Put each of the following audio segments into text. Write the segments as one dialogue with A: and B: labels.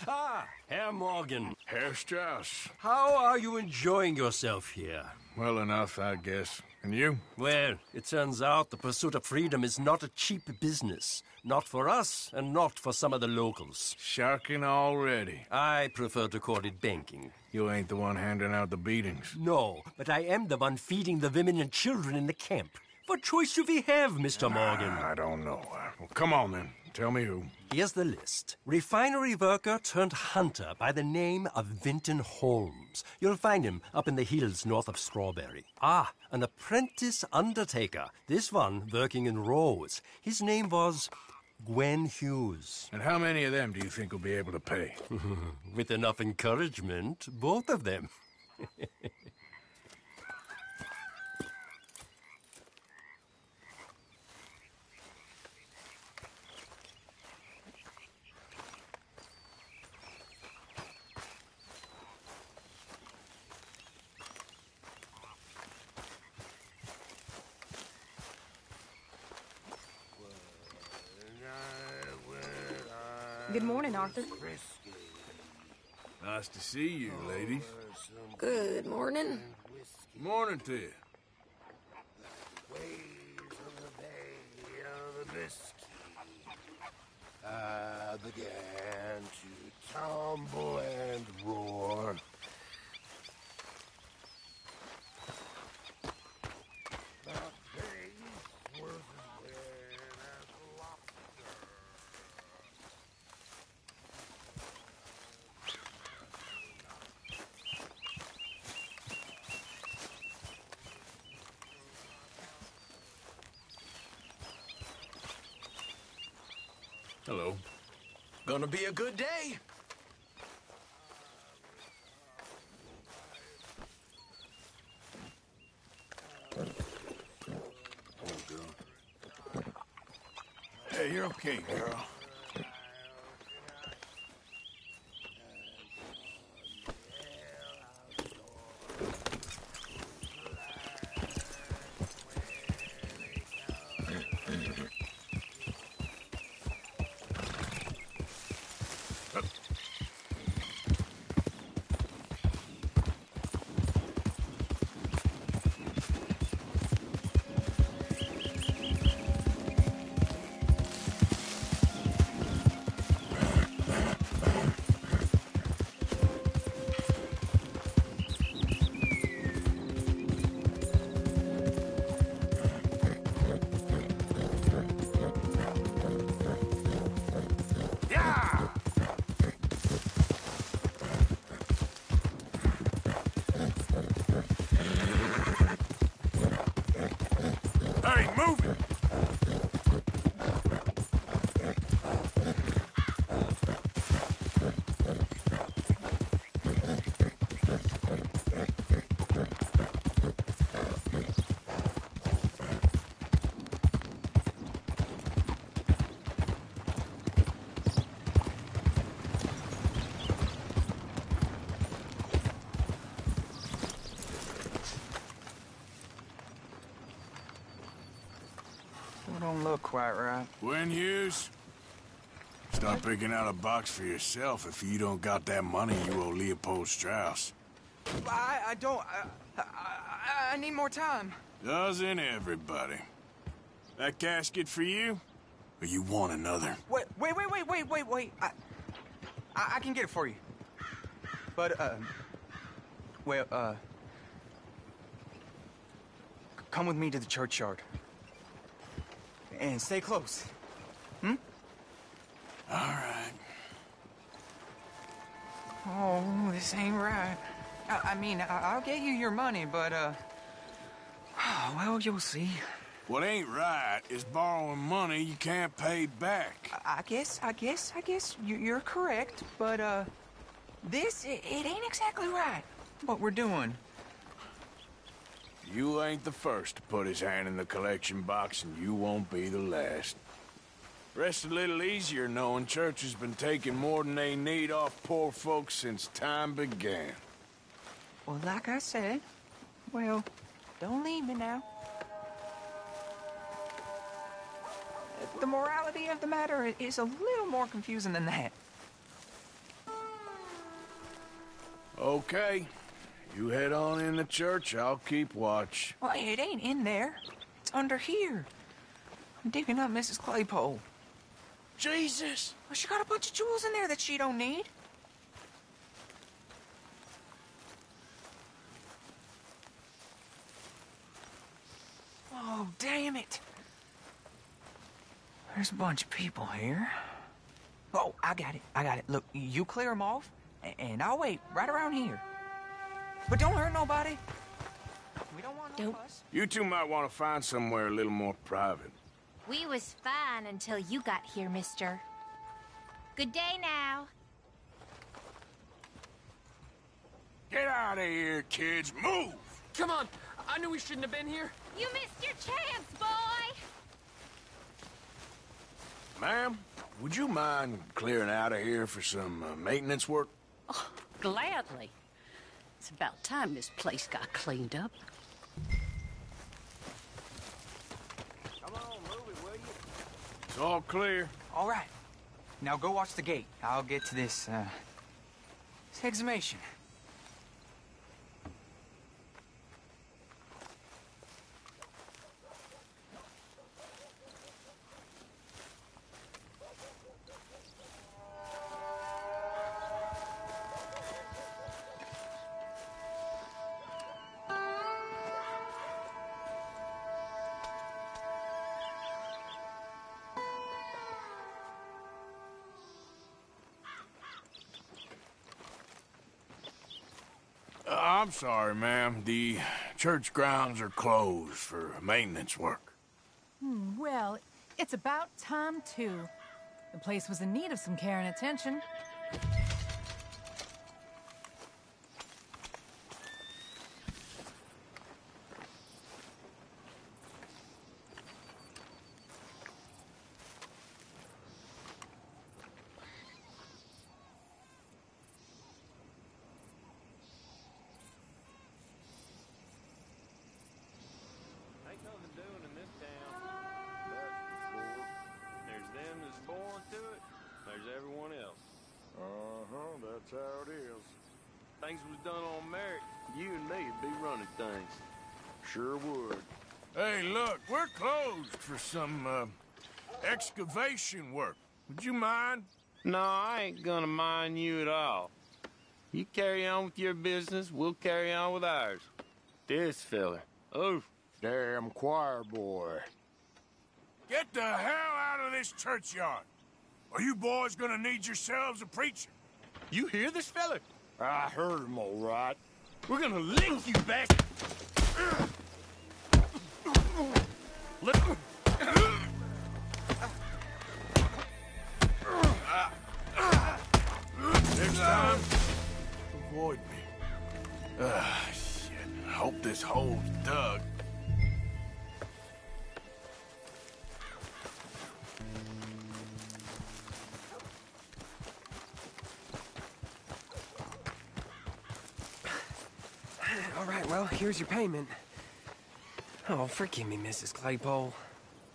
A: Ah, Herr Morgan.
B: Herr Strauss.
A: How are you enjoying yourself here?
B: Well enough, I guess. And you?
A: Well, it turns out the pursuit of freedom is not a cheap business. Not for us, and not for some of the locals.
B: Sharking already.
A: I prefer to call it banking.
B: You ain't the one handing out the beatings.
A: No, but I am the one feeding the women and children in the camp. What choice do we have, Mr. Morgan?
B: I don't know. Well, come on then. Tell me who.
A: Here's the list. Refinery worker turned hunter by the name of Vinton Holmes. You'll find him up in the hills north of Strawberry. Ah, an apprentice undertaker. This one working in Rose. His name was Gwen Hughes.
B: And how many of them do you think will be able to pay?
A: With enough encouragement, both of them.
C: Good morning, Arthur.
B: Nice to see you, ladies.
C: Good morning.
B: Morning to you.
D: I began to tumble and roar. The face was as red as a lobster.
B: Hello.
E: Gonna be a good day.
B: Hey, you're okay, girl. Hey, move it!
E: Don't look quite right.
B: Gwen Hughes? Start picking out a box for yourself if you don't got that money you owe Leopold Strauss.
E: I don't. I need more time.
B: Doesn't everybody? That casket for you? Or you want another?
E: Wait. I can get it for you. But, come with me to the churchyard. And stay close. Hmm?
B: All right.
E: Oh, this ain't right. I mean, I'll get you your money, but, well, you'll see.
B: What ain't right is borrowing money you can't pay back.
E: I guess you're correct, but, it ain't exactly right, what we're doing.
B: You ain't the first to put his hand in the collection box, and you won't be the last. Rest a little easier knowing church has been taking more than they need off poor folks since time began.
E: Well, like I said, well, don't leave me now. The morality of the matter is a little more confusing than that.
B: Okay. You head on in the church, I'll keep watch.
E: Well, it ain't in there. It's under here. I'm digging up Mrs. Claypole.
B: Jesus!
E: Well, she got a bunch of jewels in there that she don't need. Oh, damn it. There's a bunch of people here. Oh, I got it. Look, you clear them off, and I'll wait right around here. But don't hurt nobody. We don't want no fuss.
B: You two might want to find somewhere a little more private.
F: We was fine until you got here, mister. Good day now.
B: Get out of here, kids. Move!
G: Come on! I knew we shouldn't have been here.
F: You missed your chance, boy!
B: Ma'am, would you mind clearing out of here for some maintenance work?
H: Oh, gladly. It's about time this place got cleaned up.
B: Come on, move it, will you? It's all clear.
E: All right. Now go watch the gate. I'll get to this exhumation.
B: I'm sorry, ma'am. The church grounds are closed for maintenance work.
I: Well, it's about time, too. The place was in need of some care and attention.
J: Ain't nothing doing in this town. That's for sure. There's them that's born to it. There's everyone else.
D: That's how it is.
J: Things was done on merit. You and me would be running things.
D: Sure would.
B: Hey, look, we're closed for some, excavation work. Would you mind?
J: No, I ain't gonna mind you at all. You carry on with your business, we'll carry on with ours. This fella. Oof.
D: Damn choir boy.
B: Get the hell out of this churchyard. Are you boys gonna need yourselves a preacher?
J: You hear this fella?
D: I heard him all right.
J: We're gonna lick you back.
B: Next time, avoid me. Shit. I hope this hole's dug.
K: All right, well, here's your payment. Oh, forgive me, Mrs. Claypole.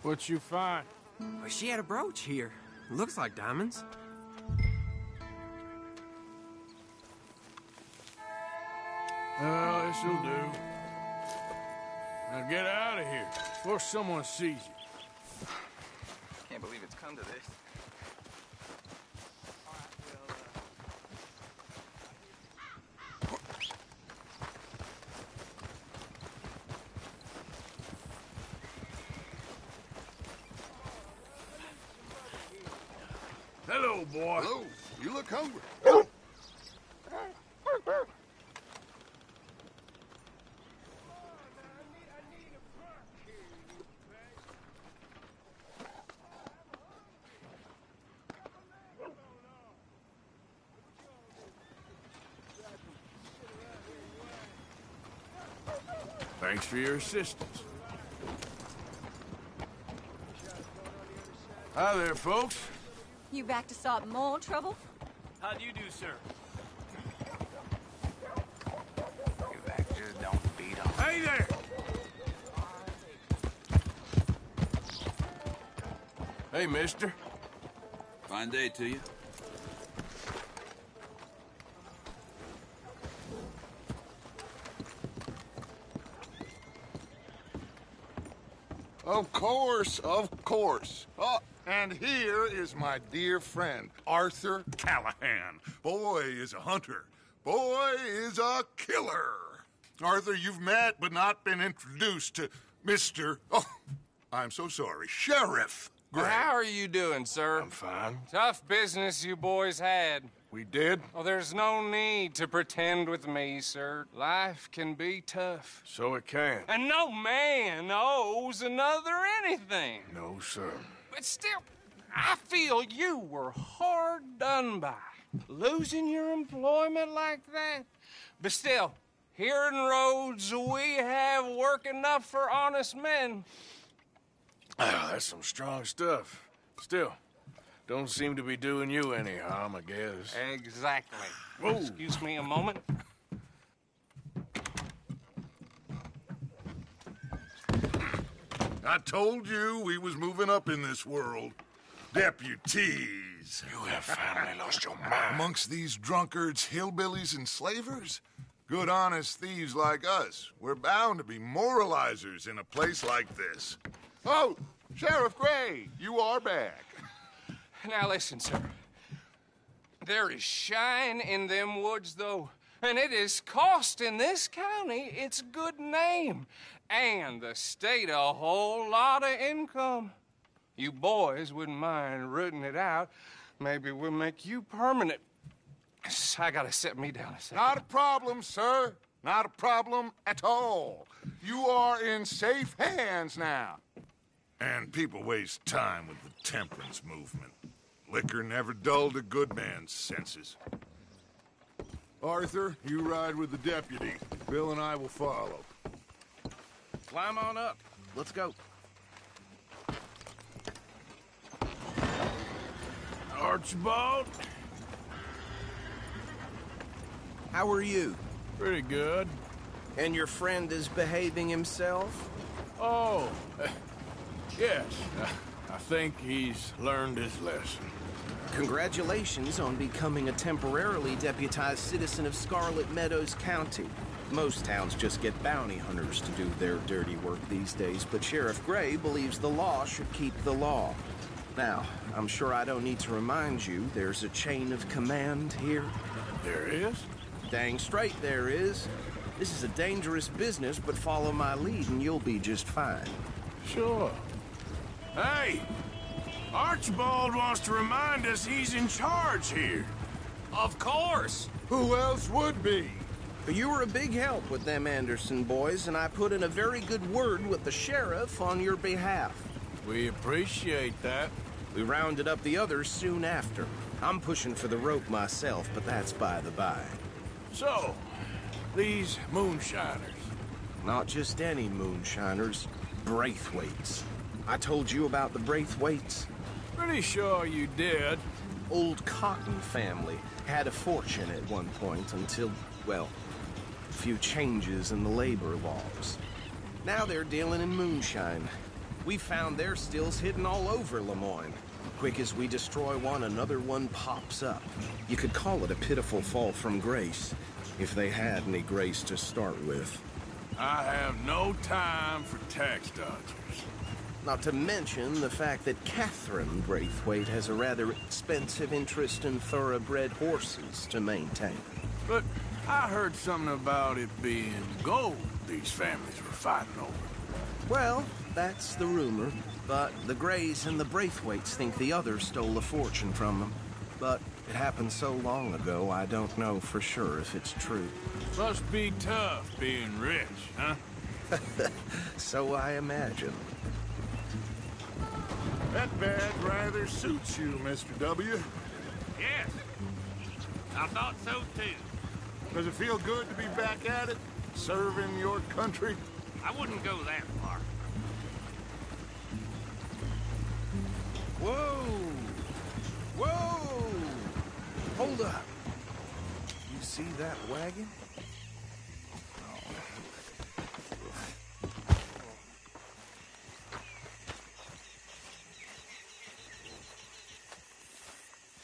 B: What you find?
K: Well, she had a brooch here. Looks like diamonds.
B: Well, this'll do. Now get out of here before someone sees you.
E: Can't believe it's come to this.
B: Hello, boy.
D: Hello, you look hungry.
B: Thanks for your assistance. Hi there, folks.
C: You back to start more trouble?
J: How do you do, sir?
E: You actors don't beat on.
B: Hey there! Hey, mister.
L: Fine day to you.
D: Of course, of course. Oh, and here is my dear friend, Arthur Callahan. Boy is a hunter. Boy is a killer. Arthur, you've met but not been introduced to Mr. Oh, I'm so sorry, Sheriff Gray.
L: How are you doing, sir?
B: I'm fine.
L: Tough business you boys had.
B: We did?
L: Oh, there's no need to pretend with me, sir. Life can be tough.
B: So it can.
L: And no man owes another anything.
B: No, sir.
L: But still, I feel you were hard done by. Losing your employment like that. But still, here in Rhodes, we have work enough for honest men.
B: Oh, that's some strong stuff. Still, don't seem to be doing you any harm, I guess.
L: Exactly.
B: Whoa.
L: Excuse me a moment.
D: I told you we was moving up in this world. Deputies.
B: You have finally lost your mind.
D: Amongst these drunkards, hillbillies, and slavers? Good, honest thieves like us. We're bound to be moralizers in a place like this. Oh, Sheriff Gray, you are back.
L: Now listen, sir. There is shine in them woods, though, and it is costing this county its good name and the state a whole lot of income. You boys wouldn't mind rooting it out. Maybe we'll make you permanent. I gotta set me down a second.
D: Not a problem, sir. Not a problem at all. You are in safe hands now. And people waste time with the temperance movement. Liquor never dulled a good man's senses. Arthur, you ride with the deputy. Bill and I will follow.
K: Climb on up. Let's go.
B: Archibald?
K: How are you?
B: Pretty good.
K: And your friend is behaving himself?
B: Oh, yes. I think he's learned his lesson.
K: Congratulations on becoming a temporarily deputized citizen of Scarlet Meadows County. Most towns just get bounty hunters to do their dirty work these days, but Sheriff Gray believes the law should keep the law. Now, I'm sure I don't need to remind you, there's a chain of command here.
B: There is?
K: Dang straight there is. This is a dangerous business, but follow my lead and you'll be just fine.
B: Sure. Hey! Archibald wants to remind us he's in charge here.
L: Of course!
D: Who else would be?
K: You were a big help with them Anderson boys, and I put in a very good word with the sheriff on your behalf.
B: We appreciate that.
K: We rounded up the others soon after. I'm pushing for the rope myself, but that's by the by.
B: So, these moonshiners.
K: Not just any moonshiners, Braithwaites. I told you about the Braithwaites?
B: Pretty sure you did.
K: Old Cotton family had a fortune at one point until, well, a few changes in the labor laws. Now they're dealing in moonshine. We found their stills hidden all over Lemoyne. Quick as we destroy one, another one pops up. You could call it a pitiful fall from grace, if they had any grace to start with.
B: I have no time for tax dodgers.
K: Not to mention the fact that Catherine Braithwaite has a rather expensive interest in thoroughbred horses to maintain.
B: But I heard something about it being gold these families were fighting over.
K: Well, that's the rumor. But the Grays and the Braithwaites think the others stole a fortune from them. But it happened so long ago, I don't know for sure if it's true.
B: Must be tough being rich, huh?
K: So I imagine.
D: That badge rather suits you, Mr. W.
J: Yes. I thought so, too.
D: Does it feel good to be back at it? Serving your country?
J: I wouldn't go that far.
K: Whoa! Whoa! Hold up. You see that wagon?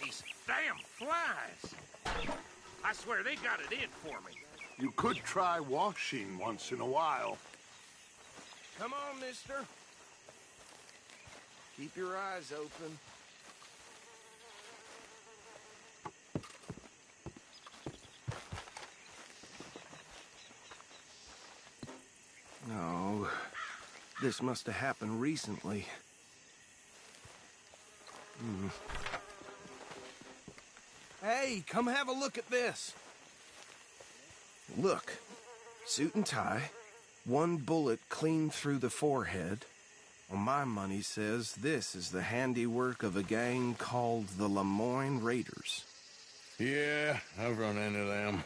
J: These damn flies. I swear they got it in for me.
D: You could try washing once in a while.
K: Come on, mister. Keep your eyes open. No, this must have happened recently. Hey, come have a look at this. Look, suit and tie, one bullet clean through the forehead. Well, my money says this is the handiwork of a gang called the Lemoyne Raiders.
B: Yeah, I've run into them.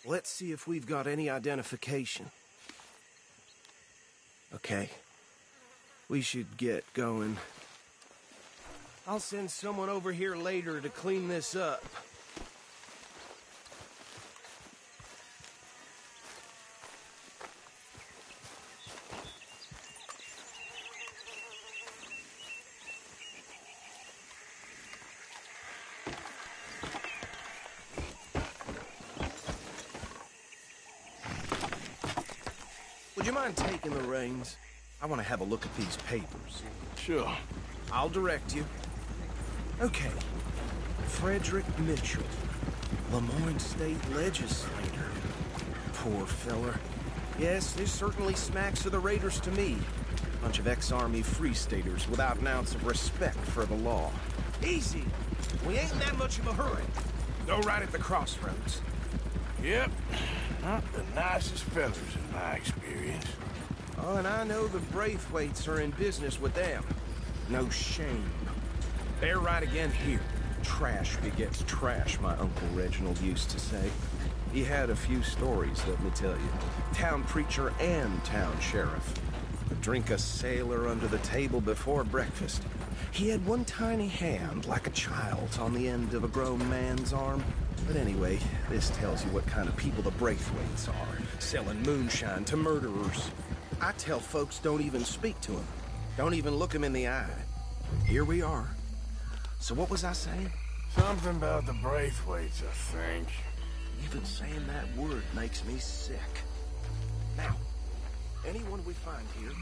K: Let's see if we've got any identification. Okay. We should get going. I'll send someone over here later to clean this up. Would you mind taking the reins? I want to have a look at these papers.
B: Sure.
K: I'll direct you. Okay. Frederick Mitchell, Lemoyne State Legislator. Poor feller. Yes, this certainly smacks of the Raiders to me. Bunch of ex-Army Free Staters without an ounce of respect for the law. Easy. We ain't in that much of a hurry. Go right at the crossroads.
B: Yep. Not the nicest fellas in my experience.
K: Oh, and I know the Braithwaites are in business with them. No shame. They're right again here. Trash begets trash, my Uncle Reginald used to say. He had a few stories, let me tell you. Town preacher and town sheriff. Could drink a sailor under the table before breakfast. He had one tiny hand, like a child's, on the end of a grown man's arm. But anyway, this tells you what kind of people the Braithwaites are. Selling moonshine to murderers. I tell folks don't even speak to him. Don't even look him in the eye. Here we are. So what was I saying?
B: Something about the Braithwaites, I think.
K: Even saying that word makes me sick. Now, anyone we find here...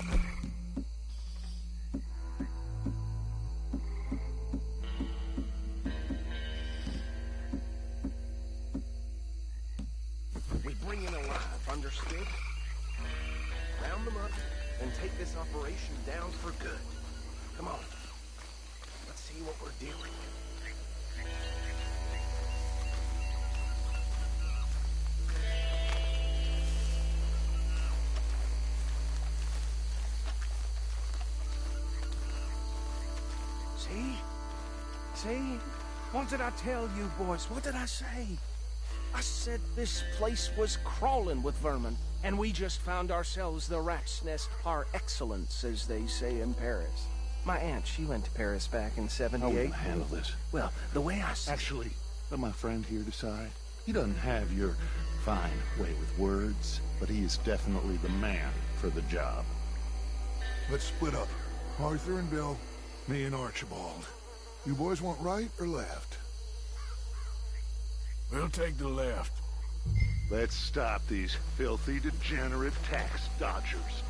K: we bring in alive, understood? Round them up and take this operation down for good. Come on. Let's see what we're dealing with. See? What did I tell you, boys? What did I say? I said this place was crawling with vermin, and we just found ourselves the rat's nest par excellence, as they say in Paris. My aunt, she went to Paris back in '78.
M: How will I handle this?
K: Well, the way I see...
M: Actually, let my friend here decide. He doesn't have your fine way with words, but he is definitely the man for the job.
D: Let's split up. Arthur and Bill, me and Archibald. You boys want right or left?
B: We'll take the left.
M: Let's stop these filthy, degenerate tax dodgers.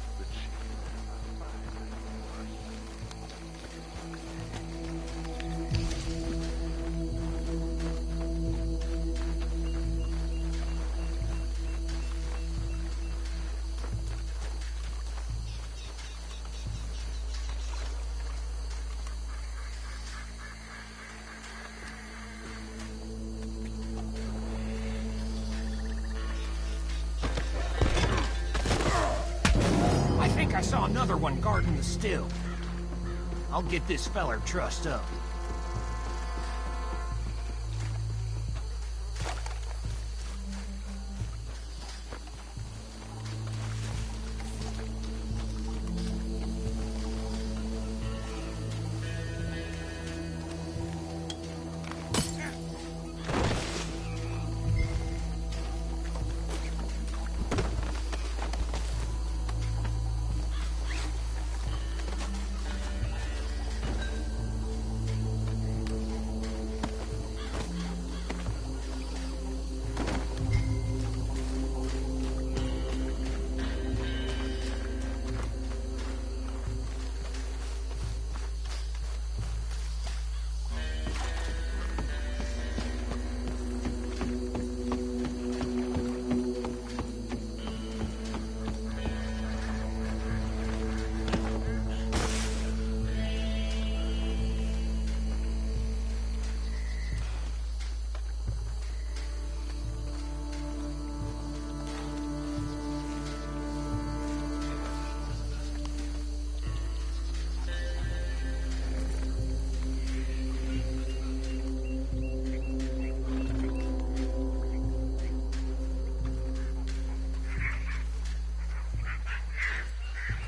K: I saw another one guarding the still. I'll get this feller trussed up.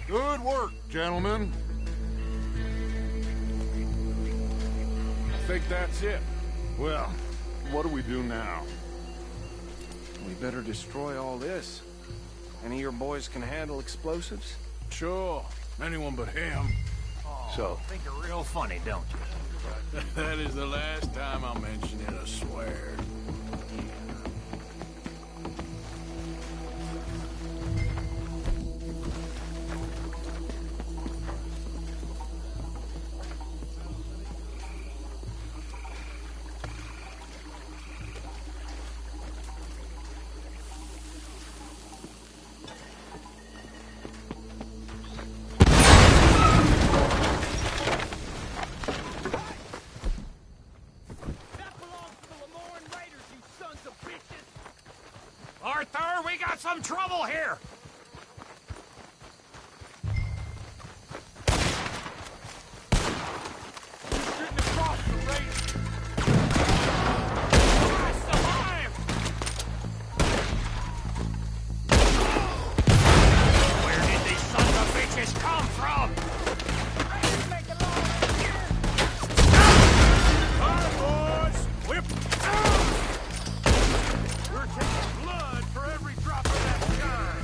D: Good work, gentlemen.
B: I think that's it.
D: Well, what do we do now?
K: We better destroy all this. Any of your boys can handle explosives?
B: Sure. Anyone but him.
K: So,
N: think you're real funny, don't you?
B: That is the last time I'll mention it, I swear.
N: Arthur, we got some trouble here!
B: Shooting across the race.
N: Where did these sons of bitches come from?
B: Hi, boys! Whip!
N: We're taking blood for every drop of that shine.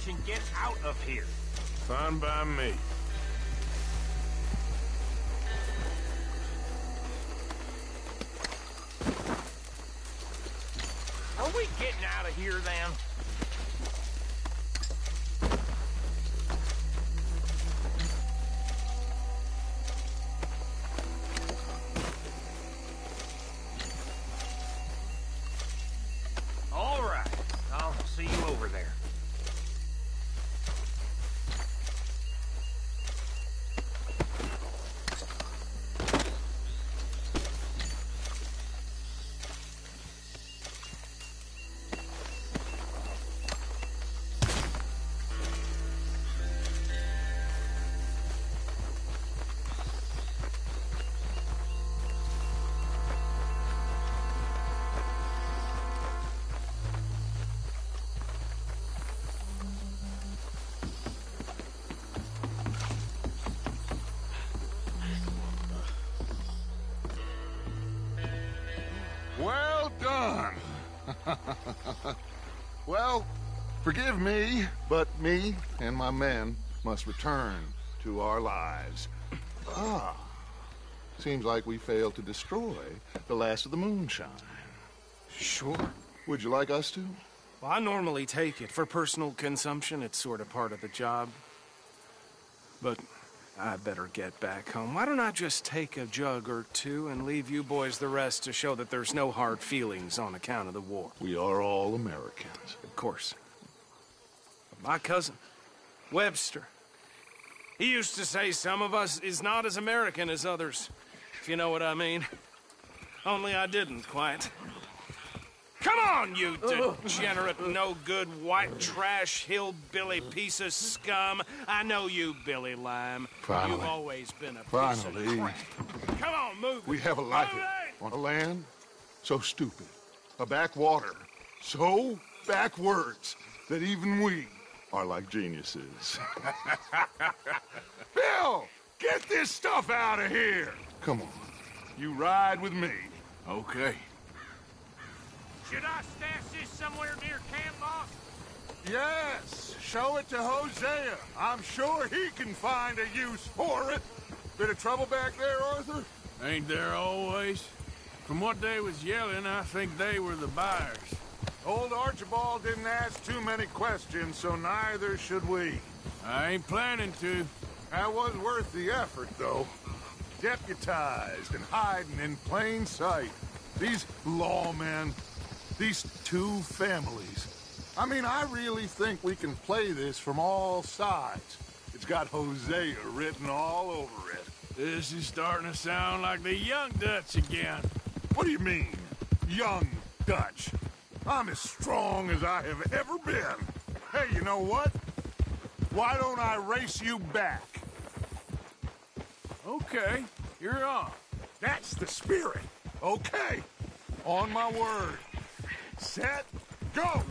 N: And get out of here.
B: Fine by me.
N: Are we getting out of here then? All right. I'll see you over there.
D: Well done. Well, forgive me, but me and my men must return to our lives. Seems like we failed to destroy the last of the moonshine.
K: Sure.
D: Would you like us to?
K: Well, I normally take it. For personal consumption, it's sort of part of the job. But I better get back home. Why don't I just take a jug or two and leave you boys the rest to show that there's no hard feelings on account of the war?
D: We are all Americans.
K: Of course. But my cousin, Webster, he used to say some of us is not as American as others, if you know what I mean. Only I didn't quite. Come on, you degenerate, no-good, white trash, hillbilly piece of scum. I know you, Billy Lime.
D: Finally.
K: You've always been a piece of
D: Finally.
K: crap. Come on, move.
D: We have a life on a land so stupid, a backwater so backwards that even we
M: are like geniuses.
D: Bill, get this stuff out of here.
M: Come on.
D: You ride with me.
B: Okay.
N: Should I stash this somewhere near camp, boss?
D: Yes, show it to Hosea. I'm sure he can find a use for it. Bit of trouble back there, Arthur?
B: Ain't there always? From what they was yelling, I think they were the buyers.
D: Old Archibald didn't ask too many questions, so neither should we.
B: I ain't planning to.
D: That was worth the effort, though. Deputized and hiding in plain sight. These lawmen, these two families. I mean, I really think we can play this from all sides. It's got Hosea written all over it.
B: This is starting to sound like the Young Dutch again.
D: What do you mean, Young Dutch? I'm as strong as I have ever been. Hey, you know what? Why don't I race you back?
B: Okay, you're on.
D: That's the spirit. Okay, on my word. Set, go!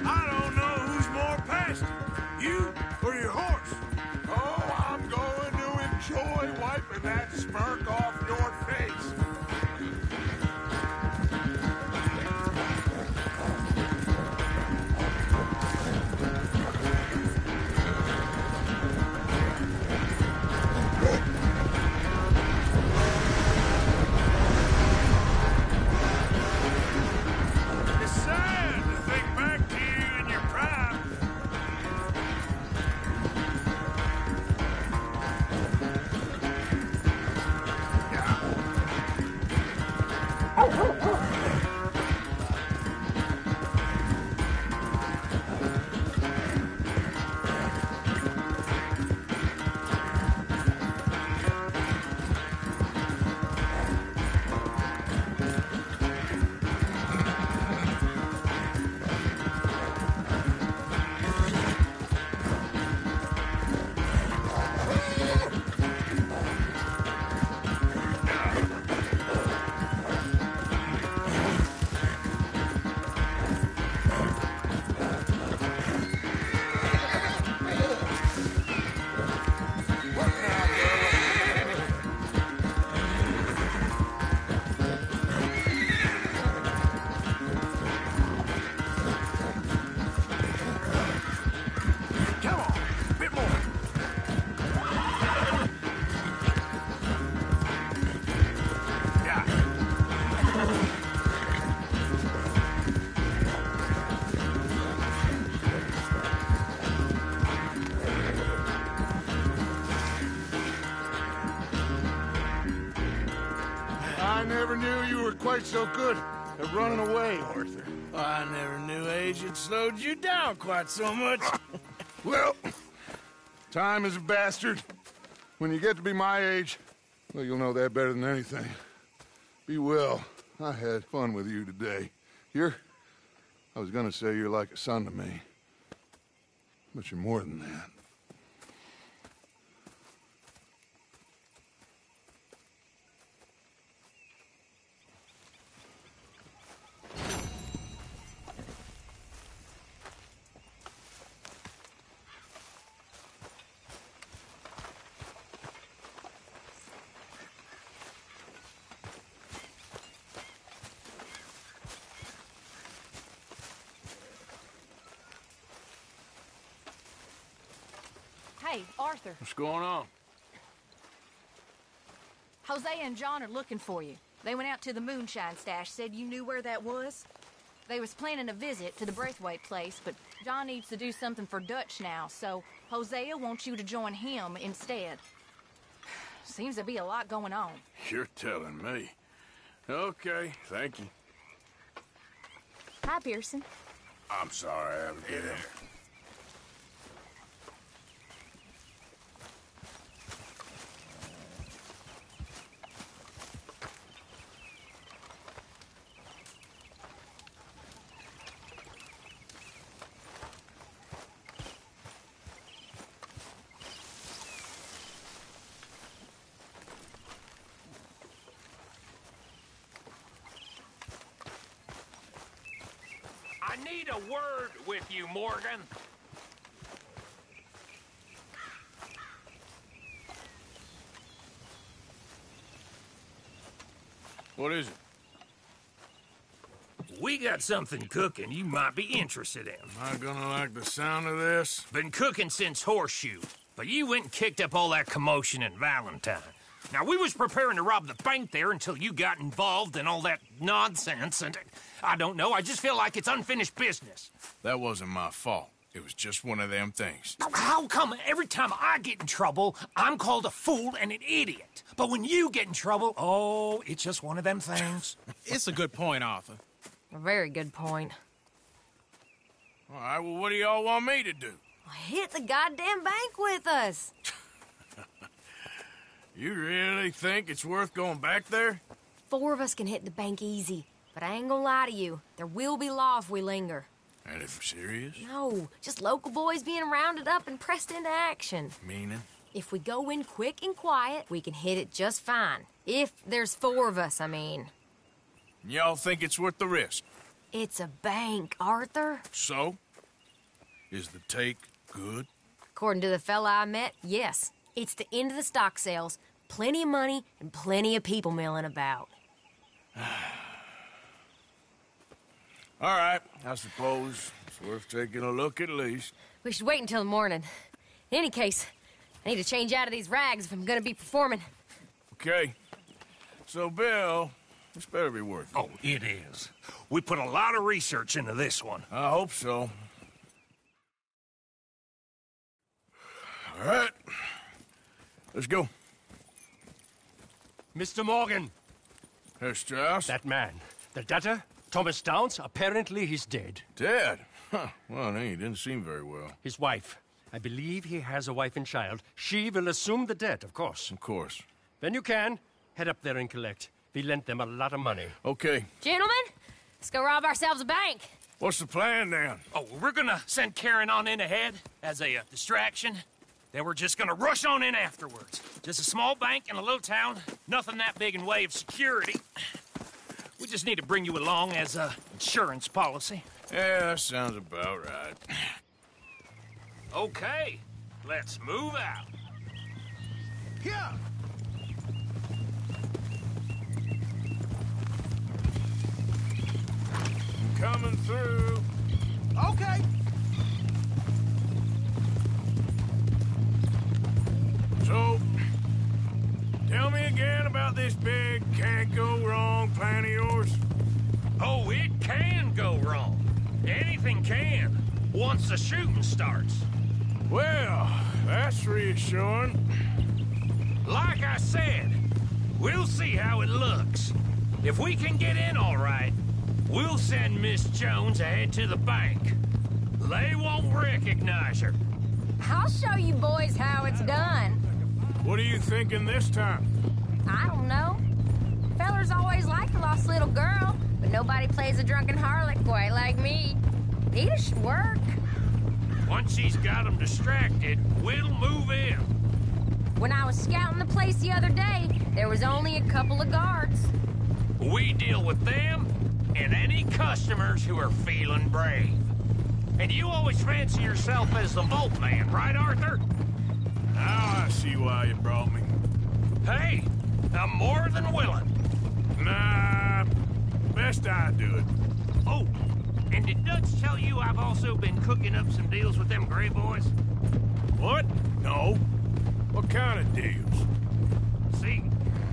B: I don't know who's more past you or your horse.
D: Oh, I'm going to enjoy wiping that smirk off your face.
B: It's sad to think back to you in your prime. Come on, a bit more. Yeah.
D: I never knew you were quite so good at running away, Arthur.
B: I never knew age had slowed you down quite so much.
D: Well, time is a bastard. When you get to be my age, well, you'll know that better than anything. Be well. I had fun with you today. I was gonna say you're like a son to me. But you're more than that.
C: Hey, Arthur.
B: What's going on?
C: Hosea and John are looking for you. They went out to the moonshine stash, said you knew where that was. They was planning a visit to the Braithwaite place, but John needs to do something for Dutch now, so Hosea wants you to join him instead. Seems to be a lot going on.
B: You're telling me. Okay, thank you.
C: Hi, Pearson.
B: I'm sorry, Abigail.
N: need a word with you, Morgan.
B: What is it?
N: We got something cooking you might be interested in.
B: Am I gonna like the sound of this?
N: Been cooking since Horseshoe, but you went and kicked up all that commotion in Valentine. Now, we was preparing to rob the bank there until you got involved in all that nonsense, and I don't know, I just feel like it's unfinished business.
B: That wasn't my fault. It was just one of them things.
N: How come every time I get in trouble, I'm called a fool and an idiot? But when you get in trouble, oh, it's just one of them things.
O: It's a good point, Arthur.
C: A very good point.
B: All right, well, what do y'all want me to do?
C: Hit the goddamn bank with us.
B: You really think it's worth going back there?
C: 4 of us can hit the bank easy, but I ain't gonna lie to you. There will be law if we linger.
B: And if we're serious?
C: No, just local boys being rounded up and pressed into action.
B: Meaning?
C: If we go in quick and quiet, we can hit it just fine. If there's 4 of us, I mean.
B: Y'all think it's worth the risk?
C: It's a bank, Arthur.
B: So? Is the take good?
C: According to the fella I met, yes. It's the end of the stock sales. Plenty of money and plenty of people milling about.
B: All right, I suppose it's worth taking a look at least.
C: We should wait until the morning. In any case, I need to change out of these rags if I'm gonna be performing.
B: Okay. So, Bill, this better be worth it.
N: Oh, it is. We put a lot of research into this one.
B: I hope so. All right. Let's go.
A: Mr. Morgan.
B: Herr Strauss?
A: That man. The debtor, Thomas Downs, apparently he's dead.
B: Dead? Huh. Well, he didn't seem very well.
A: His wife. I believe he has a wife and child. She will assume the debt, of course.
B: Of course.
A: When you can, head up there and collect. We lent them a lot of money.
B: Okay.
C: Gentlemen, let's go rob ourselves a bank.
B: What's the plan, then?
N: Oh, we're gonna send Karen on in ahead as a distraction. Then we're just gonna rush on in afterwards. Just a small bank in a little town. Nothing that big in way of security. We just need to bring you along as a insurance policy.
B: Yeah, that sounds about right.
N: Okay, let's move out.
O: Yeah.
B: Coming through.
O: Okay.
B: So, tell me again about this big can't-go-wrong plan of yours.
N: Oh, it can go wrong. Anything can, once the shooting starts.
B: Well, that's reassuring.
N: Like I said, we'll see how it looks. If we can get in all right, we'll send Miss Jones ahead to the bank. They won't recognize her.
C: I'll show you boys how it's done.
B: What are you thinking this time?
C: I don't know. Fellers always like a lost little girl, but nobody plays a drunken harlot quite like me. Nita should work.
N: Once she's got them distracted, we'll move in.
C: When I was scouting the place the other day, there was only a couple of guards.
N: We deal with them and any customers who are feeling brave. And you always fancy yourself as the vault man, right, Arthur?
B: Now I see why you brought me.
N: Hey, I'm more than willing.
B: Nah, best I do it.
N: Oh, and did Dutch tell you I've also been cooking up some deals with them Gray Boys?
B: What? No. What kind of deals?
N: See,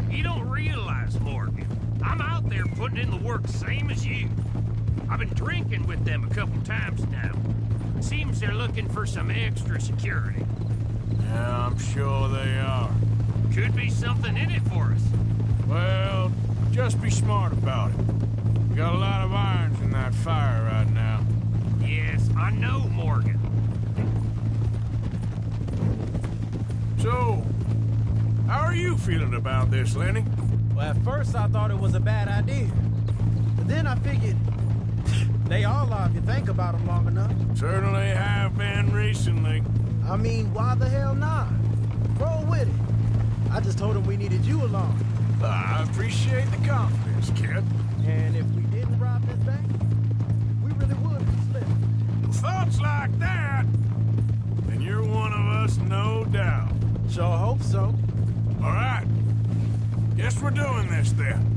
N: you don't realize, Morgan. I'm out there putting in the work same as you. I've been drinking with them a couple times now. Seems they're looking for some extra security.
B: Yeah, I'm sure they are.
N: Could be something in it for us.
B: Well, just be smart about it. We got a lot of irons in that fire right now.
N: Yes, I know, Morgan.
B: So, how are you feeling about this, Lenny?
O: Well, at first I thought it was a bad idea. But then I figured they all are if you think about them long enough.
B: Certainly have been recently.
O: I mean, why the hell not? Roll with it. I just told him we needed you along.
B: I appreciate the confidence, kid.
O: And if we didn't rob this bank, we really would be slick.
B: thoughts like that, then you're one of us, no doubt.
O: Sure hope so.
B: All right. Guess we're doing this then.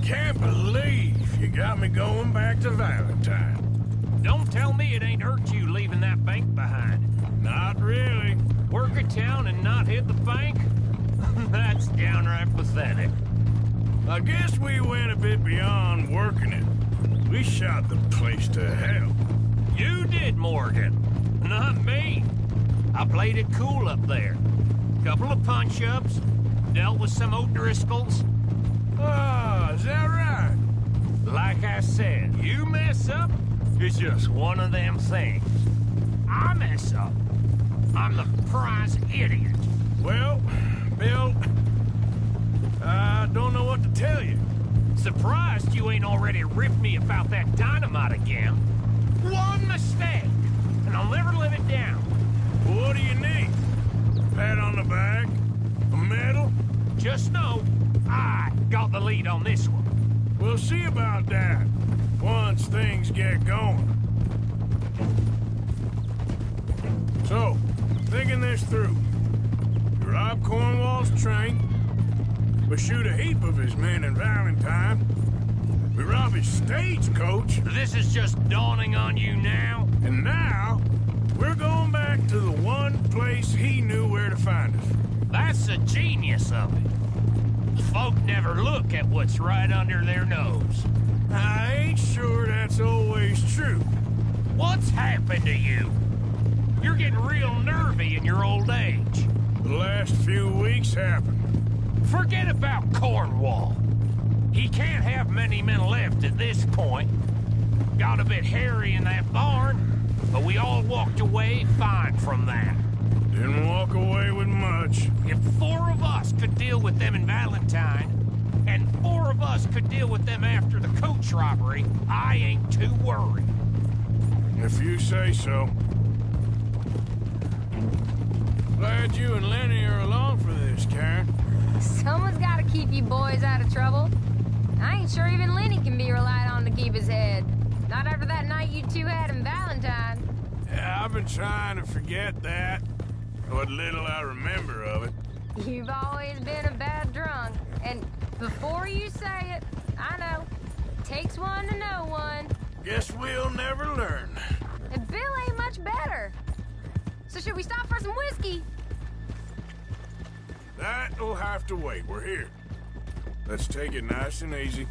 B: Can't believe you got me going back to Valentine.
N: Don't tell me it ain't hurt you leaving that bank behind.
B: Not really.
N: Work a town and not hit the bank? That's downright pathetic.
B: I guess we went a bit beyond working it. We shot the place to hell.
N: You did, Morgan. Not me. I played it cool up there. Couple of punch-ups, dealt with some O'Driscolls.
B: Ah, is that right?
N: Like I said, you mess up, it's just one of them things. I mess up, I'm the prize idiot.
B: Well, Bill, I don't know what to tell you.
N: Surprised you ain't already ripped me about that dynamite again. One mistake, and I'll never live it down.
B: Well, what do you need? Pat on the back? A medal?
N: Just know, I got the lead on this one.
B: We'll see about that, once things get going. So, thinking this through. We rob Cornwall's train. We shoot a heap of his men in Valentine. We rob his stagecoach.
N: This is just dawning on you now?
B: And now, we're going back to the one place he knew where to find us.
N: That's the genius of it. Folk never look at what's right under their nose.
B: I ain't sure that's always true.
N: What's happened to you? You're getting real nervy in your old age.
B: The last few weeks happened.
N: Forget about Cornwall. He can't have many men left at this point. Got a bit hairy in that barn, but we all walked away fine from that.
B: Didn't walk away with much.
N: If 4 of us could deal with them in Valentine, and 4 of us could deal with them after the coach robbery, I ain't too worried.
B: If you say so. Glad you and Lenny are along for this, Karen.
P: Someone's gotta keep you boys out of trouble. I ain't sure even Lenny can be relied on to keep his head. Not after that night you two had in Valentine.
B: Yeah, I've been trying to forget that. What little I remember of it.
P: You've always been a bad drunk. And before you say it, I know. Takes one to know one.
B: Guess we'll never learn.
P: And Bill ain't much better. So should we stop for some whiskey?
B: That'll have to wait. We're here. Let's take it nice and easy.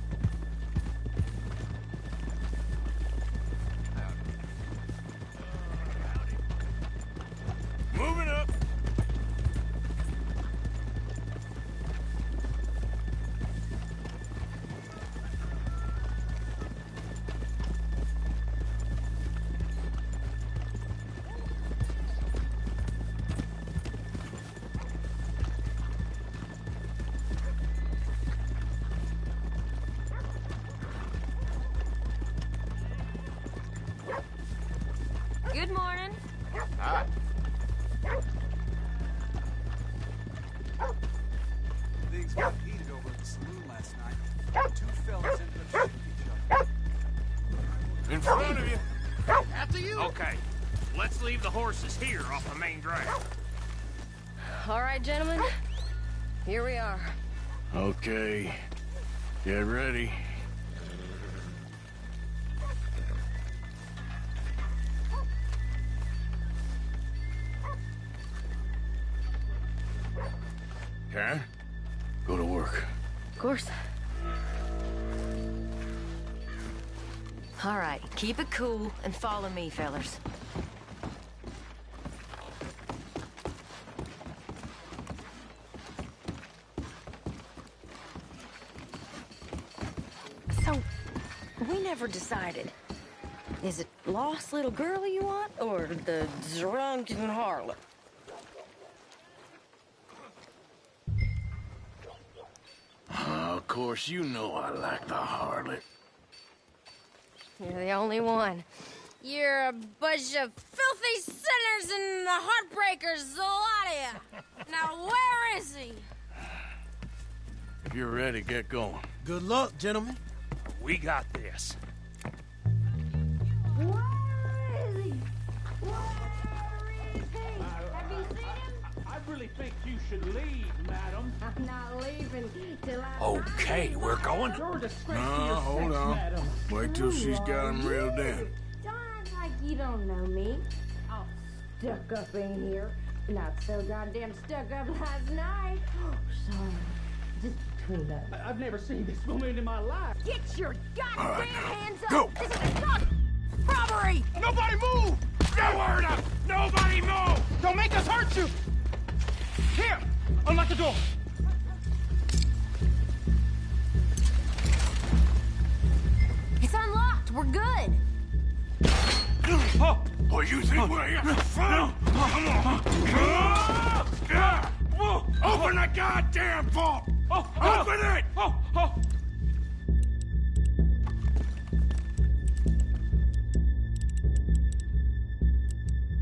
B: Moving up.
P: Good morning.
D: Hi.
Q: Things got heated over at the saloon last night. 2 fellas ended up shooting each other.
B: In front of you.
Q: After you.
N: Okay, let's leave the horses here off the main drag.
P: All right, gentlemen. Here we are.
B: Okay. Get ready. Karen, go to work.
P: Of course. All right, keep it cool and follow me, fellers. So, we never decided. Is it lost little girl you want, or the drunken harlot?
B: Of course, you know I like the harlot.
P: You're the only one. You're a bunch of filthy sinners and the heartbreakers, the lot of you. Now, where is he?
B: If you're ready, get going.
O: Good luck, gentlemen.
N: We got this.
R: really think you should leave, madam.
S: I'm not leaving till I...
N: Okay, we're going.
R: You're a disgrace
B: No,
R: to your
B: hold
R: sex,
B: on.
R: madam.
B: Wait till she's got him reeled in.
S: Don't act like you don't know me. All stuck up in here. Not so goddamn stuck up last night. Oh, sorry. Just between us.
R: I've never seen this woman in my life.
S: Get your goddamn hands up!
B: Go.
S: This is assault! Robbery!
R: Nobody move! No word up! Nobody move! Don't make us hurt you! Here! Unlock the door!
C: It's unlocked. We're good.
R: Oh!
B: Oh, you think we're here for fun? Come on. Open the goddamn vault! Open it!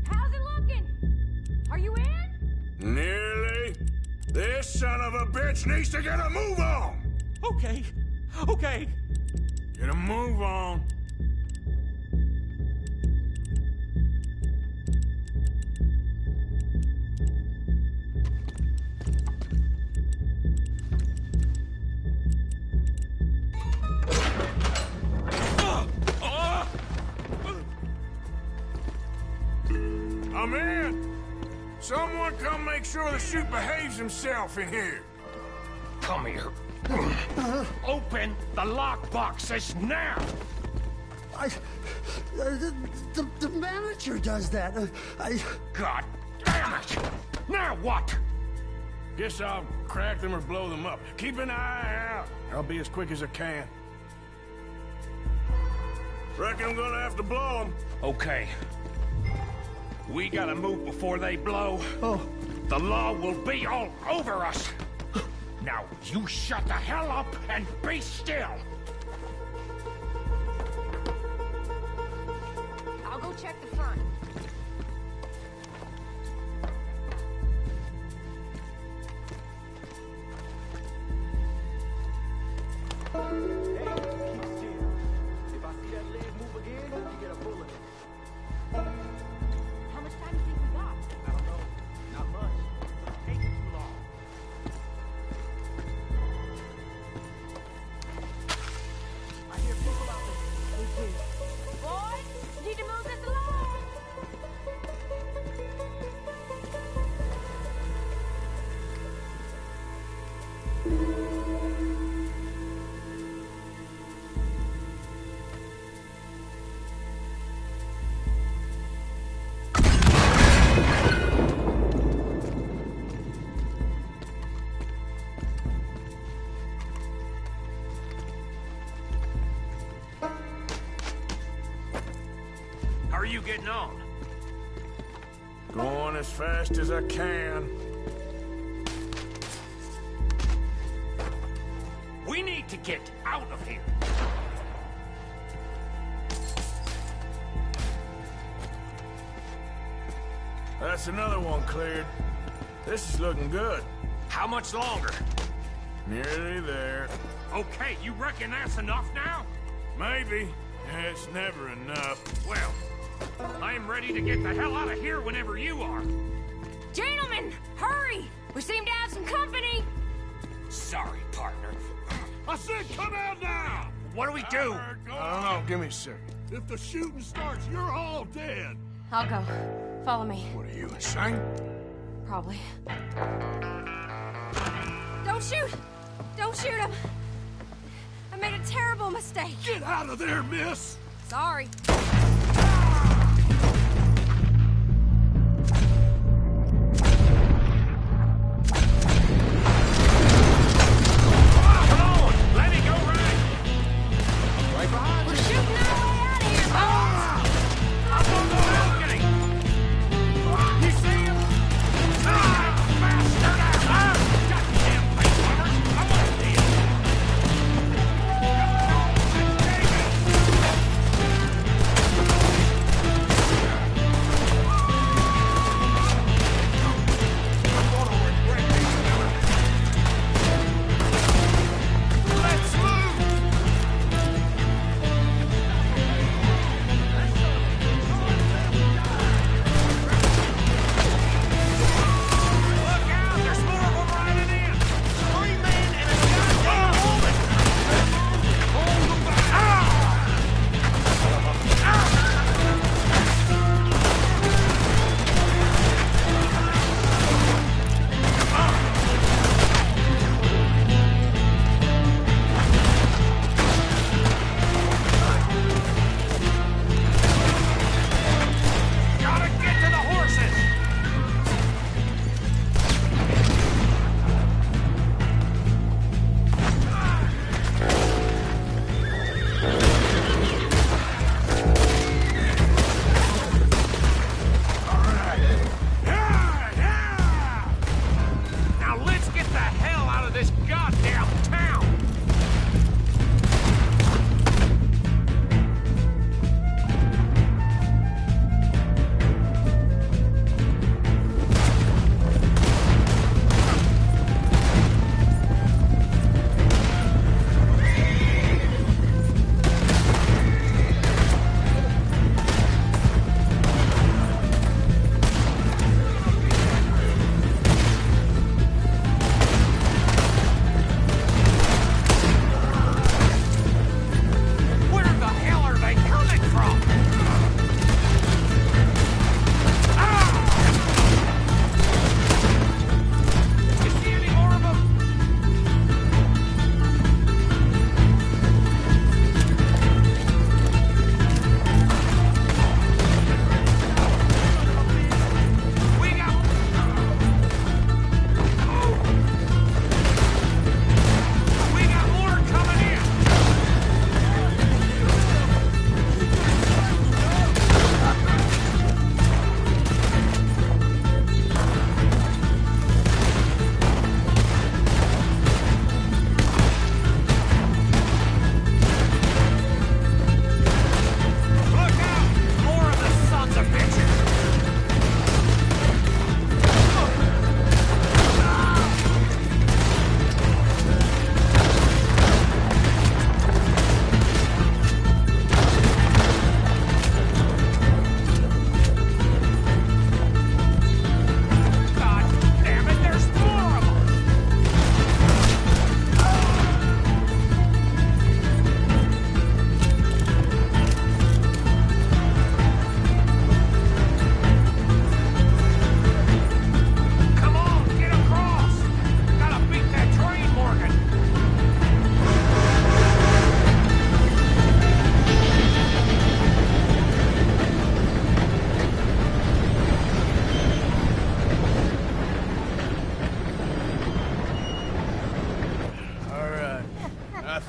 C: How's it looking? Are you in?
B: Nearly. This son of a bitch needs to get a move on!
R: Okay. Okay.
B: Get a move on. I'm in. Someone come make sure the chute behaves himself in here.
N: Come here. Open the lockboxes now!
T: The manager does that.
N: God damn it! Now what?
B: Guess I'll crack them or blow them up. Keep an eye out. I'll be as quick as I can. Reckon I'm gonna have to blow them.
N: Okay. We gotta move before they blow. Oh. The law will be all over us. Now, you shut the hell up and be still!
C: I'll go check the front.
R: If I see that leg move again, you get a bullet.
C: How much time do you think we got?
R: I don't know. Not much. Ain't too long. I hear people out there.
C: Me too. Boys, need to move this along.
N: How are you getting on?
B: Going as fast as I can.
N: We need to get out of here!
B: That's another one cleared. This is looking good.
N: How much longer?
B: Nearly there.
N: Okay, you reckon that's enough now?
B: Maybe. It's never enough.
N: Well, I'm ready to get the hell out of here whenever you are.
C: Gentlemen, hurry! We seem to have some company.
N: Sorry, partner.
B: I said come out now!
N: What do we do?
B: I don't know. Give me a second.
M: If the shooting starts, you're all dead.
C: I'll go. Follow me.
B: What are you, insane?
C: Probably. Don't shoot! Don't shoot him! I made a terrible mistake.
M: Get out of there, miss!
C: Sorry.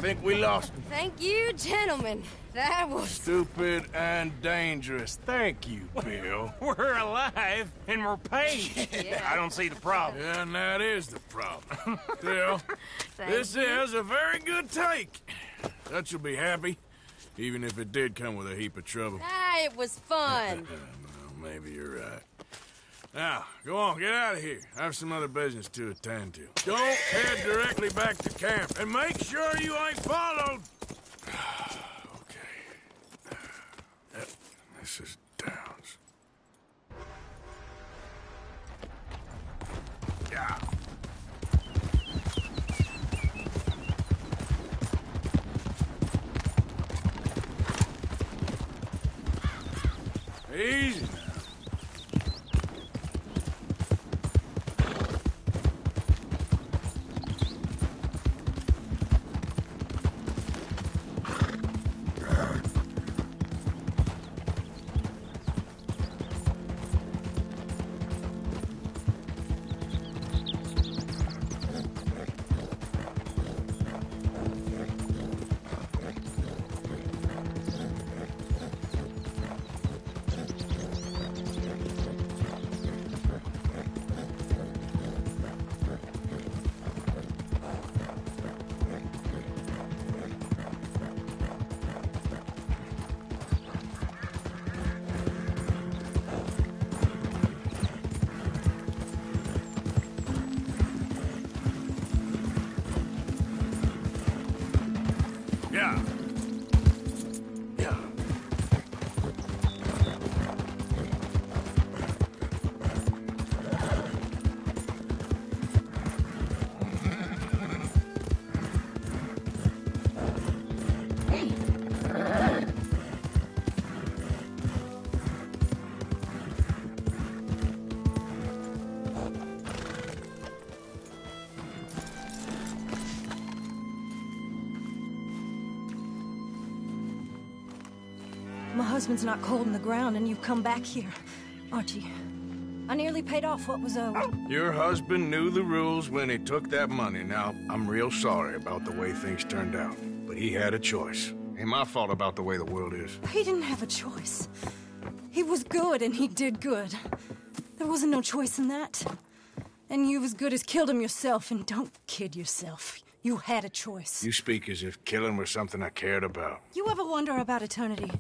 B: think we lost him.
P: Thank you, gentlemen. That was...
B: Stupid and dangerous. Thank you, Bill.
N: We're alive, and we're paid. I don't see the problem.
B: Yeah, and that is the problem. Bill, this is a very good take. Dutch will be happy, even if it did come with a heap of trouble.
P: Ah, it was fun.
B: Well, maybe you're right. Now, go on, get out of here. I have some other business to attend to. Don't head directly back to camp, and make sure you ain't followed. Okay. Mrs. Downs. Yeah. Easy now. Yeah. Yeah.
U: My husband's not cold in the ground, and you've come back here. Archie, I nearly paid off what was owed.
B: Your husband knew the rules when he took that money. Now, I'm real sorry about the way things turned out. But he had a choice. Ain't my fault about the way the world is.
U: He didn't have a choice. He was good, and he did good. There wasn't no choice in that. And you as good as killed him yourself, and don't kid yourself. You had a choice.
B: You speak as if killing was something I cared about.
U: You ever wonder about eternity?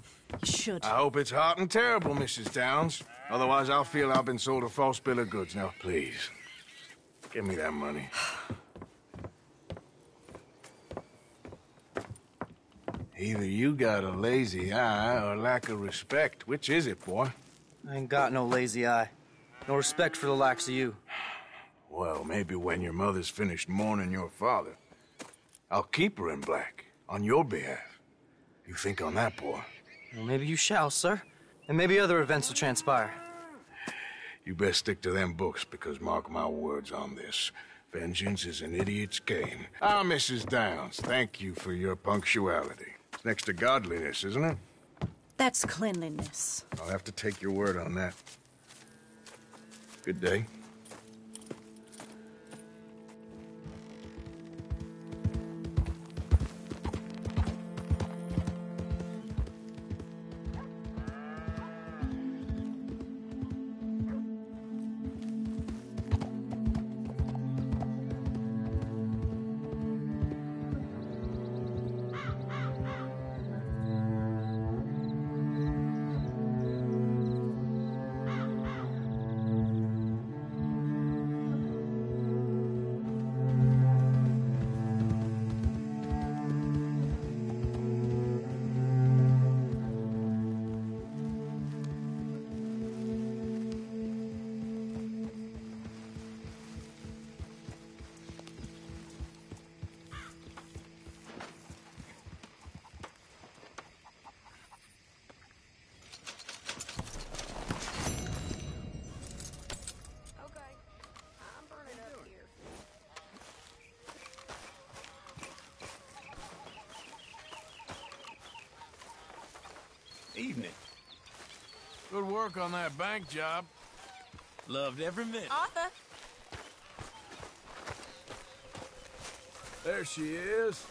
U: You should.
B: I hope it's hot and terrible, Mrs. Downs. Otherwise, I'll feel I've been sold a false bill of goods. Now, please, give me that money. Either you got a lazy eye or lack of respect. Which is it, boy?
V: I ain't got no lazy eye. No respect for the likes of you.
B: Well, maybe when your mother's finished mourning your father, I'll keep her in black, on your behalf. You think on that, boy?
V: Well, maybe you shall, sir. And maybe other events will transpire.
B: You best stick to them books, because mark my words on this. Vengeance is an idiot's game. Ah, Mrs. Downs, thank you for your punctuality. It's next to godliness, isn't it?
U: That's cleanliness.
B: I'll have to take your word on that. Good day.
W: Evening.
B: Good work on that bank job.
W: Loved every minute.
P: Arthur.
B: There she is.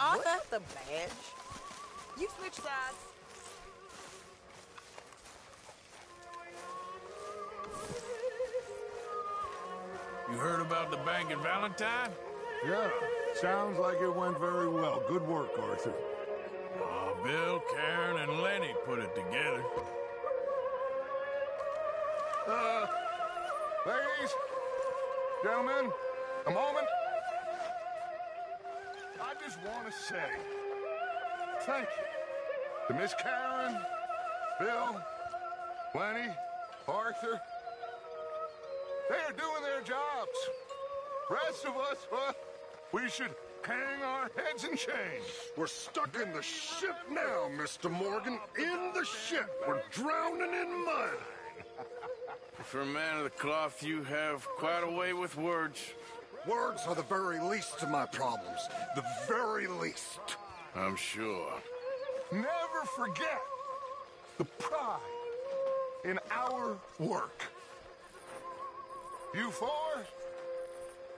F: Arthur? The badge? You switch sides.
B: You heard about the bank at Valentine?
M: Yeah, sounds like it went very well. Good work, Arthur.
B: Oh, Bill, Karen, and Lenny put it together.
D: Ladies, gentlemen, a moment. I just want to say thank you to Miss Karen, Bill, Lenny, Arthur. They are doing their jobs. Rest of us, we should hang our heads in shame.
G: We're stuck in the ship now, Mr. Morgan. In the ship. We're drowning in mud.
B: For a man of the cloth, you have quite a way with words.
G: Words are the very least of my problems. The very least.
B: I'm sure.
D: Never forget the pride in our work. You four,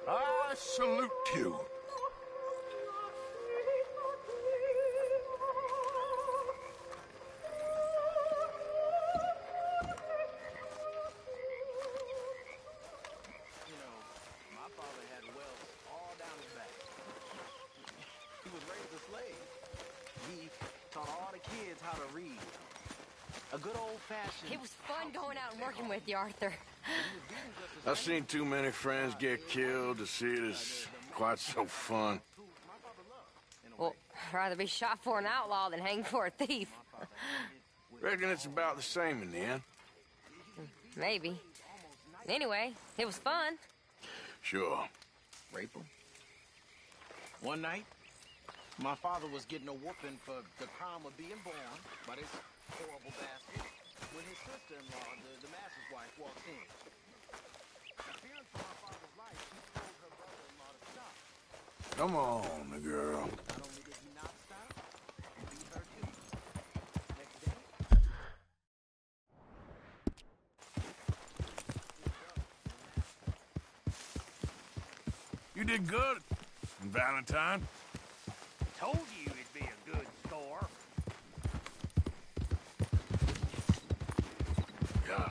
D: I salute you.
F: How to read. A good old-fashioned...
P: It was fun going out and working with you, Arthur.
B: I've seen too many friends get killed to see it as quite so fun.
P: Well, I'd rather be shot for an outlaw than hanged for a thief.
B: Reckon it's about the same in the end.
P: Maybe. Anyway, it was fun.
B: Sure.
O: Rape him? One night, my father was getting a whooping for the crime of being born by this horrible bastard when his sister-in-law, the master's wife, walked in. Fearing for my father's life, she told her brother-in-law to stop.
B: Come on, girl.
O: Not only did he not stop, he beat her too. Next day...
B: You did good, Valentine.
R: Told you it'd be a good score.
B: Yeah.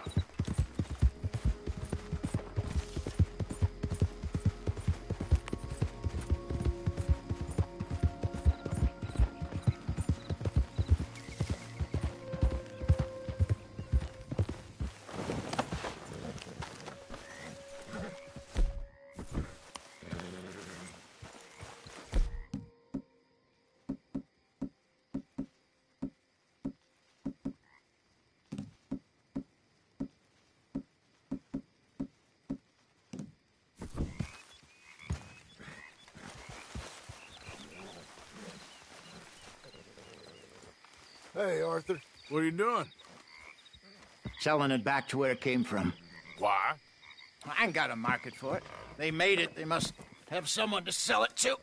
H: Hey, Arthur.
B: What are you doing?
H: Selling it back to where it came from.
B: Why?
H: I ain't got a market for it. They made it. They must have someone to sell it to.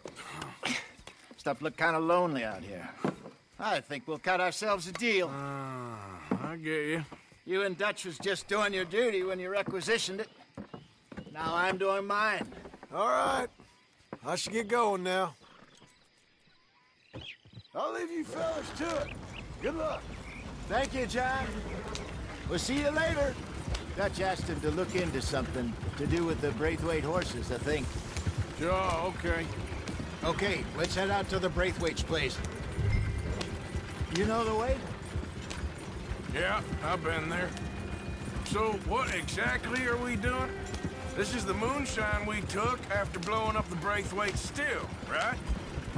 H: Stuff look kind of lonely out here. I think we'll cut ourselves a deal.
B: I get you.
H: You and Dutch was just doing your duty when you requisitioned it. Now I'm doing mine.
X: All right. I should get going now. I'll leave you fellas to it. Good luck.
H: Thank you, John. We'll see you later. Dutch asked him to look into something to do with the Braithwaite horses, I think.
B: Sure, okay.
H: Okay, let's head out to the Braithwaite's place. You know the way?
B: Yeah, I've been there. So, what exactly are we doing? This is the moonshine we took after blowing up the Braithwaite still, right?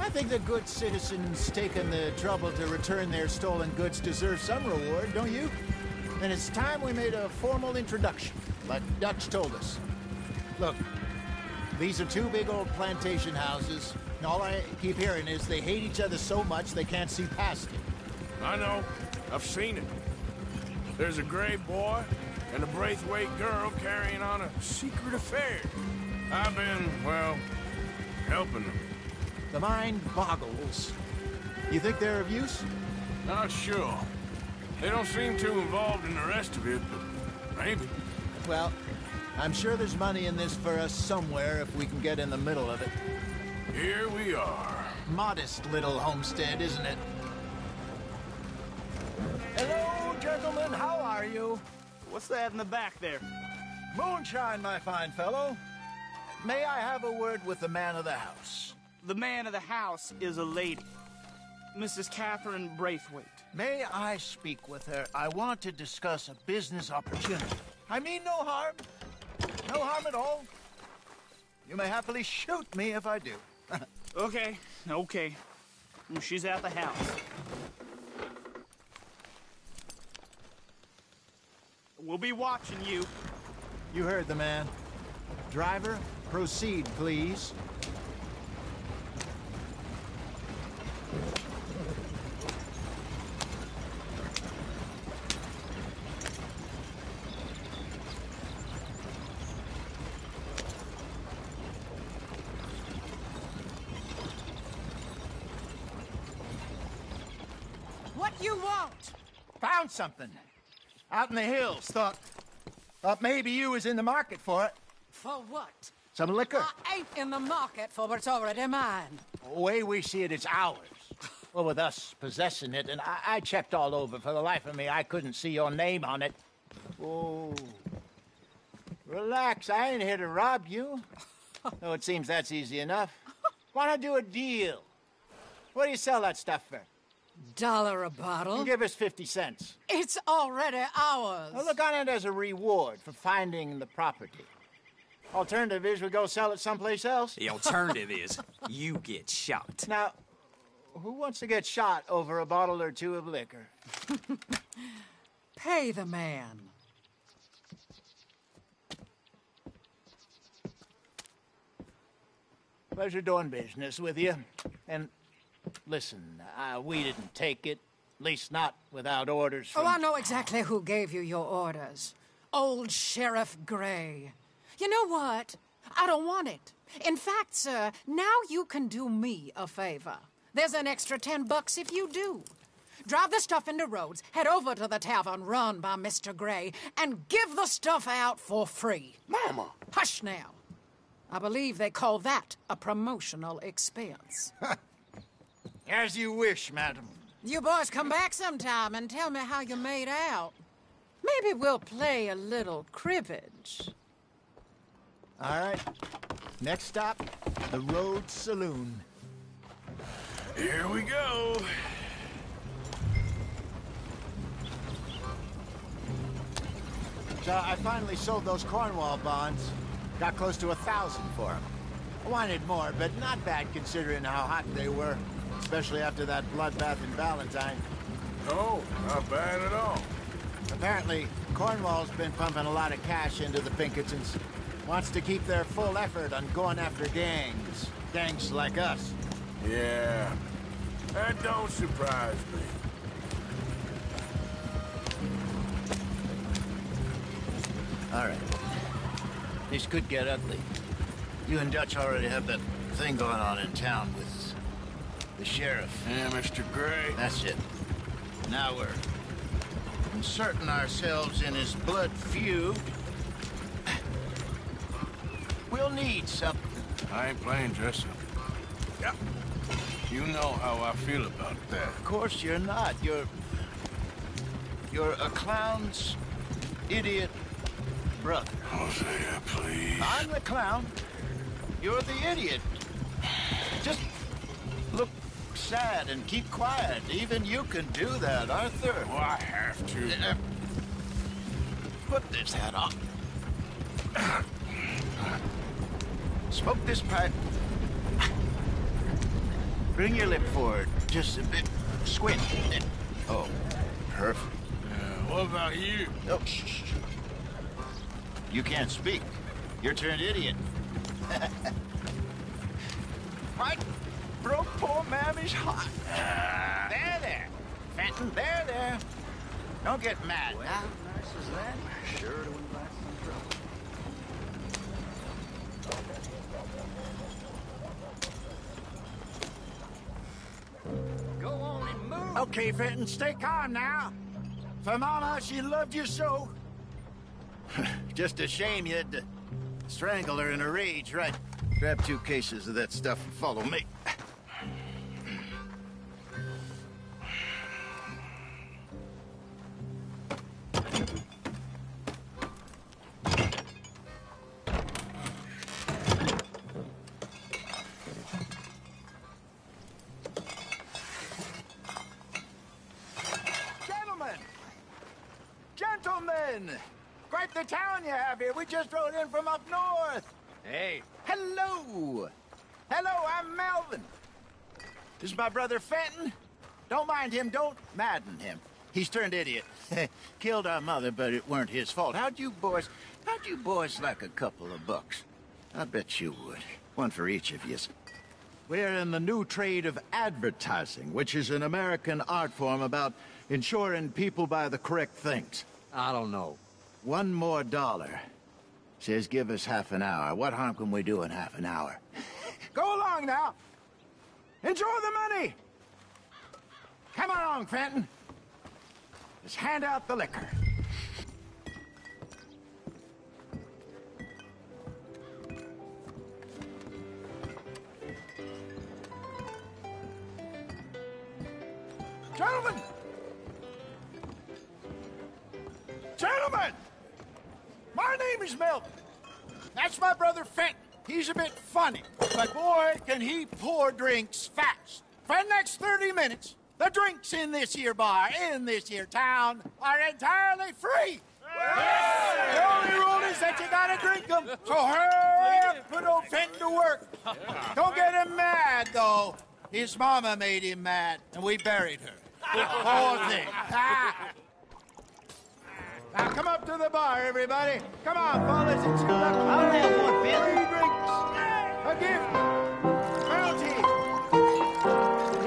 H: I think the good citizens taking the trouble to return their stolen goods deserve some reward, don't you? And it's time we made a formal introduction, like Dutch told us. Look, these are two big old plantation houses. And all I keep hearing is they hate each other so much they can't see past it.
B: I know. I've seen it. There's a gray boy and a Braithwaite girl carrying on a secret affair. I've been, well, helping them.
H: The mind boggles. You think they're of use?
B: Not sure. They don't seem too involved in the rest of it, but maybe.
H: Well, I'm sure there's money in this for us somewhere if we can get in the middle of it.
B: Here we are.
H: modest little homestead, isn't it?
E: Hello, gentlemen. How are you? What's that in the back there?
H: Moonshine, my fine fellow. May I have a word with the man of the house?
E: The man of the house is a lady. Mrs. Catherine Braithwaite.
H: May I speak with her? I want to discuss a business opportunity. I mean no harm. No harm at all. You may happily shoot me if I do.
E: Okay. She's at the house. We'll be watching you.
H: You heard the man. Driver, proceed, please.
I: What you want?
H: Found something. Out in the hills. Thought maybe you was in the market for it.
I: For what?
H: Some liquor.
I: I ain't in the market for what's already mine.
H: The way we see it, it's ours. Well, with us possessing it, and I checked all over. For the life of me, I couldn't see your name on it. Oh. Relax, I ain't here to rob you. No, it seems that's easy enough. Why not do a deal? What do you sell that stuff for?
I: $1 a bottle?
H: You give us 50 cents.
I: It's already ours.
H: Well, look on it as a reward for finding the property. Alternative is we go sell it someplace else.
J: The alternative is you get shot.
H: Now, who wants to get shot over a bottle or two of liquor?
I: Pay the man.
H: Pleasure doing business with you. And listen, we didn't take it. At least not without orders from...
I: Oh, I know exactly who gave you your orders. Old Sheriff Gray. You know what? I don't want it. In fact, sir, now you can do me a favor. There's an extra $10 if you do. Drive the stuff into Rhodes, head over to the tavern run by Mr. Gray, and give the stuff out for free.
D: Mama!
I: Hush now. I believe they call that a promotional expense.
H: As you wish, madam.
I: You boys come back sometime and tell me how you made out. Maybe we'll play a little cribbage.
H: All right. Next stop, the Rhodes Saloon.
B: Here we go.
H: So I finally sold those Cornwall bonds. Got close to 1,000 for them. I wanted more, but not bad considering how hot they were. Especially after that bloodbath in Valentine.
B: No, not bad at all.
H: Apparently, Cornwall's been pumping a lot of cash into the Pinkertons. Wants to keep their full effort on going after gangs. Gangs like us.
B: Yeah, that don't surprise me.
H: All right. This could get ugly. You and Dutch already have that thing going on in town with the sheriff.
B: Yeah, Mr. Gray.
H: That's it. Now we're inserting ourselves in his blood feud. We'll need something.
B: I ain't playing dress up. Yeah. You know how I feel about that.
H: Of course you're not. You're a clown's idiot brother.
B: Hosea, please.
H: I'm the clown. You're the idiot. Just look sad and keep quiet. Even you can do that, Arthur.
B: Oh, I have to.
H: Put this hat on. Smoke this pipe. Bring your lip forward just a bit. Squint. Oh, perfect.
B: What about you?
H: Oh, shh. You can't speak. You're turned idiot. Right? Broke poor Mammy's heart. There. Fenton, there. Don't get mad now.
V: How nice is that? Sure to invite some trouble. Go on and move.
H: Okay, Fenton, stay calm now. For Mama, she loved you so. Just a shame you had to strangle her in a rage, right? Grab 2 cases of that stuff and follow me. a town you have here. We just rode in from up north.
A: Hey. Hello. Hello, I'm Melvin. This is my brother Fenton. Don't mind him. Don't madden him. He's turned idiot. Killed our mother, but it weren't his fault. How'd you boys like a couple of bucks? I bet you would. One for each of yous. We're in the new trade of advertising, which is an American art form about ensuring people buy the correct things.
K: I don't know.
A: $1 more. Says give us half an hour. What harm can we do in half an hour? Go along now. Enjoy the money. Come along, Fenton. Let's hand out the liquor. Gentlemen! Gentlemen! My name is Melvin. That's my brother Fenton. He's a bit funny, but boy, can he pour drinks fast. For the next 30 minutes, the drinks in this here bar, in this here town, are entirely free. Yeah. The only rule is that you gotta drink them. So hurry up, put old Fenton to work. Don't get him mad, though. His mama made him mad, and we buried her. Poor thing. Now come up to the bar, everybody. Come on, fellas. It's your luck. I'll have one, Fenton. 3 drinks. A gift. Bounty.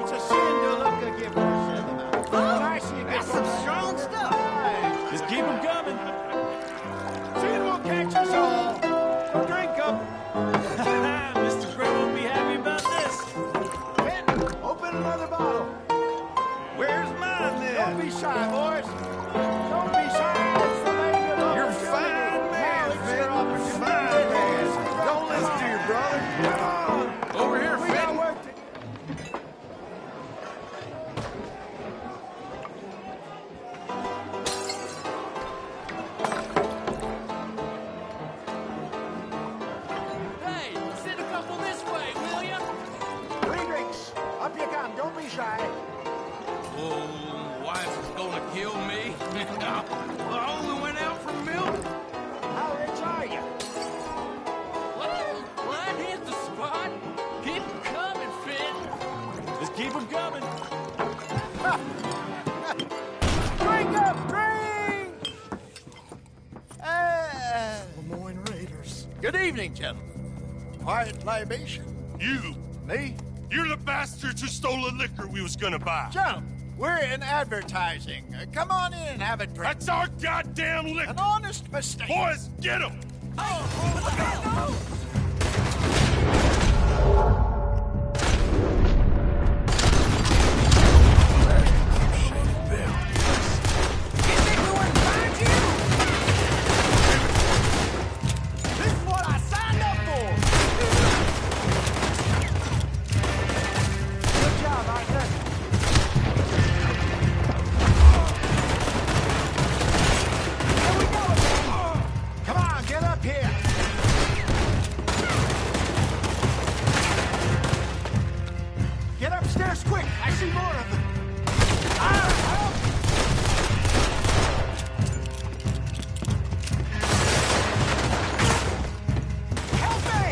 A: It's a sin to look a gift yourself about. Oh, I see you. That's some strong stuff. Right.
K: Just keep them coming.
A: Sin will catch us all. So drink up.
K: Mr. Gray won't be happy about this.
A: Fenton, open another bottle.
K: Where's mine, then?
A: Don't be shy, boys. Don't be shy. It's the lady of
K: You're fine, man, Fenton. Fine, man. Don't listen to your brother. Come on. Over here,
A: We got
K: Fenton.
A: work to...
K: Hey, send a couple this way, will ya?
A: 3 drinks. Up you come. Don't be shy.
W: Oh, wife is gonna kill me. I only went out for milk.
A: How rich are you?
K: Well, I hit the spot. Keep them coming, Fenton. Just keep them coming.
A: Drink up, drink!
X: Lemoyne Raiders.
A: Good evening, gentlemen. Quiet libation.
G: You.
A: Me?
G: You're the bastards who stole the liquor we was gonna buy.
A: Gentlemen, we're in advertising. Come on in and have a drink.
G: That's our goddamn liquor.
A: An honest mistake.
G: Boys, get him!
A: This is what I signed up for. Good job, Arthur. Here we go again. Come on, get up here. Get upstairs quick. I see more of them. Help! Help me!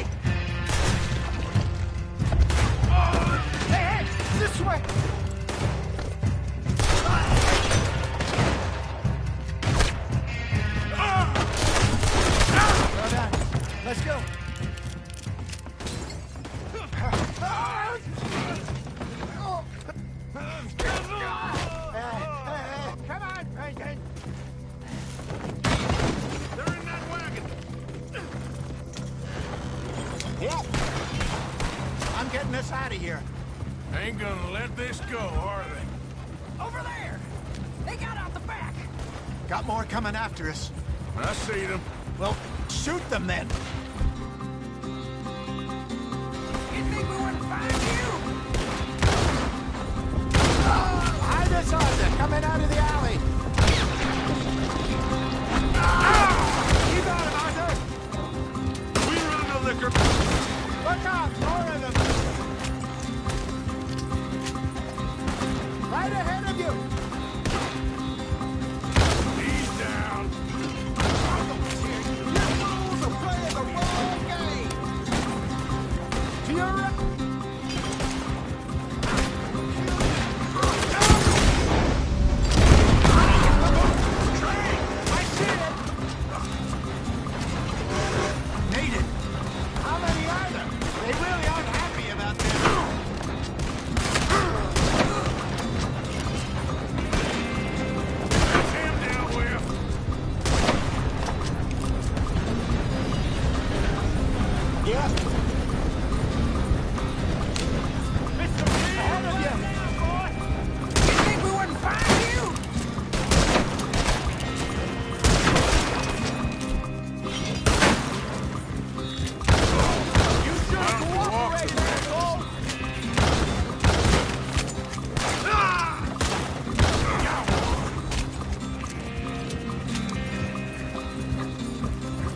A: Hey, this way! Well done. Let's go. Come on, Franklin.
G: They're in that wagon.
A: Yeah. I'm getting us out of here.
B: Ain't gonna let this go, are they?
F: Over there! They got out the back!
A: Got more coming after us.
B: I see them.
A: Well, shoot them then.
F: You think we wouldn't find you?
A: Behind us, Arthur, coming out of the alley. You got him, Arthur.
G: We run the liquor.
A: Look out, more of them. Right ahead of you.
B: He's down.
H: Yeah. Ahead of you.
R: You think we wouldn't find you? You should have cooperated, asshole!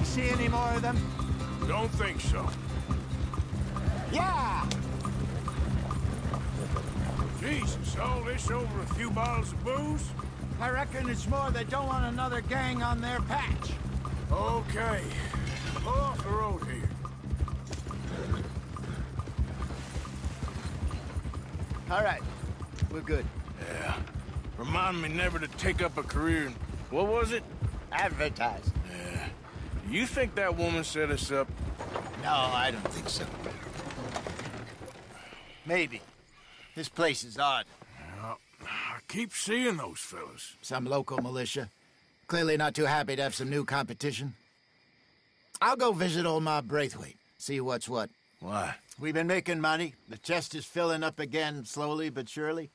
H: See any more of them?
B: Don't think so.
H: Yeah!
B: Jesus, all this over a few bottles of booze?
H: I reckon it's more they don't want another gang on their patch.
B: Okay. Pull off the road here.
H: All right. We're good.
B: Yeah. Remind me never to take up a career in... What was it?
H: Advertise.
B: Yeah. Do you think that woman set us up?
H: No, I don't think so. Maybe. This place is odd.
B: Well, I keep seeing those fellas.
H: Some local militia. Clearly not too happy to have some new competition. I'll go visit old Ma Braithwaite. See what's what.
B: Why?
H: We've been making money. The chest is filling up again, slowly but surely.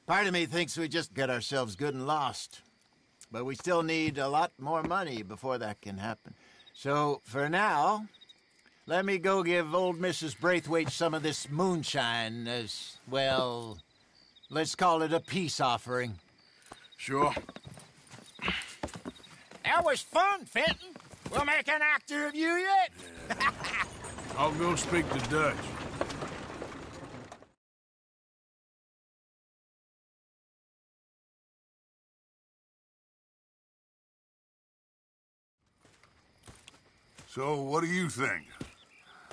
H: Part of me thinks we just get ourselves good and lost. But we still need a lot more money before that can happen. So, for now, let me go give old Mrs. Braithwaite some of this moonshine as, well, let's call it a peace offering.
B: Sure.
A: That was fun, Fenton. We'll make an actor of you yet.
B: Yeah. I'll go speak to Dutch.
D: So, what do you think?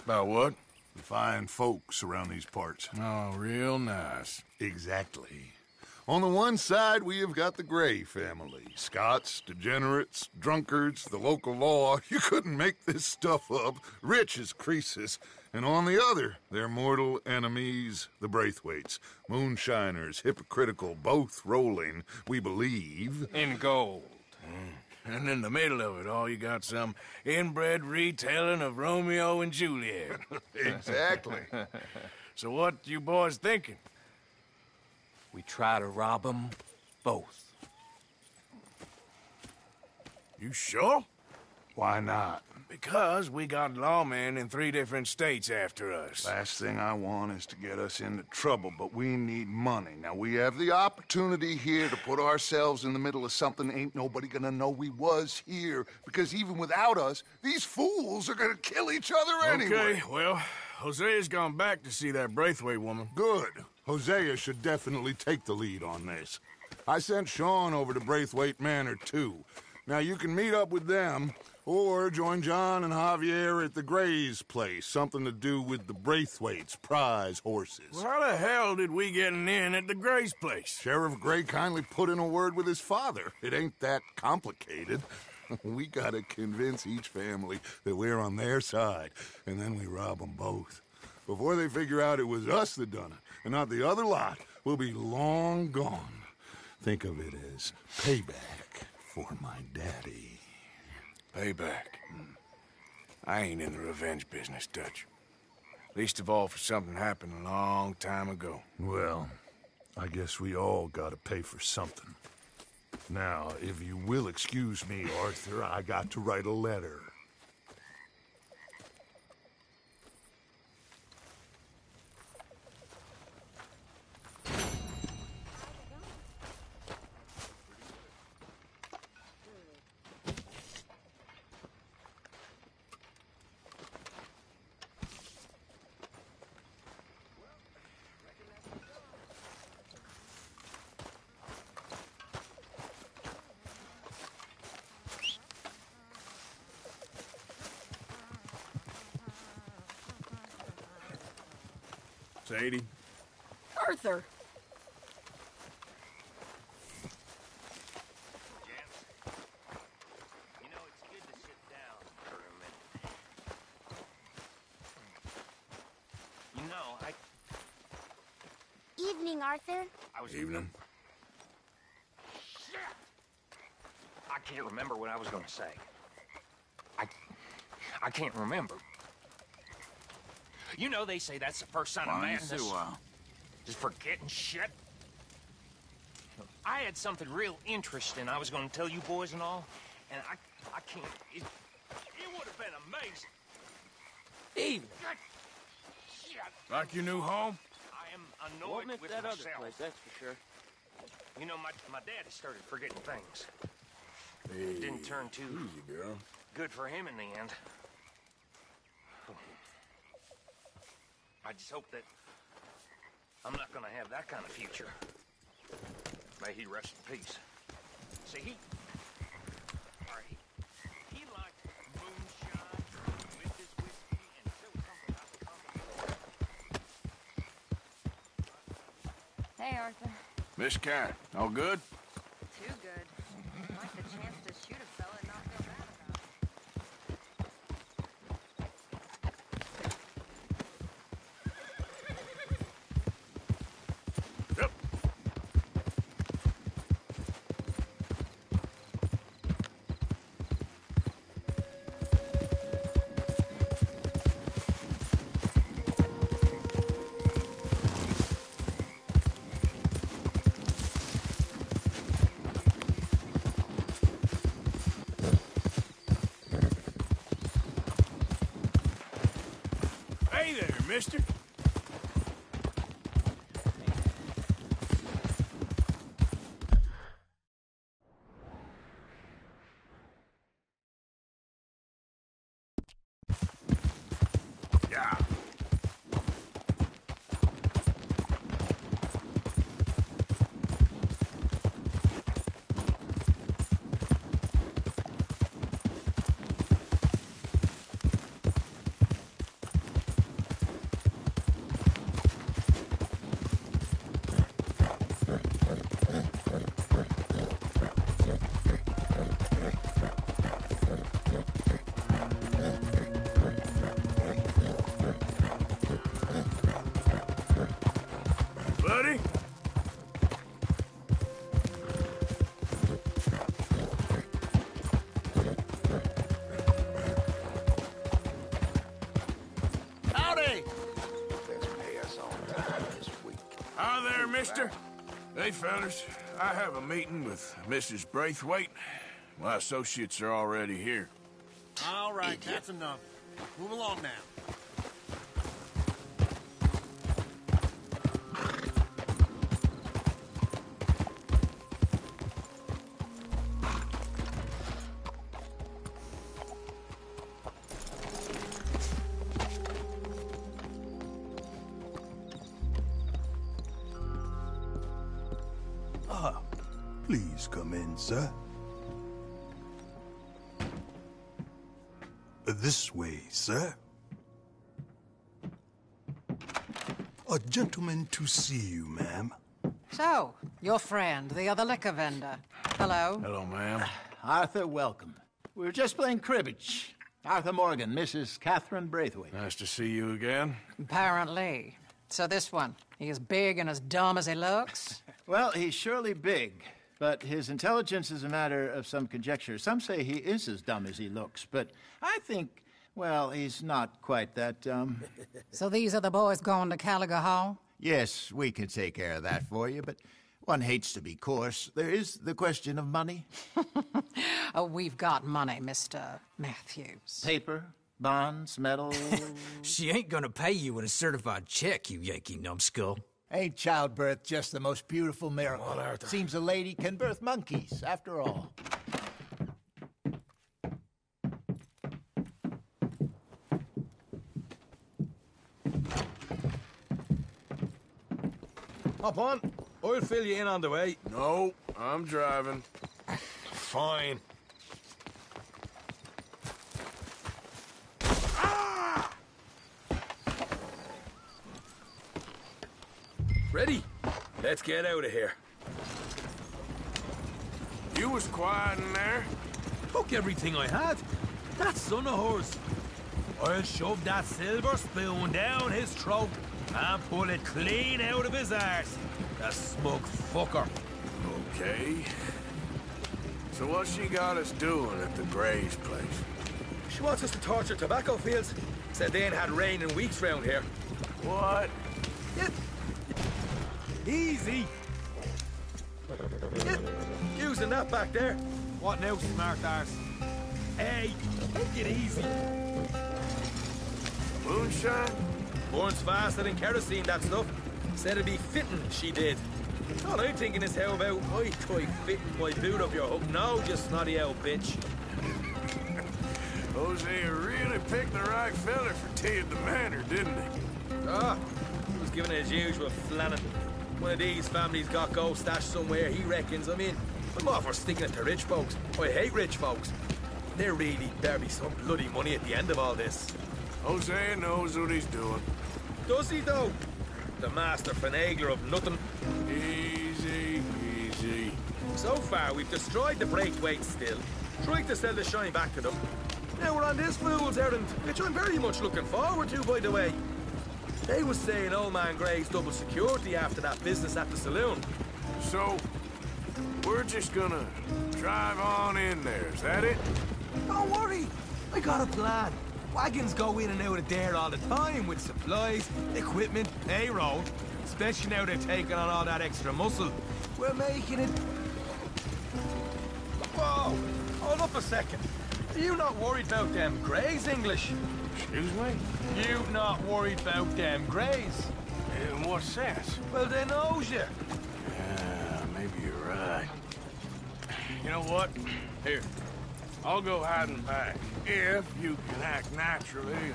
B: About what?
D: The fine folks around these parts.
B: Oh, real nice.
D: Exactly. On the one side, we have got the Gray family. Scots, degenerates, drunkards, the local law. You couldn't make this stuff up. Rich as Croesus. And on the other, their mortal enemies, the Braithwaites. Moonshiners, hypocritical, both rolling, we believe.
N: In gold.
B: And in the middle of it all, you got some inbred retelling of Romeo and Juliet.
D: Exactly.
B: So what you boys thinking?
N: We try to rob them both.
B: You sure?
D: Why not?
B: Because we got lawmen in 3 different states after us.
D: Last thing I want is to get us into trouble, but we need money. Now, we have the opportunity here to put ourselves in the middle of something ain't nobody gonna know we was here, because even without us, these fools are gonna kill each other anyway.
B: Okay, well, Hosea's gone back to see that Braithwaite woman.
D: Good. Hosea should definitely take the lead on this. I sent Sean over to Braithwaite Manor, too. Now, you can meet up with them, or join John and Javier at the Gray's place. Something to do with the Braithwaites' prize horses.
B: Well, how the hell did we get in at the Gray's place?
D: Sheriff Gray kindly put in a word with his father. It ain't that complicated. We gotta convince each family that we're on their side, and then we rob them both. Before they figure out it was us that done it, and not the other lot, we'll be long gone. Think of it as payback for my daddy.
B: Payback. I ain't in the revenge business, Dutch. Least of all for something happened a long time ago.
D: Well, I guess we all gotta pay for something. Now, if you will excuse me, Arthur, I got to write a letter.
B: Sadie?
I: Arthur.
O: You know, it's good to sit down for a minute. You know,
L: Evening, Arthur.
B: Evening.
O: Shit! I can't remember what I was gonna say. I can't remember.
N: You know they say that's the first sign of madness. Just forgetting shit. I had something real interesting I was going to tell you boys and all, and I can't. It would have been amazing.
W: Even.
N: Shit.
B: Like your new home?
N: I am annoyed with
O: that
N: myself.
O: other place, that's for sure.
N: You know, my dad has started forgetting things.
B: Hey,
N: It didn't turn too
B: easy, girl.
N: good for him in the end. I just hope that I'm not gonna have that kind of future. May he rest in peace. See, he liked moonshine with his whiskey and still something about the
C: Hey, Arthur.
B: Miss Karen, all good?
C: Too good. I'd like the chance to shoot a fella and not feel bad about it.
B: Yep. Hey there, mister. Yeah. Buddy?
A: Howdy!
G: Let's pay us on time this week.
B: Hi there, mister. Hey, fellas. I have a meeting with Mrs. Braithwaite. My associates are already here.
R: All right, that's enough. Move along now.
L: Please come in, sir. This way, sir. A gentleman to see you, ma'am.
I: So, your friend, the other liquor vendor. Hello.
B: Hello, ma'am.
H: Arthur, welcome. We were just playing cribbage. Arthur Morgan, Mrs. Catherine Braithwaite.
B: Nice to see you again.
I: Apparently. So this one, he is big and as dumb as he looks?
H: Well, he's surely big, but his intelligence is a matter of some conjecture. Some say he is as dumb as he looks, but I think, well, he's not quite that dumb.
I: So these are the boys going to Caliga Hall?
H: Yes, we can take care of that for you, but one hates to be coarse. There is the question of money.
I: Oh, we've got money, Mr. Matthews.
H: Paper, bonds, metal.
J: She ain't gonna pay you in a certified check, you Yankee numbskull.
H: Ain't childbirth just the most beautiful miracle? Well, Arthur. Seems a lady can birth monkeys, after all.
W: Hop on. I'll fill you in on the way.
B: No, I'm driving.
W: Fine. Ready? Let's get out of here.
B: You was quiet in there.
W: Took everything I had. That son of hers. I'll shove that silver spoon down his throat and pull it clean out of his arse. The smug fucker.
B: Okay. So what she got us doing at the Gray's place?
W: She wants us to torture tobacco fields. Said they ain't had rain in weeks round here.
B: What?
W: Yeah. Easy. Yeah. Using that back there. What now, smart arse? Hey, take it easy.
B: Moonshine?
W: Burns faster than kerosene, that stuff. Said it'd be fitting, she did. All I'm thinking is how about I try fitting my boot up your hook now, you snotty old bitch.
B: Hosea really picked the right fella for tea at the manor, didn't he?
W: Ah, he was giving it his usual flannin'. One of these families got gold stashed somewhere, he reckons. I mean, I'm all for sticking it to rich folks. I hate rich folks. There really better be some bloody money at the end of all this.
B: Hosea knows what he's doing.
W: Does he, though? The master finagler of nothing.
B: Easy, easy.
W: So far, we've destroyed the Braithwaite still, tried to sell the shine back to them. Now we're on this fool's errand, which I'm very much looking forward to, by the way. They was saying Old Man Gray's double security after that business at the saloon.
B: So, we're just gonna drive on in there, is that it?
W: Don't worry, I got a plan. Wagons go in and out of there all the time with supplies, equipment, payroll. Especially now they're taking on all that extra muscle. We're making it... Whoa! Hold up a second. Are you not worried about them Greys, English?
B: Excuse me?
W: You not worried about them Greys?
B: In what sense?
W: Well, they knows you.
B: Yeah, maybe you're right. You know what? Here, I'll go hiding back. If you can act naturally and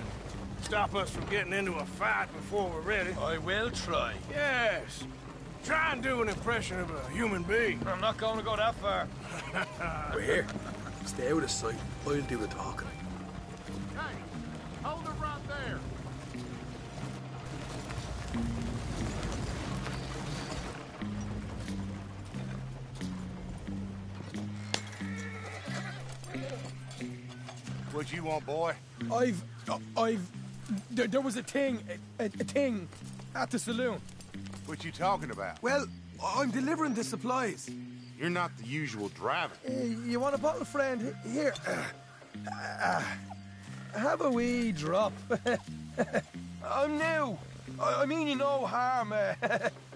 B: stop us from getting into a fight before we're ready.
W: I will try.
B: Yes. Try and do an impression of a human being.
W: I'm not going to go that far. We're here. Stay out of sight. I'll do the talking.
A: Hey, hold it right there. What you want, boy?
W: There was a thing at the saloon.
A: What you talking about?
W: Well, I'm delivering the supplies.
A: You're not the usual driver.
W: You want a bottle, friend? Here. Have a wee drop. I'm new. I mean you no harm.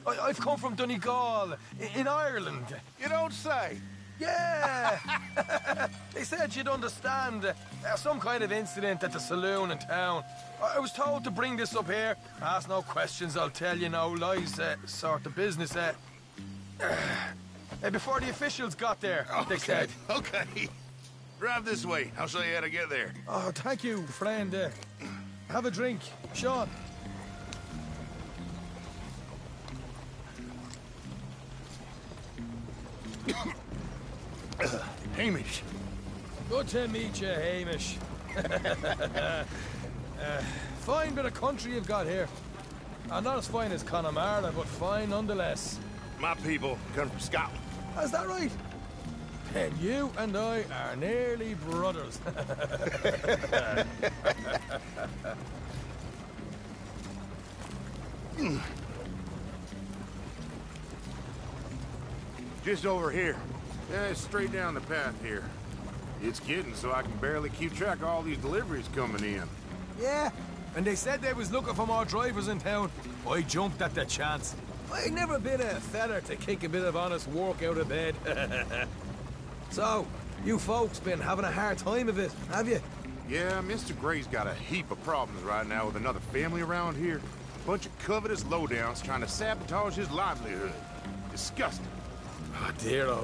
W: I've come from Donegal, in Ireland.
A: You don't say.
W: Yeah! They said you'd understand. Some kind of incident at the saloon in town. I was told to bring this up here. Ask no questions, I'll tell you no lies. Sort of business. Before the officials got there, they said.
A: Okay. Drive this way. I'll show you how to get there.
W: Oh, thank you, friend. Have a drink. Sean.
A: Hamish.
W: Good to meet you, Hamish. Fine bit of country you've got here. Not as fine as Connemara, but fine nonetheless.
A: My people come from Scotland.
W: Is that right? Then you and I are nearly brothers.
A: Just over here. Yeah, it's straight down the path here. It's getting so I can barely keep track of all these deliveries coming in.
W: Yeah, and they said they was looking for more drivers in town. I jumped at the chance. I never been a feather to kick a bit of honest work out of bed. So, you folks been having a hard time of it, have you?
A: Yeah, Mr. Gray's got a heap of problems right now with another family around here. Bunch of covetous lowdowns trying to sabotage his livelihood. Disgusting.
W: Oh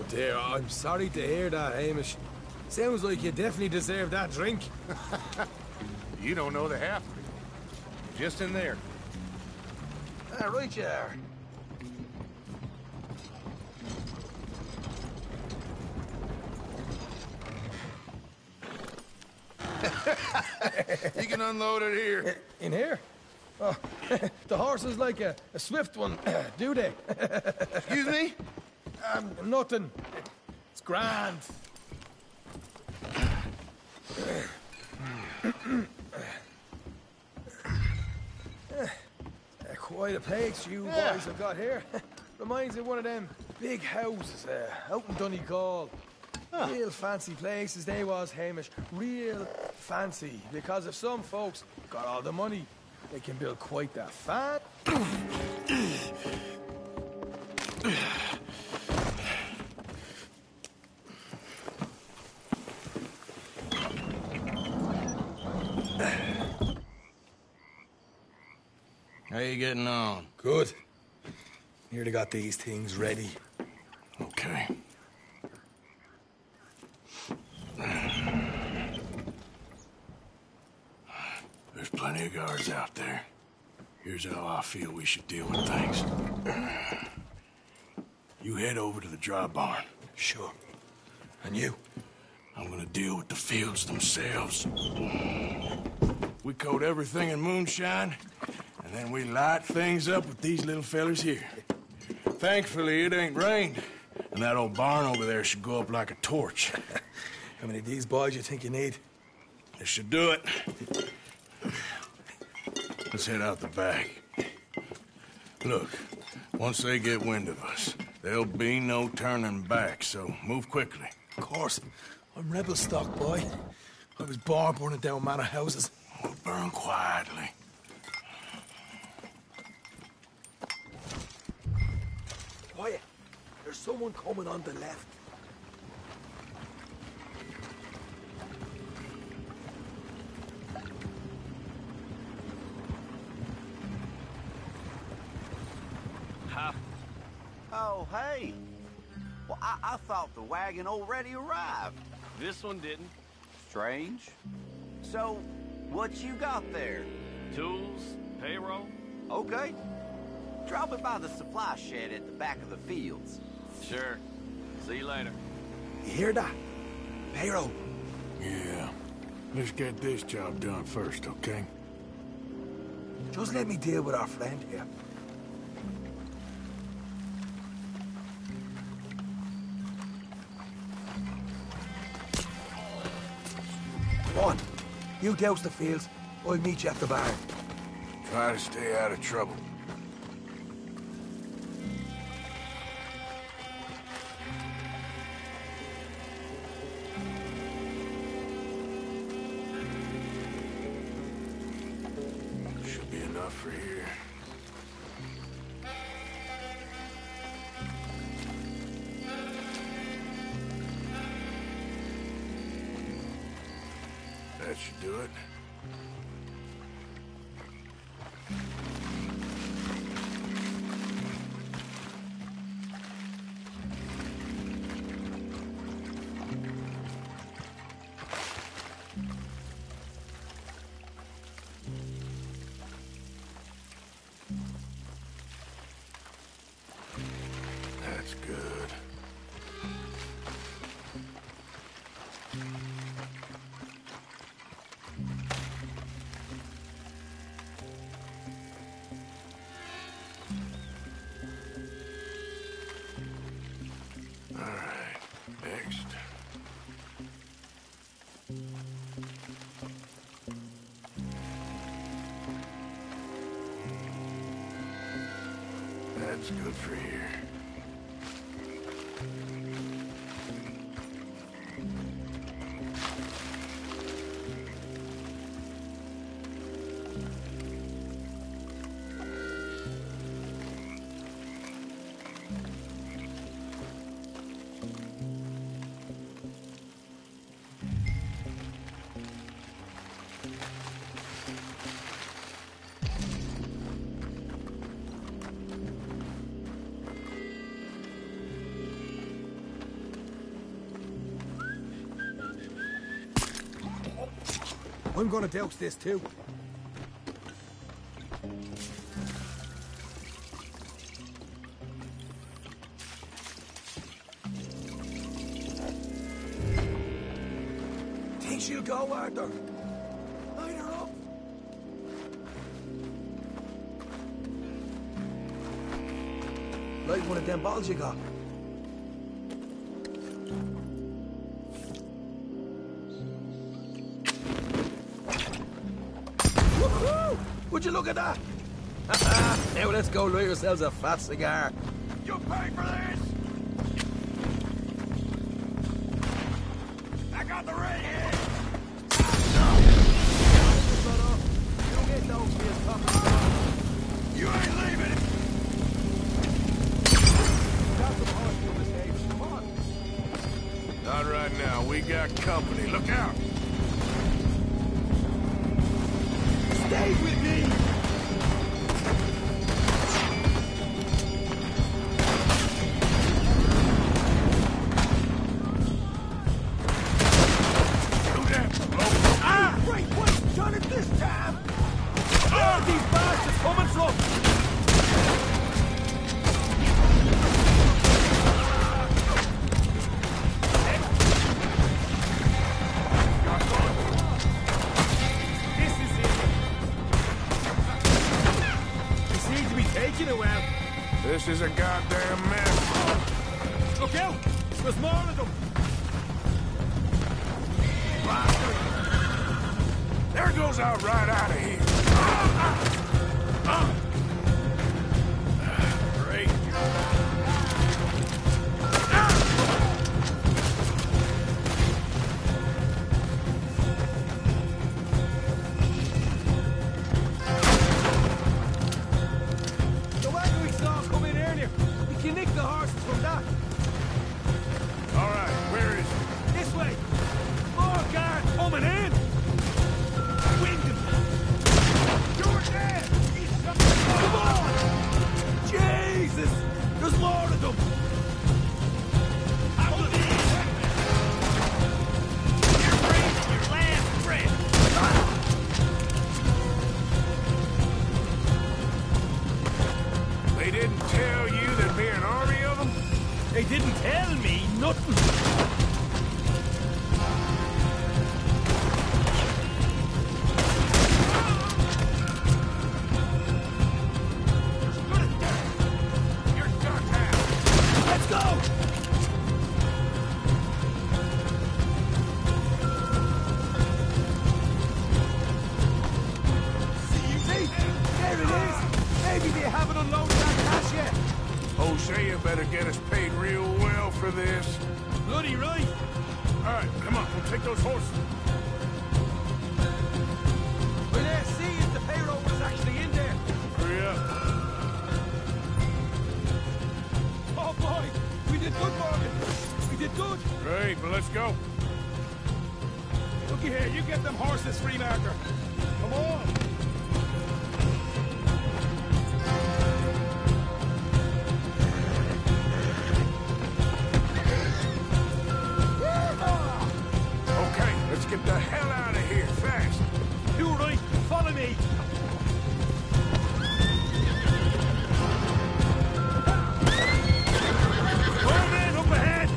W: dear, I'm sorry to hear that, Hamish. Sounds like you definitely deserve that drink.
A: You don't know the half of it. Just in there.
W: Right you are.
A: You can unload it here.
W: In here? Oh, the horses like a swift one, do they?
A: Excuse me?
W: Nothing. It's grand. Quite a place you boys have got here. Reminds me of one of them big houses out in Donegal.
Q: Real fancy places they was, Hamish. Real fancy. Because if some folks got all the money, they can build quite that fan.
W: How you getting on?
Q: Good. Nearly got these things ready.
W: Okay. There's plenty of guards out there. Here's how I feel we should deal with things. You head over to the dry barn.
Q: Sure. And you?
W: I'm gonna deal with the fields themselves. We coat everything in moonshine, and then we light things up with these little fellers here. Thankfully, it ain't rained, and that old barn over there should go up like a torch.
Q: How many of these boys you think you need?
W: This should do it. Let's head out the back. Look, once they get wind of us, there'll be no turning back, so move quickly.
Q: Of course. I'm rebel stock, boy. I was born burning down manor houses.
W: We'll burn quietly.
Q: Quiet. There's someone coming on the left.
S: Oh, hey. Well, I thought the wagon already arrived.
T: This one didn't.
S: Strange. So, what you got there?
T: Tools, payroll.
S: Okay. Drop it by the supply shed at the back of the fields.
T: Sure. See you later.
Q: You hear that? Payroll.
W: Yeah. Let's get this job done first, okay?
Q: Just let me deal with our friend here. Come on. You douse the fields. I'll meet you at the barn.
W: Try to stay out of trouble. Should be enough for here. That should do it. That's good. All right, next. That's good for here.
Q: I'm gonna douse this too. Think she'll go, Arthur? Light her up. Light one of them bottles you got. Would you look at that? Now let's go light ourselves a fat cigar.
R: You pay for this!
B: got company. Look out!
W: Stay with me!
K: Ah! Great, what's done it this time?
W: Where are these bastards coming from?
B: This is a goddamn mess.
W: Look out! There's more of them!
B: Bastard! There goes out right out of here. Great.
W: You can nick the horses from that.
B: All right, where is it?
W: This way. More guard coming in. Wind them. You're dead. Come on. Jesus. There's more of them. You're breathing your last breath.
B: They didn't tell you there'd be an army of them?
W: They didn't tell me nothing.
B: You're done now.
W: Let's go! See? There it is! Maybe they haven't unloaded that cash yet.
B: Hosea better get us paid real well for this.
W: Bloody right.
B: All right, come on, we'll take those horses.
W: Well, let's see if the payroll was actually in there.
B: Hurry up.
W: Oh, boy. We did good, Morgan. We did good.
B: Great, well, let's go.
W: Looky here, you get them horses free, Marker. Come on.
B: Okay, let's get the hell out of here, fast.
W: You right, follow me. More men up ahead.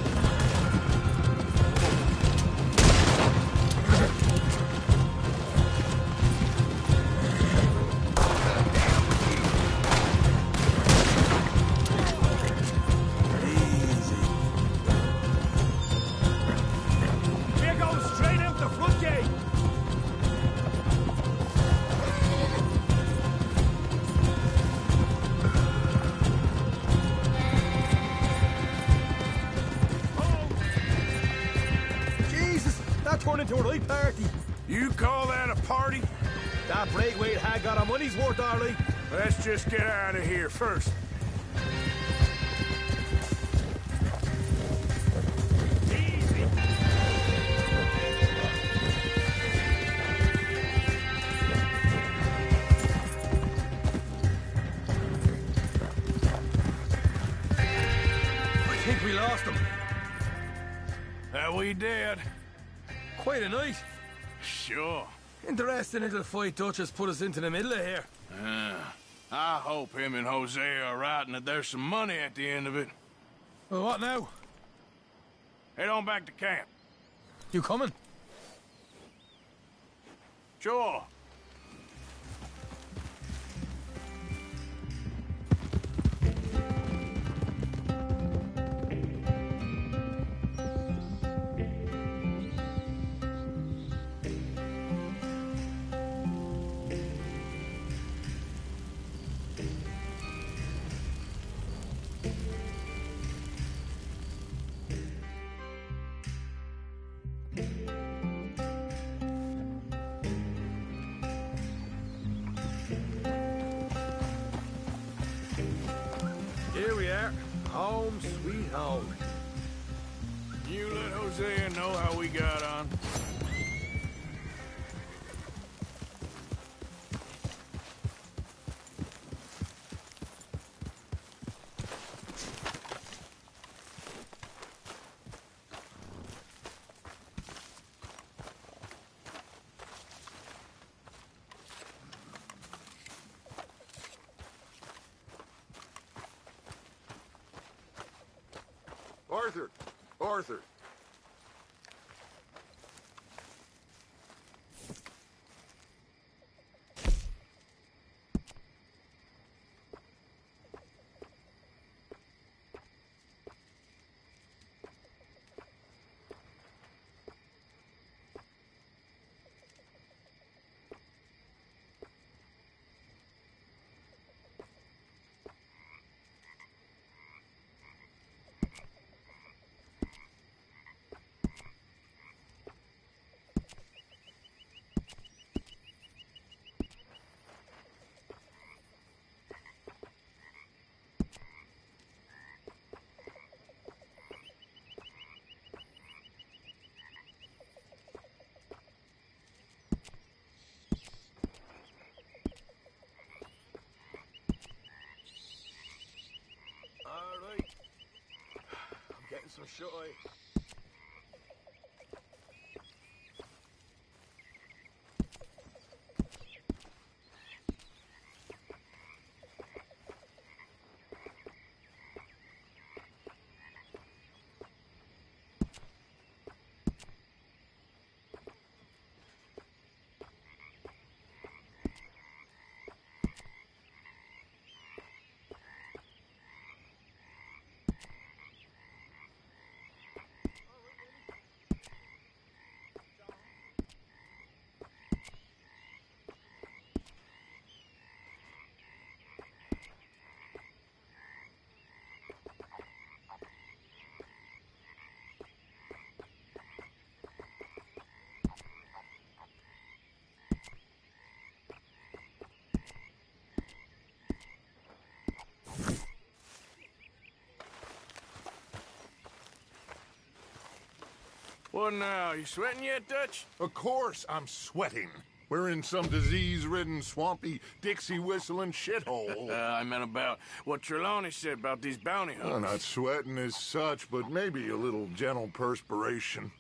W: Here goes straight out the front gate. Jesus, that turned into a right party.
B: You call that a party?
W: That Braithwaite had got our money's worth, Arlie.
B: Let's just get out of here first.
W: Easy. I think we lost him.
B: That we did.
W: Quite a night.
B: Sure.
W: Interesting little fight Dutch put us into the middle of here.
B: I hope him and Hosea are right and that there's some money at the end of it.
W: Well, what now?
B: Head on back to camp.
W: You coming?
B: Sure.
W: Here we are. Home sweet home.
B: You let Hosea know how we got on.
D: Arthur! Arthur!
T: So shy.
B: What now? You sweating yet, Dutch?
D: Of course I'm sweating. We're in some disease-ridden, swampy, Dixie-whistling shithole.
B: I meant about what Trelawney said about these bounty hunters.
D: Well, not sweating as such, but maybe a little gentle perspiration.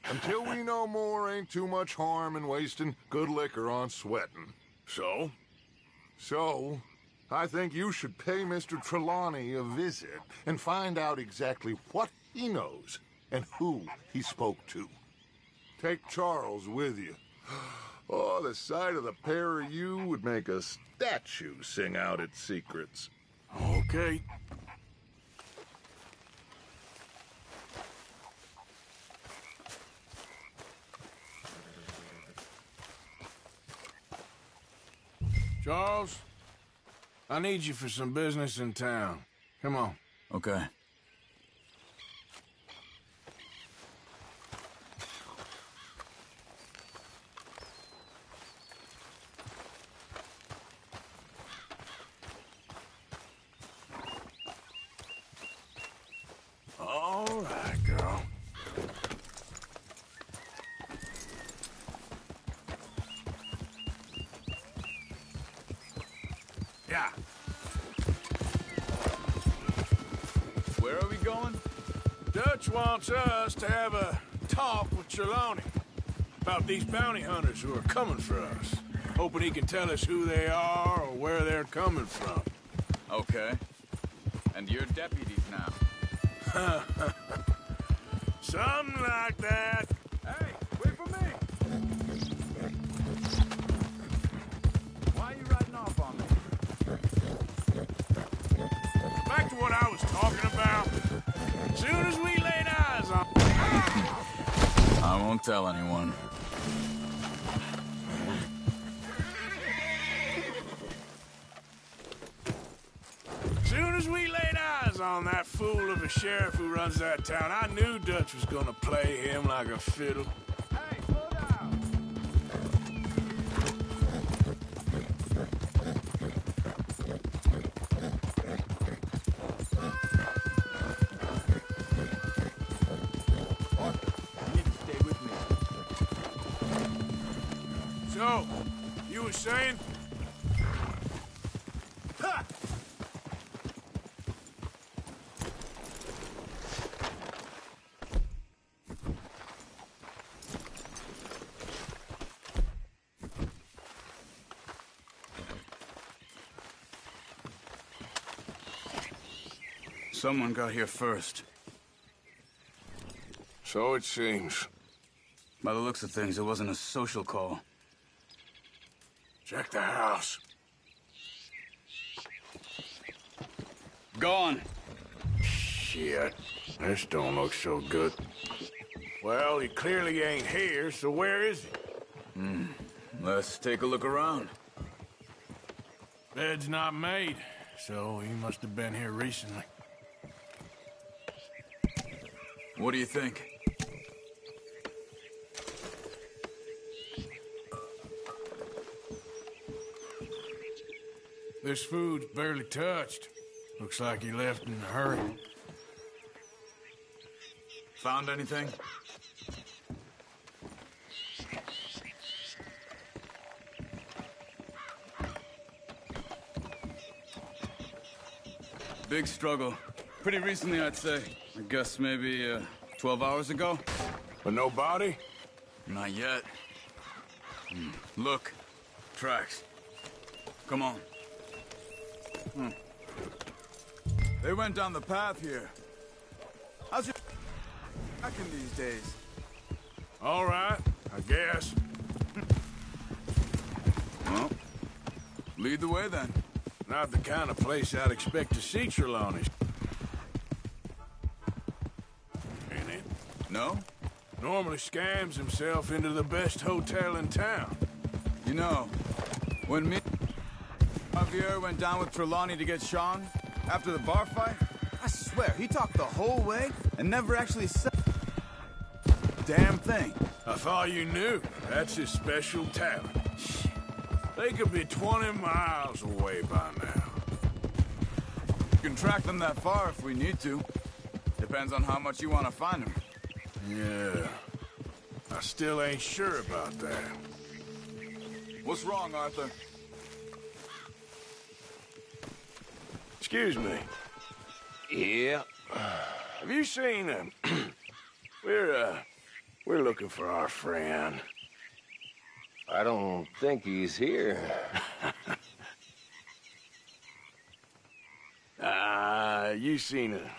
D: Until we know more, ain't too much harm in wasting good liquor on sweating.
B: So?
D: So, I think you should pay Mr. Trelawney a visit and find out exactly what he knows and who he spoke to. Take Charles with you. Oh, the sight of the pair of you would make a statue sing out its secrets.
B: Okay. Charles, I need you for some business in town. Come on.
E: Okay.
B: All right, girl. Yeah.
E: Where are we going?
B: Dutch wants us to have a talk with Trelawney about these bounty hunters who are coming for us. Hoping he can tell us who they are or where they're coming from.
E: Okay. And you're deputies now.
B: Something like that.
E: Hey, wait for me! Why are you riding off on me?
B: Back to what I was talking about. Soon as we laid eyes on...
E: I won't tell anyone.
B: Soon as we laid eyes on that fool of a sheriff who runs that town, I knew Dutch was gonna play him like a fiddle.
E: Hey, slow down! Someone got here first.
B: So it seems.
E: By the looks of things, it wasn't a social call.
B: Check the house.
E: Gone.
B: Shit. This don't look so good. Well, he clearly ain't here, so where is he?
E: Let's take a look around.
B: Bed's not made, so he must have been here recently.
E: What do you think?
B: This food's barely touched. Looks like he left in a hurry.
E: Found anything? Big struggle. Pretty recently, I'd say. I guess maybe 12 hours ago.
B: But no body?
E: Not yet. Look. Tracks. Come on. They went down the path here. How's your tracking these days?
B: All right, I guess.
E: Well, lead the way then.
B: Not the kind of place I'd expect to see Trelawney. Ain't it?
E: No?
B: Normally scams himself into the best hotel in town.
E: You know, when me and Javier went down with Trelawney to get Sean, after the bar fight, I swear, he talked the whole way and never actually said damn thing.
B: I thought you knew. That's his special talent. They could be 20 miles away by now.
E: We can track them that far if we need to. Depends on how much you want to find them.
B: Yeah. I still ain't sure about that.
E: What's wrong, Arthur?
B: Excuse me. Yeah. Have you seen him? We're looking for our friend.
M: I don't think he's here.
B: You seen a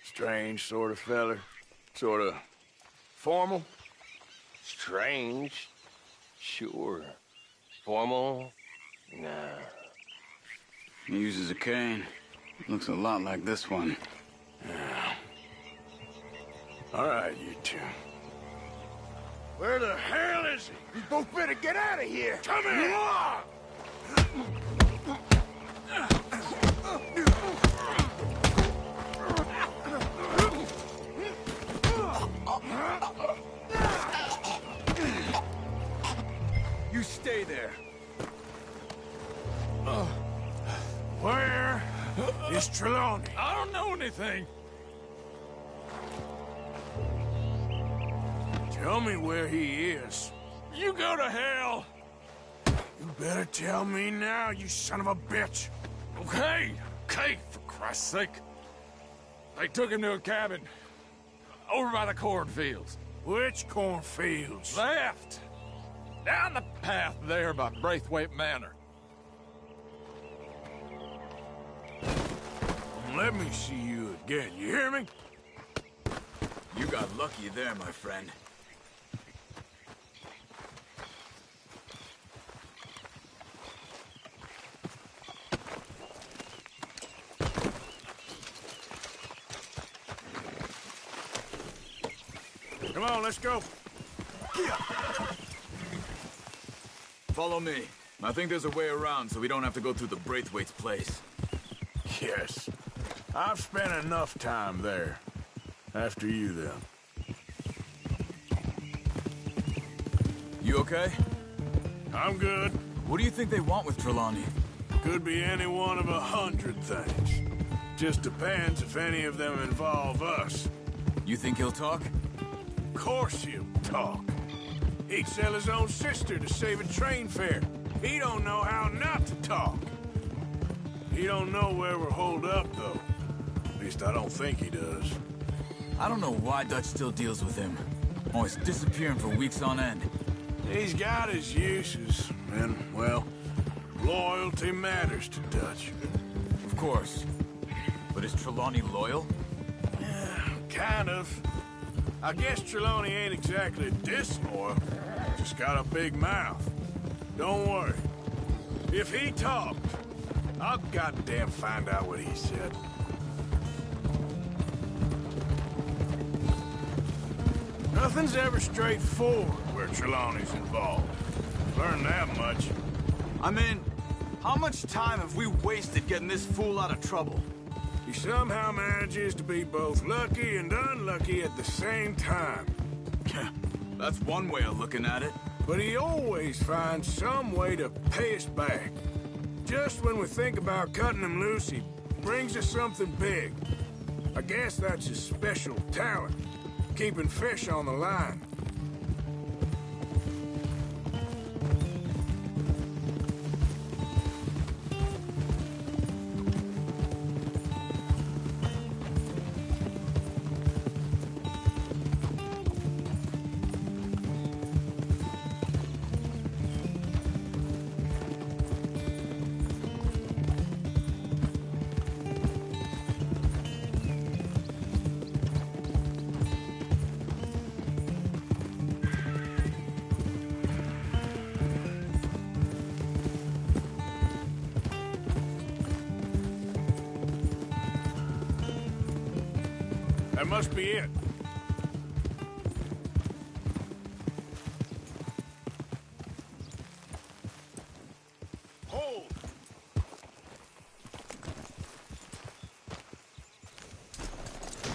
B: strange sort of feller? Sort of formal?
M: Strange? Sure. Formal? Nah.
E: He uses a cane. Looks a lot like this one.
B: Yeah. All right, you two. Where the hell is he? You both better get out of here! Come here!
E: You stay there.
B: Where is Trelawney?
N: I don't know anything.
B: Tell me where he is.
N: You go to hell.
B: You better tell me now, you son of a bitch.
N: Okay, for Christ's sake. They took him to a cabin over by the cornfields.
B: Which cornfields?
N: Left. Down the path there by Braithwaite Manor.
B: Let me see you again, you hear me?
E: You got lucky there, my friend.
B: Come on, let's go.
E: Follow me. I think there's a way around so we don't have to go through the Braithwaite's place.
B: Yes. I've spent enough time there. After you, then.
E: You okay?
B: I'm good.
E: What do you think they want with Trelawney?
B: Could be any one of 100 things. Just depends if any of them involve us.
E: You think he'll talk?
B: Of course he'll talk. He'd sell his own sister to save a train fare. He don't know how not to talk. He don't know where we're holed up, though. At least I don't think he does.
E: I don't know why Dutch still deals with him. Always disappearing for weeks on end.
B: He's got his uses, and, well, loyalty matters to Dutch.
E: Of course. But is Trelawney loyal?
B: Yeah, kind of. I guess Trelawney ain't exactly disloyal. Just got a big mouth. Don't worry. If he talked, I'll goddamn find out what he said. Nothing's ever straightforward where Trelawney's involved. Learned that much.
E: I mean, how much time have we wasted getting this fool out of trouble?
B: He somehow manages to be both lucky and unlucky at the same time.
E: That's one way of looking at it.
B: But he always finds some way to pay us back. Just when we think about cutting him loose, he brings us something big. I guess that's his special talent, keeping fish on the line. That must be it. Hold!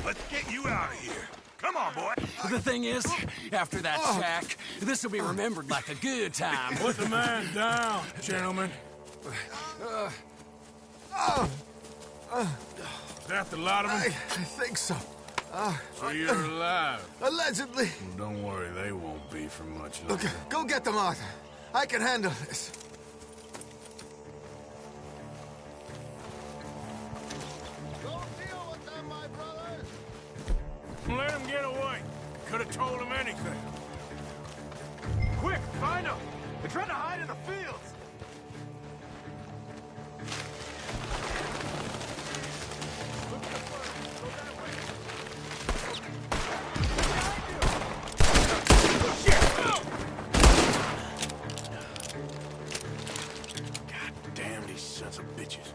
W: Let's get you out of here. Come on, boy.
J: The thing is, after that shack, this will be remembered like a good time.
B: Put the man down, gentlemen. Is that the lot of them?
L: I think so.
B: So you're alive?
L: Allegedly.
B: Well, don't worry, they won't be for much longer.
L: Okay, go get them, Arthur. I can handle this.
B: Let him get away. Could have told him anything.
R: Quick, find them! They're trying to hide in the fields!
B: God damn these sons of bitches.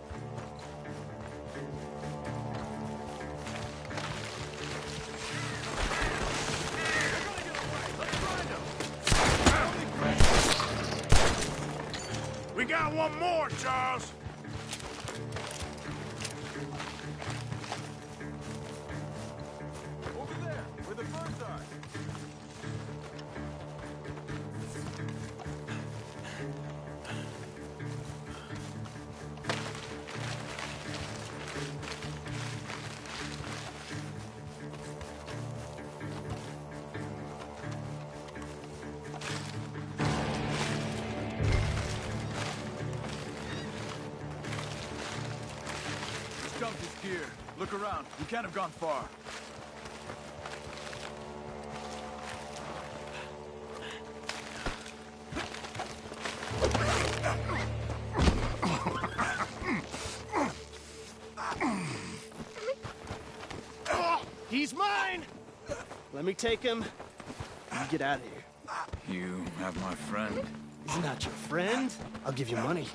B: We got one more, Charles.
E: Over there, where the birds are. Dump his gear. Look around. We can't have gone far.
R: He's mine! Let me take him. You get out of here.
E: You have my friend.
R: He's not your friend. I'll give you money.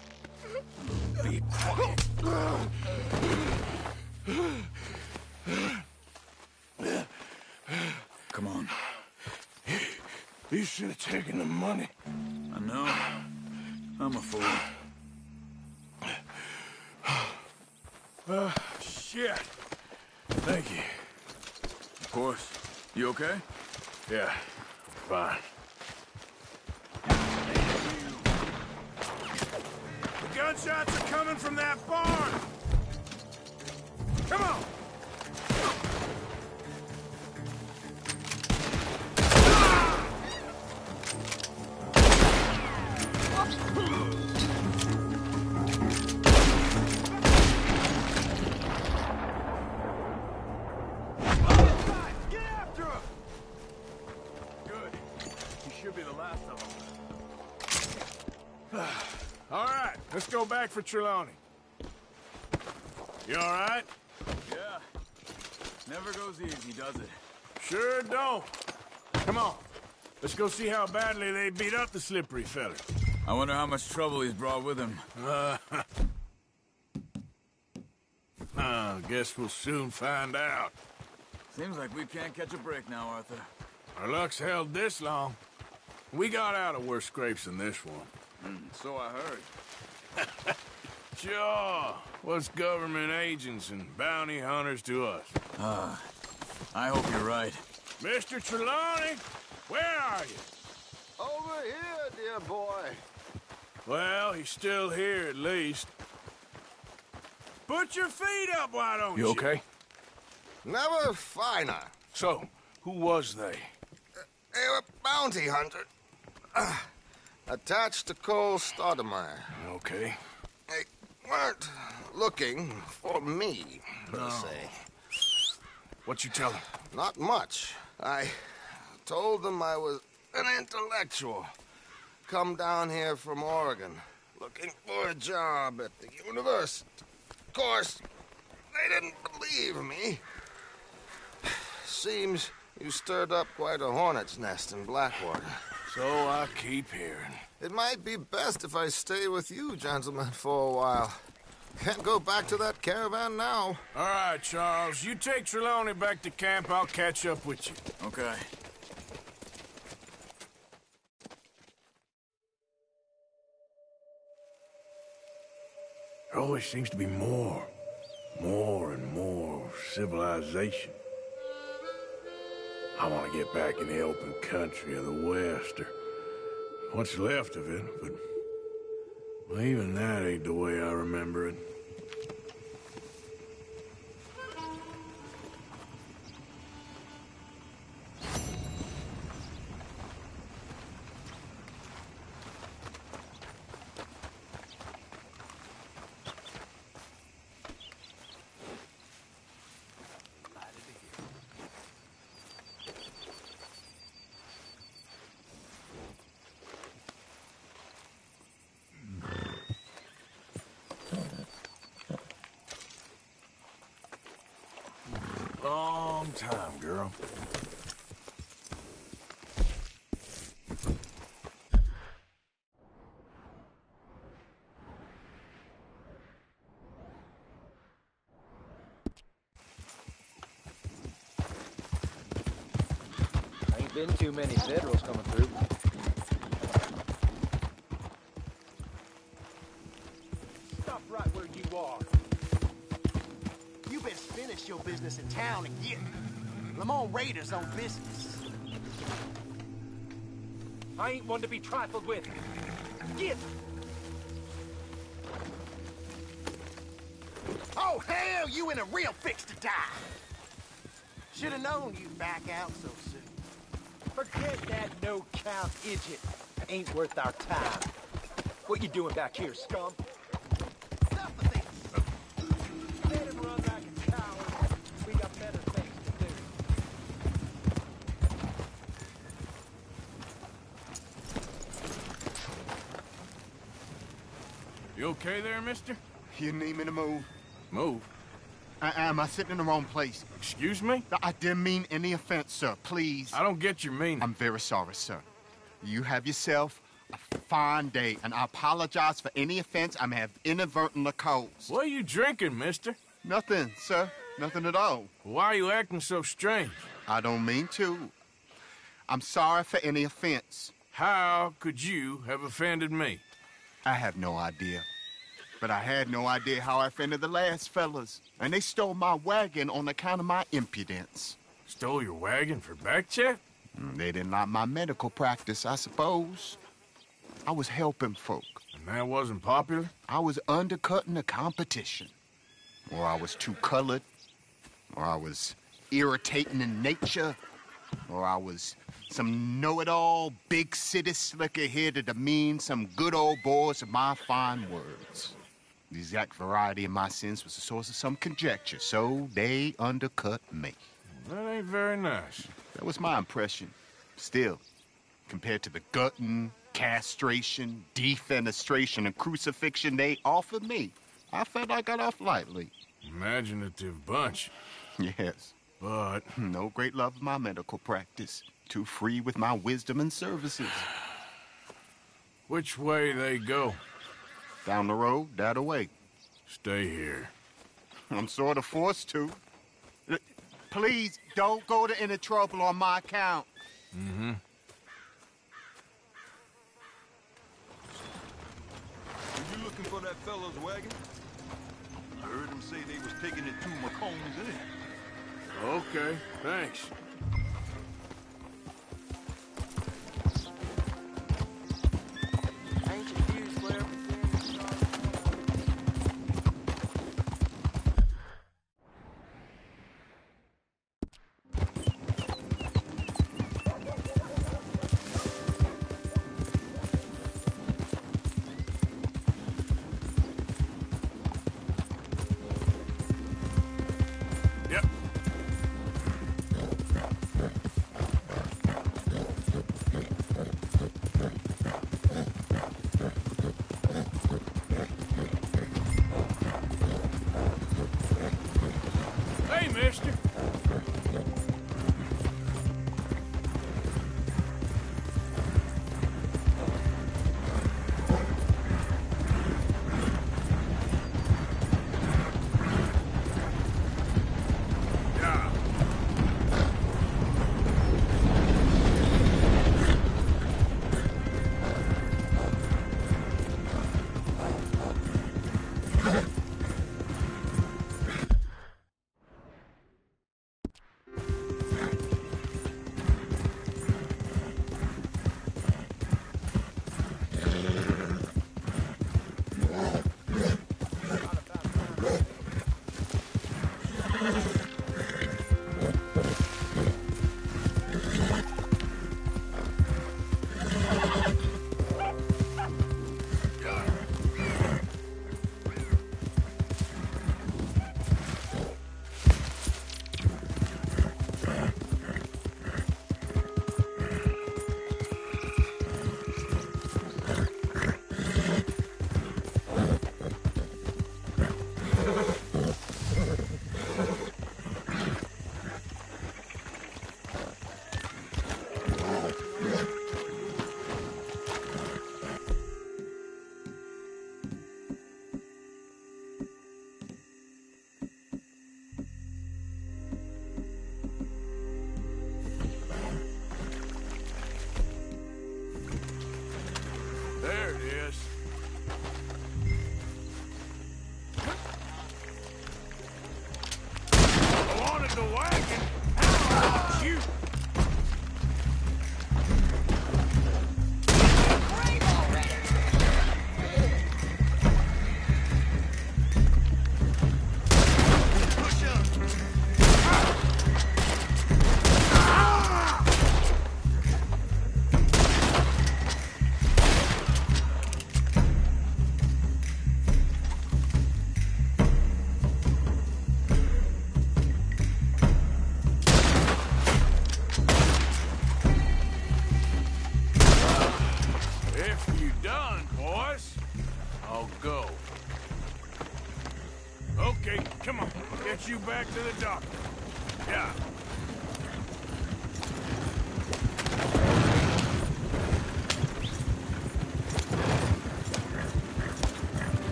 E: Be quiet. Come on.
B: You should have taken the money.
E: I know. I'm a fool.
B: Shit. Thank you.
E: Of course. You okay?
B: Yeah, fine. The gunshots are coming from that barn! Come on!
R: Get after him!
E: Good. You should be the last of them.
B: All right, let's go back for Trelawney. You all right?
E: Yeah. Never goes easy, does it?
B: Sure don't. Come on. Let's go see how badly they beat up the slippery fella.
E: I wonder how much trouble he's brought with him.
B: Guess we'll soon find out.
E: Seems like we can't catch a break now, Arthur.
B: Our luck's held this long. We got out of worse scrapes than this one.
E: So I heard.
B: Sure. What's government agents and bounty hunters to us?
E: I hope you're right.
B: Mr. Trelawney, where are you?
G: Over here, dear boy.
B: Well, he's still here at least. Put your feet up, why don't you?
G: You okay? Never finer.
B: So, who was they?
G: They were bounty hunters. Attached to Cole Stoudemire.
B: Okay.
G: They weren't looking for me, per se.
B: What you tell them?
G: Not much. I told them I was an intellectual. Come down here from Oregon, looking for a job at the university. Of course, they didn't believe me. Seems you stirred up quite a hornet's nest in Blackwater.
B: So I keep hearing.
G: It might be best if I stay with you, gentlemen, for a while. Can't go back to that caravan now.
B: All right, Charles. You take Trelawney back to camp. I'll catch up with you.
E: Okay.
B: There always seems to be more and more civilization. I want to get back in the open country of the West, or what's left of it, but well, even that ain't the way I remember it. Long time, girl.
P: Ain't been too many Federals coming through.
A: Stop right where you are. You best finish your business in town and get Lamont Raiders on business.
R: I ain't one to be trifled with. Get!
A: Oh, hell, you in a real fix to die. Should have known you'd back out so soon.
R: Forget that no-count idiot. Ain't worth our time. What you doing back here, scum? Let him run like a coward. We got better things to do.
B: You okay there, mister?
A: You need me to move?
B: Move?
A: Am I sitting in the wrong place?
B: Excuse me?
A: I didn't mean any offense, sir. Please.
B: I don't get your meaning.
A: I'm very sorry, sir. You have yourself a fine day, and I apologize for any offense I may have inadvertently caused.
B: What are you drinking, mister?
A: Nothing, sir. Nothing at all.
B: Why are you acting so strange?
A: I don't mean to. I'm sorry for any offense.
B: How could you have offended me?
A: I have no idea. But I had no idea how I offended the last fellas. And they stole my wagon on account of my impudence.
B: Stole your wagon for back check?
A: They didn't like my medical practice, I suppose. I was helping folk.
B: And that wasn't popular?
A: I was undercutting the competition. Or I was too colored. Or I was irritating in nature. Or I was some know-it-all, big city slicker here to demean some good old boys of my fine words. The exact variety of my sins was the source of some conjecture, so they undercut me.
B: That ain't very nice.
A: That was my impression. Still, compared to the gutting, castration, defenestration, and crucifixion they offered me, I felt I got off lightly.
B: Imaginative bunch.
F: Yes.
B: But...
F: no great love of my medical practice. Too free with my wisdom and services.
B: Which way they go?
F: Down the road, that away.
B: Stay here.
F: I'm sort of forced to. Please, don't go to any trouble on my account.
B: Mm-hmm.
U: Were you looking for that fellow's wagon? I heard him say they was taking it to McComb's Inn.
B: Okay, thanks. Mister. There it is. I wanted the wagon. How about you? Okay, come on. Get you back to the doctor. Yeah.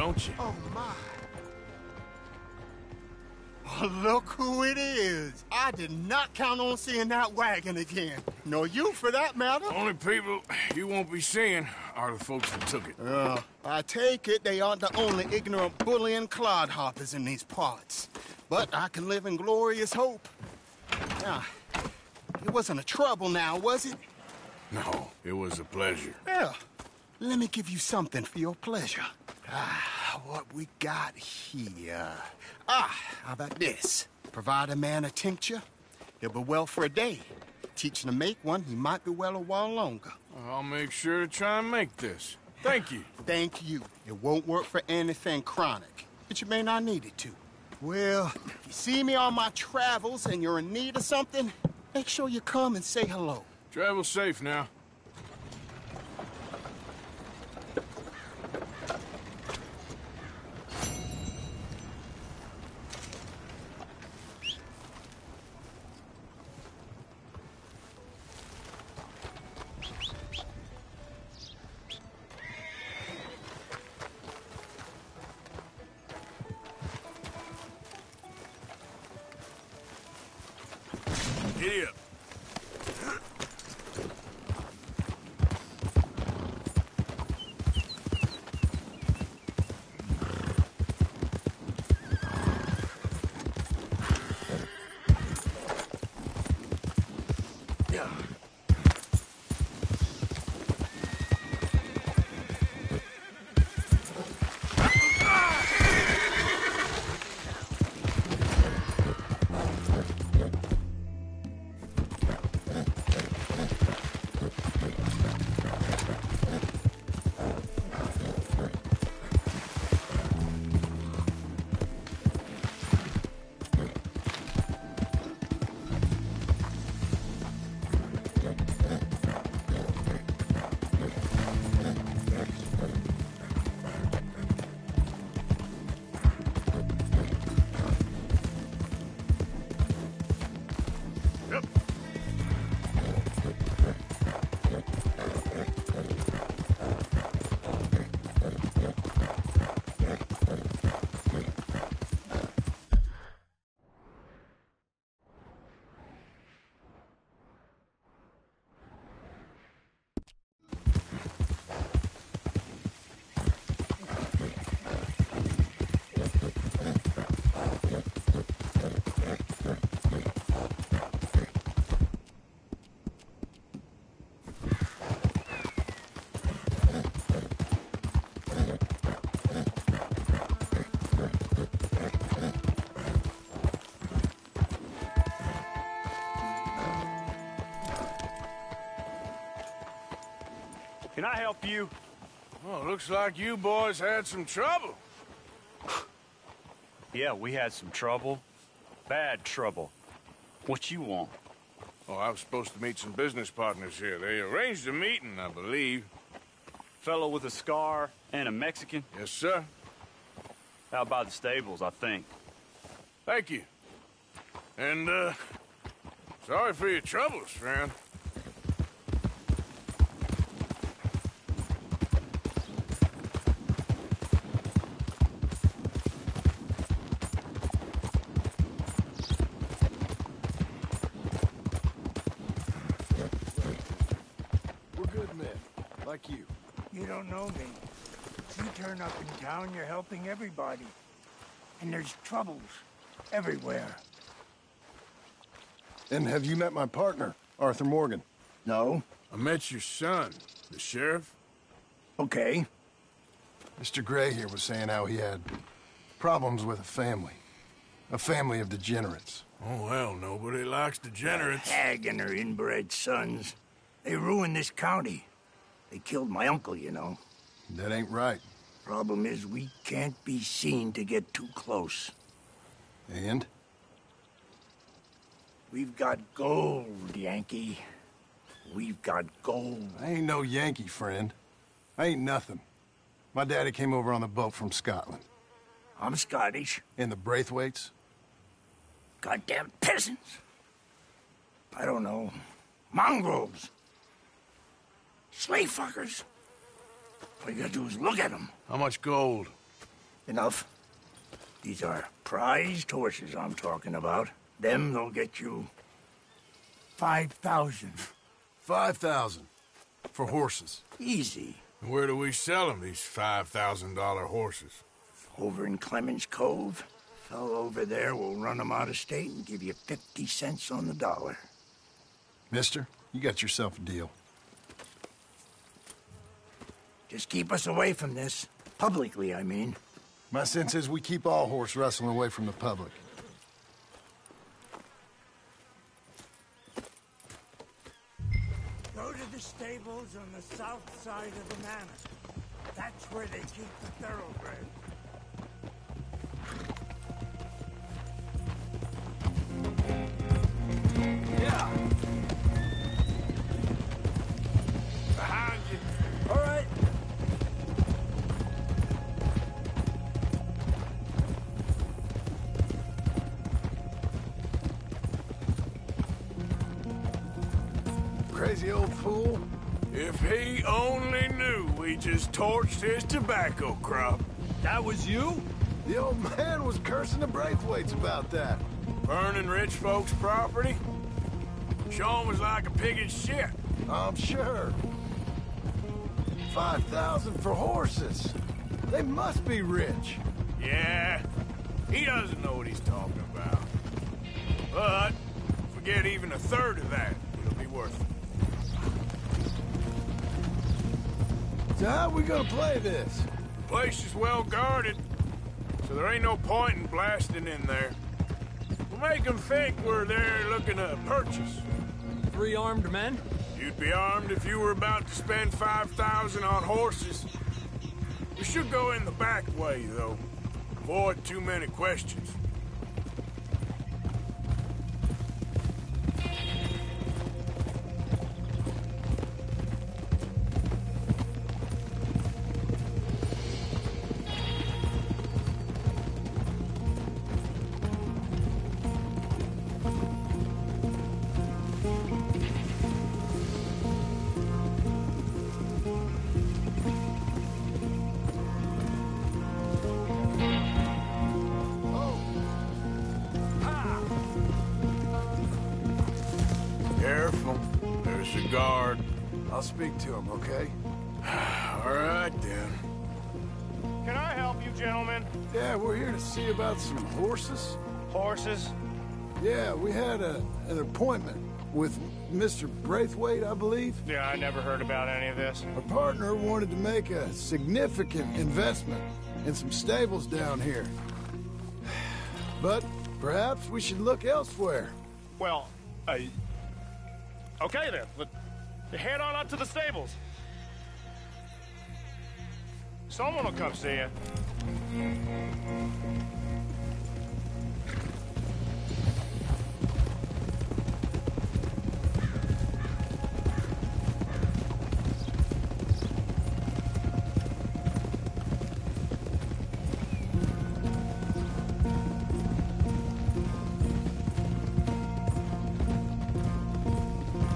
B: don't you?
F: Oh, my. Oh, look who it is. I did not count on seeing that wagon again. Nor you, for that matter.
B: Only people you won't be seeing are the folks that took it.
F: I take it they aren't the only ignorant bullying clodhoppers in these parts. But I can live in glorious hope. Now, it wasn't a trouble now, was it?
B: No, it was a pleasure.
F: Yeah. Let me give you something for your pleasure. What we got here? How about this? Provide a man a tincture, he'll be well for a day. Teach him to make one, he might be well a while longer.
B: I'll make sure to try and make this. Thank you.
F: Thank you. It won't work for anything chronic, but you may not need it to. Well, if you see me on my travels and you're in need of something, make sure you come and say hello.
B: Travel safe now. Giddy up.
C: Can I help you?
B: Well, looks like you boys had some trouble.
C: Yeah, we had some trouble. Bad trouble. What you want?
B: Oh, I was supposed to meet some business partners here. They arranged a meeting, I believe.
C: Fellow with a scar and a Mexican?
B: Yes, sir.
C: Out by the stables, I think.
B: Thank you. And, sorry for your troubles, friend.
K: Like you.
R: You don't know me. You turn up in town, you're helping everybody. And there's troubles everywhere.
K: And have you met my partner, Arthur Morgan?
R: No.
B: I met your son, the sheriff.
R: Okay.
K: Mr. Gray here was saying how he had problems with a family of degenerates.
B: Oh, well, nobody likes degenerates.
R: That hag and her inbred sons. They ruined this county. They killed my uncle, you know.
K: That ain't right.
R: Problem is, we can't be seen to get too close.
K: And?
R: We've got gold, Yankee. We've got gold.
K: I ain't no Yankee, friend. I ain't nothing. My daddy came over on the boat from Scotland.
R: I'm Scottish.
K: And the Braithwaites?
R: Goddamn peasants. I don't know. Mongrels. Slave fuckers. All you gotta do is look at them.
B: How much gold?
R: Enough. These are prized horses I'm talking about. Them, they'll get you 5,000.
I: 5,000 for horses.
R: Easy.
B: Where do we sell them, these $5,000 horses?
R: Over in Clemens Cove. Fellow over there will run them out of state and give you 50 cents on the dollar.
I: Mister, you got yourself a deal.
R: Just keep us away from this. Publicly, I mean.
I: My sense is we keep all horse wrestling away from the public.
R: Go to the stables on the south side of the manor. That's where they keep the thoroughbred.
B: Yeah. Behind you.
R: All right.
I: Crazy old fool.
B: If he only knew we just torched his tobacco crop.
W: That was you?
I: The old man was cursing the Braithwaites about that.
B: Burning rich folks' property? Sean was like a pig in shit.
I: I'm sure. 5,000 for horses. They must be rich.
B: Yeah, he doesn't know what he's talking about. But, if we get even a third of that, it'll be worth it.
I: So how we gonna play this?
B: The place is well guarded, so there ain't no point in blasting in there. We'll make them think we're there looking to purchase.
J: 3 armed men?
B: You'd be armed if you were about to spend 5,000 on horses. We should go in the back way, though. Avoid too many questions. Careful. There's a guard.
I: I'll speak to him, okay?
B: All right, then.
O: Can I help you, gentlemen?
I: Yeah, we're here to see about some horses.
O: Horses?
I: Yeah, we had an appointment with Mr. Braithwaite, I believe.
O: Yeah, I never heard about any of this.
I: Our partner wanted to make a significant investment in some stables down here. But perhaps we should look elsewhere.
O: Well, okay then. Head on up to the stables. Someone will come see you.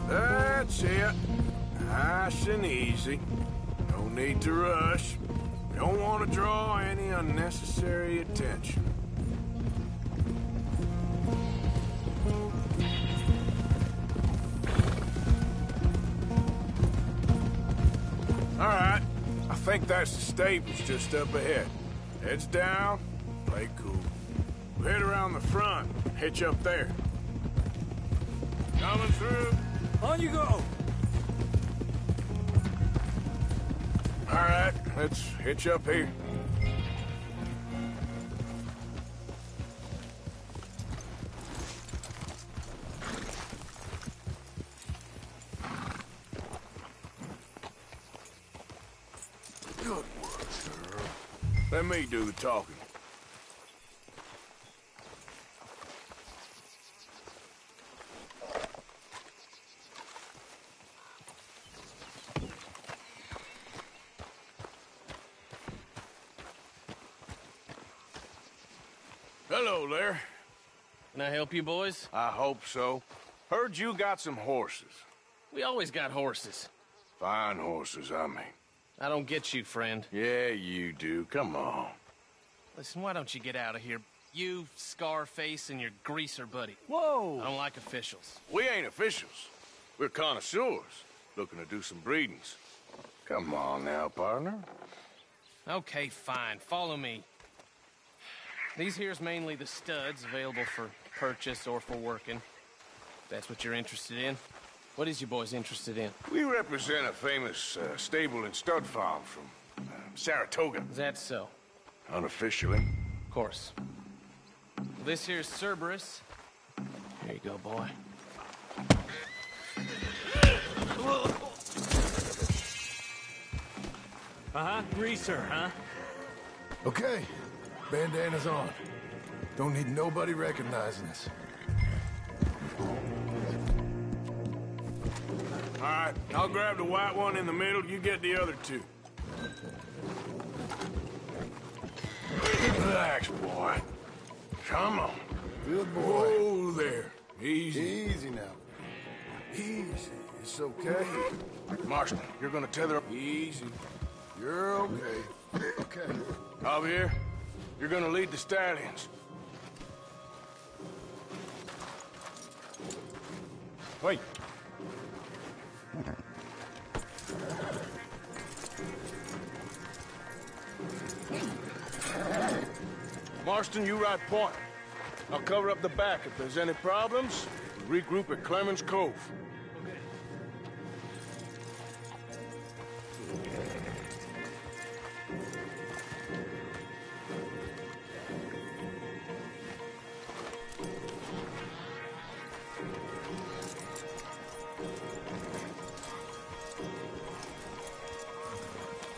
B: That's it. Nice and easy. No need to rush. We don't want to draw any unnecessary attention. All right. I think that's the stables just up ahead. Heads down, play cool. We'll head around the front, hitch up there. Coming through.
W: On you go!
B: All right, let's hitch up here. Good work, girl. Let me do the talking. Hello there.
V: Can I help you, boys?
B: I hope so. Heard you got some horses.
V: We always got horses.
B: Fine horses, I mean.
V: I don't get you, friend.
B: Yeah, you do. Come on.
V: Listen, why don't you get out of here? You, Scarface, and your greaser buddy.
B: Whoa!
V: I don't like officials.
B: We ain't officials. We're connoisseurs, looking to do some breedings. Come on now, partner.
V: Okay, fine. Follow me. These here's mainly the studs available for purchase or for working. If that's what you're interested in. What is you boys interested in?
B: We represent a famous stable and stud farm from Saratoga.
V: Is that so?
B: Unofficially.
V: Of course. This here's Cerberus. Here you go, boy.
W: Greaser, huh?
I: Okay, bandana's on. Don't need nobody recognizing us.
B: All right, I'll grab the white one in the middle. You get the other two. Relax, boy. Come on.
I: Good boy.
B: Whoa there. Easy.
I: Easy now. Easy. It's okay.
B: Marston, you're gonna tether up. Easy.
I: You're okay. Okay.
B: Javier, you're gonna lead the stallions. Wait. Marston, you ride point. I'll cover up the back. If there's any problems, we'll regroup at Clemens Cove.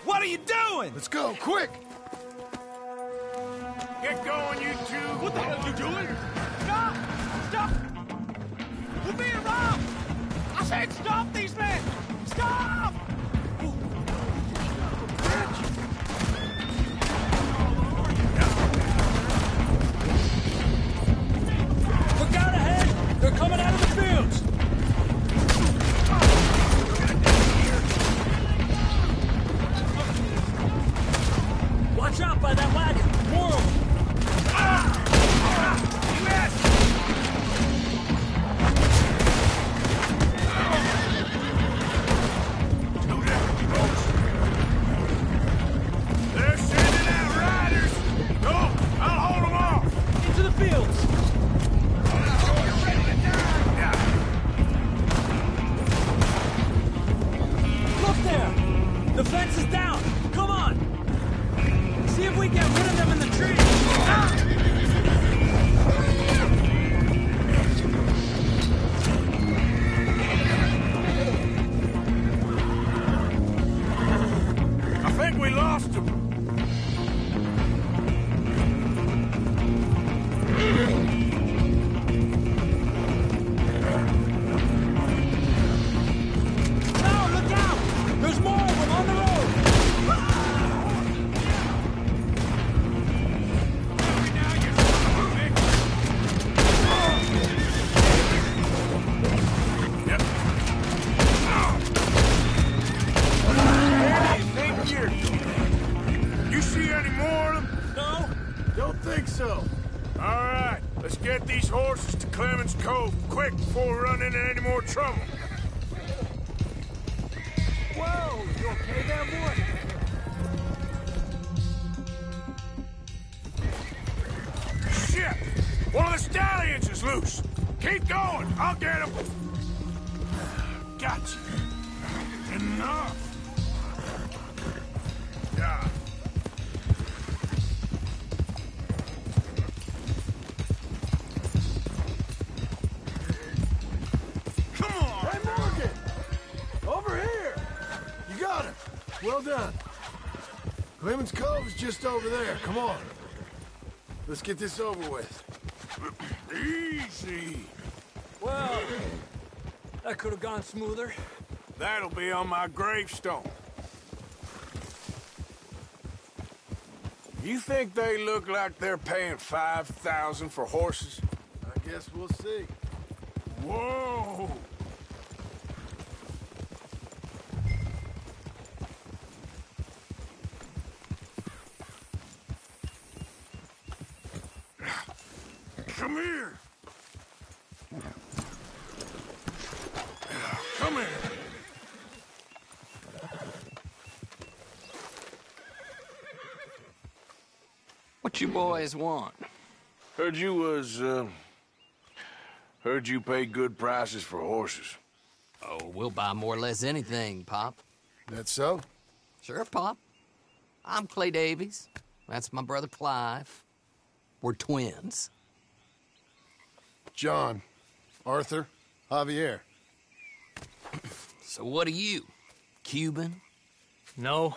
W: What are you doing?
I: Let's go, quick!
B: Get going, you two!
W: What the hell are you doing? Stop! Stop! We're being robbed! I said stop these men! Stop! Look out ahead! They're coming out of the fields! Watch out by that wagon! More of them!
B: They're sending out riders! Go! I'll hold them off!
W: Into the fields! Look there! The fence is down! Come on! See if we get rid of them in the trees!
B: I think we lost them.
W: No, look out! There's more of them on the road!
B: Yep. Think you see any more of them?
W: No?
I: Don't think so.
B: All right, let's get these horses to Clemens Cove quick before we run into any more trouble.
W: Whoa! You okay there, boy?
B: Shit! One of the stallions is loose. Keep going. I'll get him. Gotcha. Enough. Yeah.
I: Come on! Hey, Morgan! Over here! You got him. Well done. Clemens Cove is just over there. Come on. Let's get this over with.
B: Easy.
W: Well, that could have gone smoother.
B: That'll be on my gravestone. You think they look like they're paying $5,000 for horses?
I: I guess we'll see.
B: Whoa! Come here.
V: What you boys want?
B: Heard you pay good prices for horses.
J: Oh, we'll buy more or less anything, Pop.
I: That so?
J: Sure, Pop. I'm Clay Davies. That's my brother Clive. We're twins.
I: John, Arthur, Javier.
J: So what are you? Cuban?
C: No.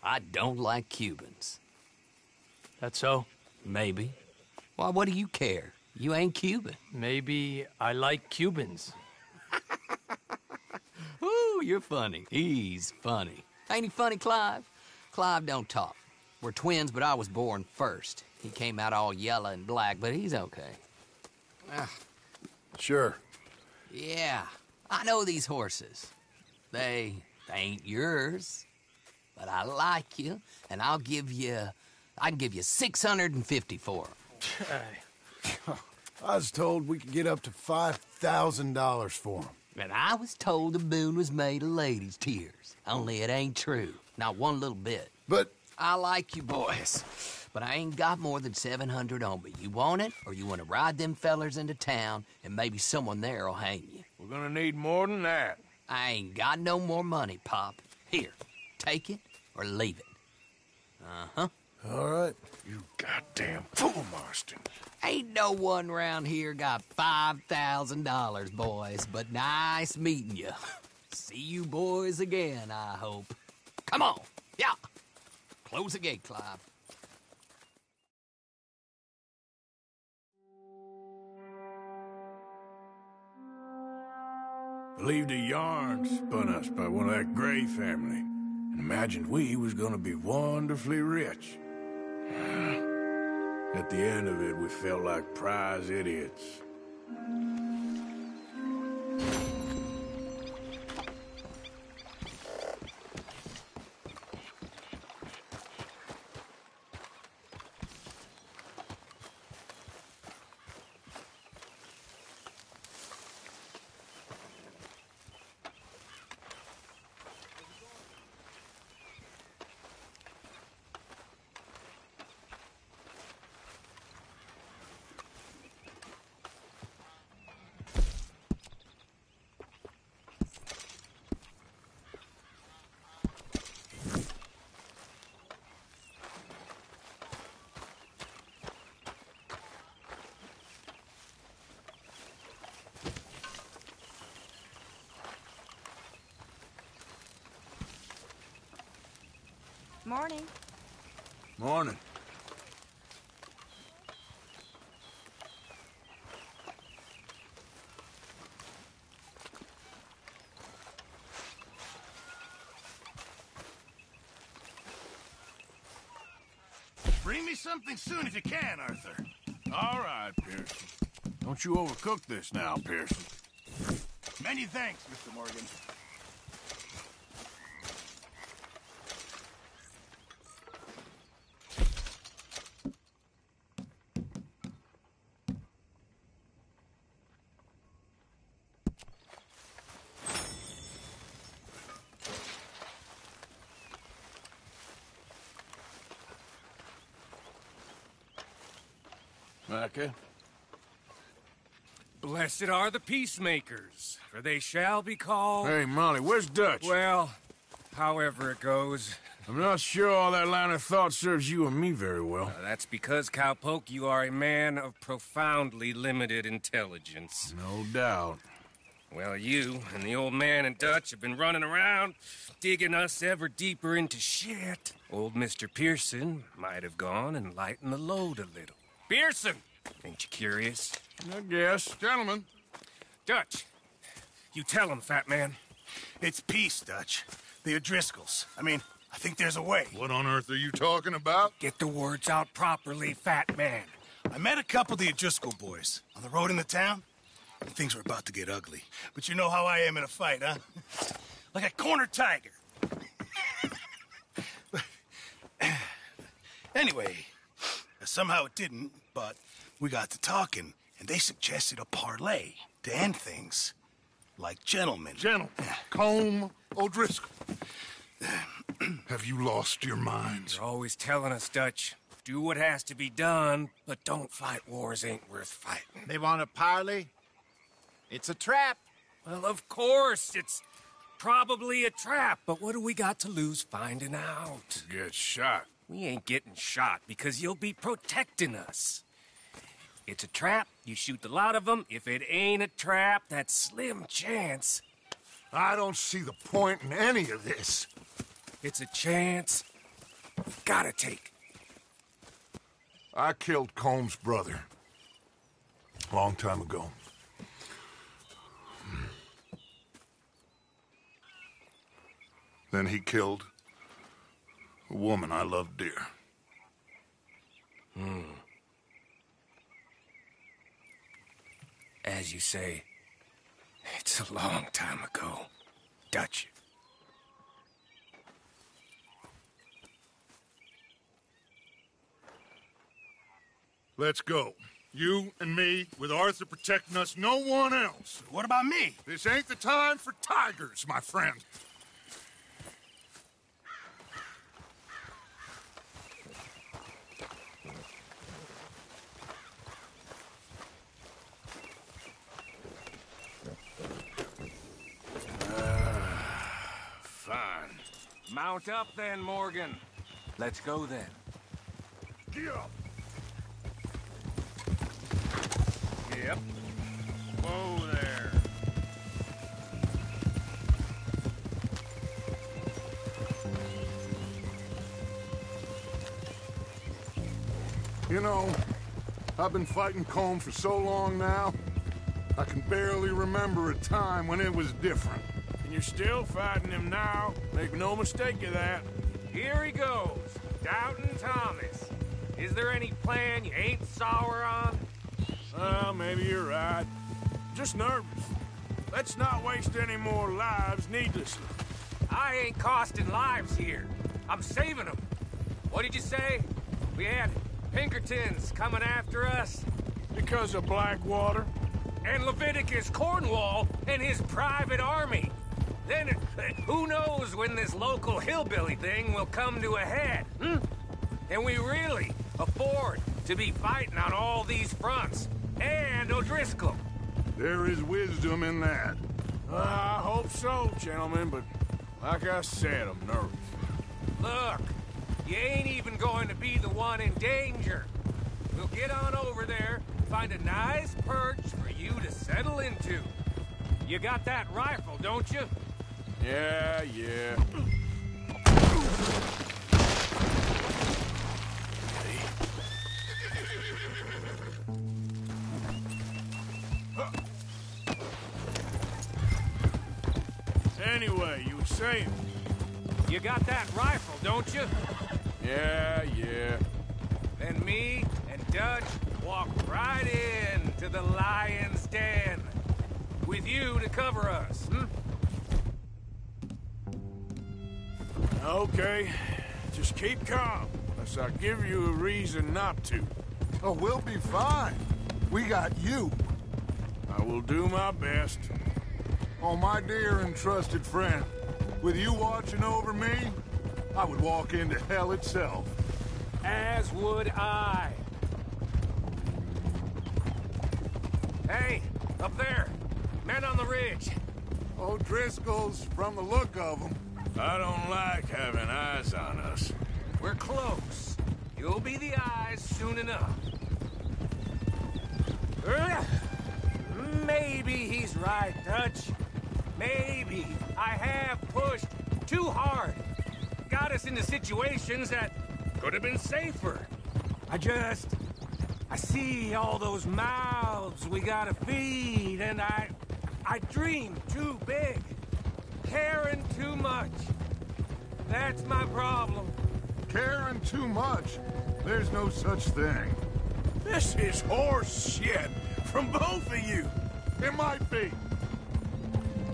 J: I don't like Cubans.
C: That's so?
J: Maybe. Why, what do you care? You ain't Cuban.
C: Maybe I like Cubans.
J: Ooh, you're funny. He's funny. Ain't he funny, Clive? Clive don't talk. We're twins, but I was born first. He came out all yellow and black, but he's okay.
I: Sure.
J: Yeah, I know these horses. They ain't yours. But I like you, and I can give you 650 for them.
I: I was told we could get up to $5,000 for them.
J: And I was told the moon was made of ladies' tears. Only it ain't true. Not one little bit.
I: But
J: I like you boys, but I ain't got more than 700 on me. You want it, or you want to ride them fellers into town, and maybe someone there'll hang you?
B: We're gonna need more than that.
J: I ain't got no more money, Pop. Here, take it or leave it. Uh-huh.
I: All right.
B: You goddamn fool, Marston.
J: Ain't no one round here got $5,000, boys, but nice meeting you. See you boys again, I hope. Come on, yeah. Close the gate, Clive.
B: Believed a yarn spun us by one of that Gray family, and imagined we was gonna be wonderfully rich. At the end of it, we felt like prize idiots.
H: Morning.
B: Morning.
A: Bring me something soon if you can, Arthur.
B: All right, Pearson. Don't you overcook this now, Pearson.
A: Many thanks, Mr. Morgan.
B: Micah?
N: Blessed are the peacemakers, for they shall be called...
B: Hey, Molly, where's Dutch?
N: Well, however it goes.
B: I'm not sure all that line of thought serves you and me very well.
N: That's because, Cowpoke, you are a man of profoundly limited intelligence.
B: No doubt.
N: Well, you and the old man and Dutch have been running around, digging us ever deeper into shit. Old Mr. Pearson might have gone and lightened the load a little. Pearson! Ain't you curious?
B: I guess.
A: Gentlemen.
N: Dutch, you tell him, fat man.
A: It's peace, Dutch. The O'Driscolls. I think there's a way.
D: What on earth are you talking about?
N: Get the words out properly, fat man.
A: I met a couple of the O'Driscoll boys on the road in the town, and things were about to get ugly. But you know how I am in a fight, huh? Like a cornered tiger. Anyway, somehow it didn't, but we got to talking, and
F: They suggested a parlay to end things. Like gentlemen.
D: Gentlemen. Colm O'Driscoll. Have you lost your minds?
Q: You're always telling us, Dutch. Do what has to be done, but don't fight wars ain't worth fighting.
A: They want a parley? It's a trap.
Q: Well, of course, it's probably a trap, but what do we got to lose finding out?
B: Get shot.
Q: We ain't getting shot because you'll be protecting us. It's a trap, you shoot the lot of them. If it ain't a trap, that's slim chance.
D: I don't see the point in any of this.
Q: It's a chance we've gotta take.
D: I killed Colm's brother. A long time ago. Then he killed a woman I loved dear.
Q: As you say, it's a long time ago, Dutch.
D: Let's go. You and me, with Arthur protecting us, no one else.
F: What about me?
D: This ain't the time for tigers, my friend.
B: Fine.
V: Mount up then, Morgan. Let's go then.
D: Get up.
V: Yep. Whoa there.
D: You know, I've been fighting Colm for so long now, I can barely remember a time when it was different.
B: And you're still fighting him now. Make no mistake of that.
V: Here he goes. Doubting Thomas. Is there any plan you ain't sour on?
B: Well, maybe you're right. Just nervous. Let's not waste any more lives needlessly.
V: I ain't costing lives here. I'm saving them. What did you say? We had Pinkertons coming after us?
B: Because of Blackwater?
V: And Leviticus Cornwall and his private army. Then who knows when this local hillbilly thing will come to a head, Can we really afford to be fighting on all these fronts? And O'Driscoll.
D: There is wisdom in that.
B: I hope so, gentlemen, but like I said, I'm nervous.
V: Look, you ain't even going to be the one in danger. We'll get on over there, find a nice perch for you to settle into. You got that rifle, don't you?
B: Yeah. Anyway, you were saying?
V: You got that rifle, don't you?
B: Yeah.
V: Then me and Dutch walk right in to the lion's den. With you to cover us,
B: Okay. Just keep calm, unless I give you a reason not to.
D: Oh, we'll be fine. We got you.
B: I will do my best.
D: Oh, my dear and trusted friend, with you watching over me, I would walk into hell itself.
V: As would I. Hey, up there. Men on the ridge.
D: O'Driscoll's, from the look of them.
B: I don't like having eyes on us.
V: We're close. You'll be the eyes soon enough. Maybe he's right, Dutch. Maybe I have pushed too hard. Got us into situations that could have been safer. I see all those mouths we gotta feed, and I dream too big. Caring too much. That's my problem.
D: Caring too much? There's no such thing.
B: This is horse shit from both of you.
D: It might be.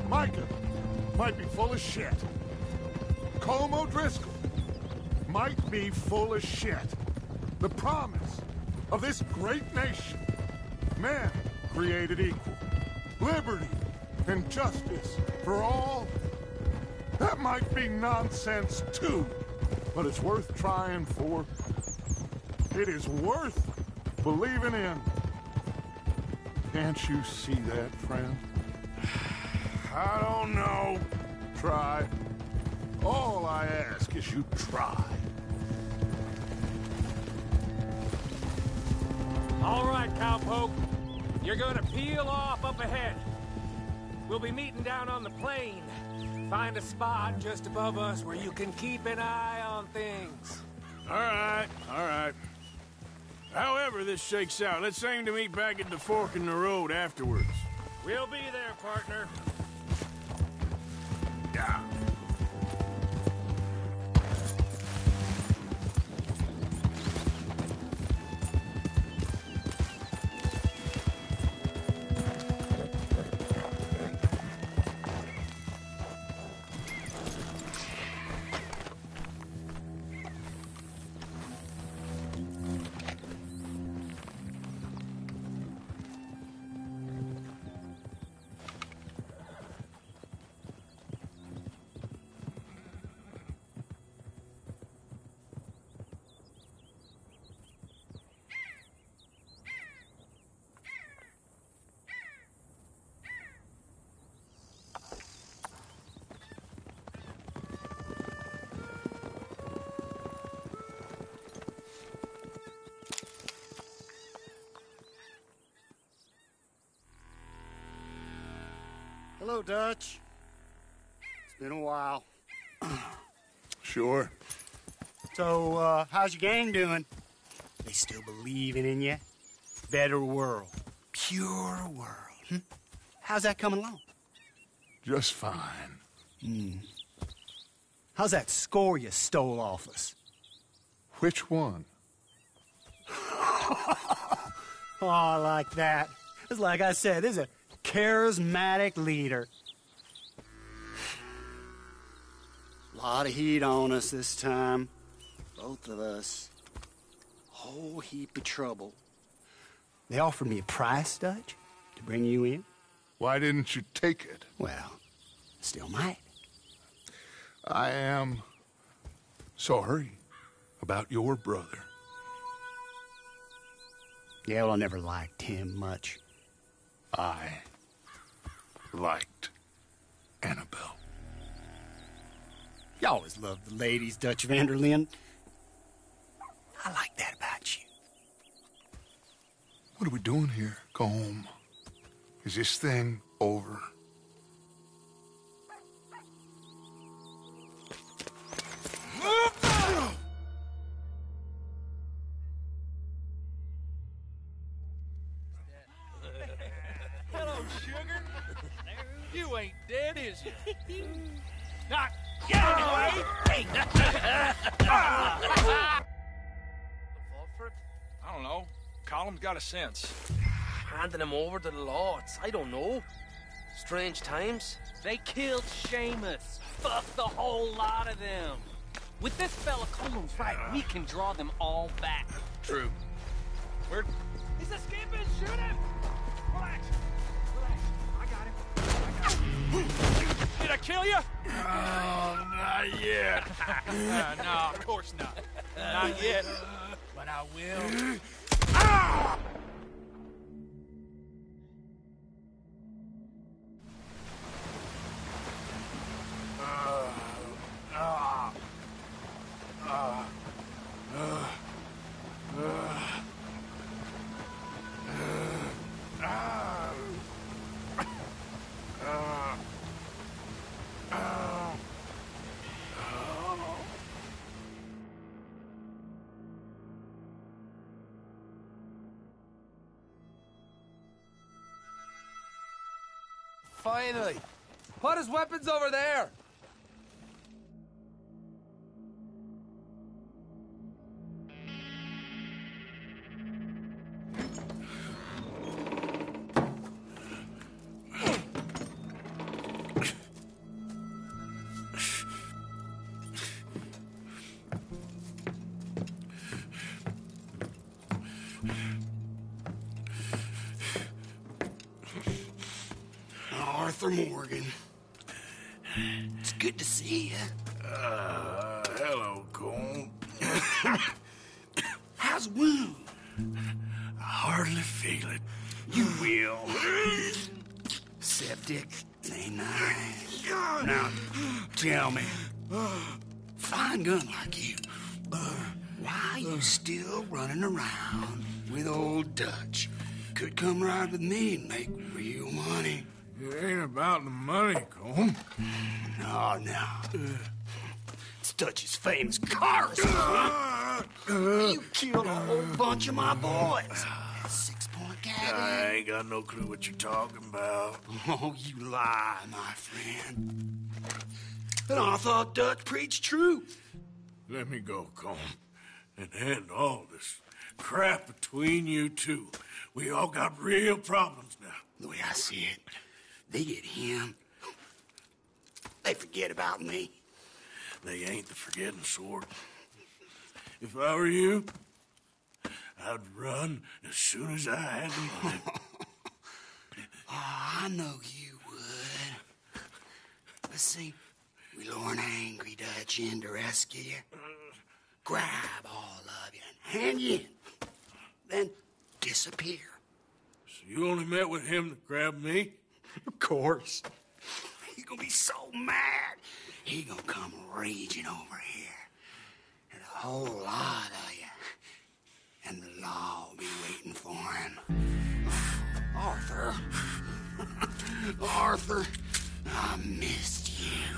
D: Micah might be full of shit. Colm O'Driscoll might be full of shit. The promise of this great nation men created equal. Liberty and justice for all. That might be nonsense, too. But it's worth trying for. It is worth believing in. Can't you see that, friend? I don't know. Try. All I ask is you try.
Q: All right, cowpoke. You're gonna peel off up ahead. We'll be meeting down on the plain. Find a spot just above us where you can keep an eye on things.
B: All right. However this shakes out, let's aim to meet back at the fork in the road afterwards.
Q: We'll be there, partner.
B: Yeah.
F: Hello, Dutch. It's been a while.
D: Sure.
F: So, how's your gang doing? They still believing in you? Better world. Pure world. How's that coming along?
D: Just fine.
F: How's that score you stole off us?
D: Which one?
F: Oh, I like that. It's like I said, this is a charismatic leader. Lot of heat on us this time. Both of us. Whole heap of trouble. They offered me a price, Dutch, to bring you in.
D: Why didn't you take it?
F: Well, still might.
D: I am sorry about your brother.
F: Yeah, well, I never liked him much.
D: I liked Annabelle.
F: You always loved the ladies, Dutch van der Linde. I like that about you.
D: What are we doing here? Go home. Is this thing over?
K: Hello, sugar. You ain't dead, is you? Not yet, anyway.
O: I don't know. Column's got a sense.
V: Handing him over to the lords. I don't know. Strange times.
M: They killed Seamus. Fuck the whole lot of them. With this fella Colum's right, we can draw them all back.
O: True. Where?
M: He's escaping! Shoot him! Relax. I got him.
O: Did I kill you?
B: Oh, not yet.
O: No, of course not. Not yet. But I will.
V: Finally. Put his weapons over there.
L: Arthur Morgan. It's good to see you.
B: Hello, Colm.
L: How's the wound?
B: I hardly feel it.
L: You will. Septic. Ain't nice. Now, tell me, fine gun like you, why you still running around with old Dutch? Could come ride with me and make real money.
B: It ain't about the money, Colm.
L: No. It's Dutch's famous car. You killed a whole bunch of my boys.
B: I ain't got no clue what you're talking about.
L: Oh, you lie, my friend. And I thought Dutch preached truth.
B: Let me go, Colm, and end all this crap between you two. We all got real problems now.
L: The way I see it, they get him. They forget about me.
B: They ain't the forgetting sort. If I were you, I'd run as soon as I had the money.
L: I know you would. But see, we lure an angry Dutch in to rescue you. Grab all of you and hand you in. Then disappear.
B: So you only met with him to grab me?
L: Of course. He's gonna be so mad. He gonna come raging over here. And a whole lot of you. And the law will be waiting for him. Arthur. Arthur, I missed you.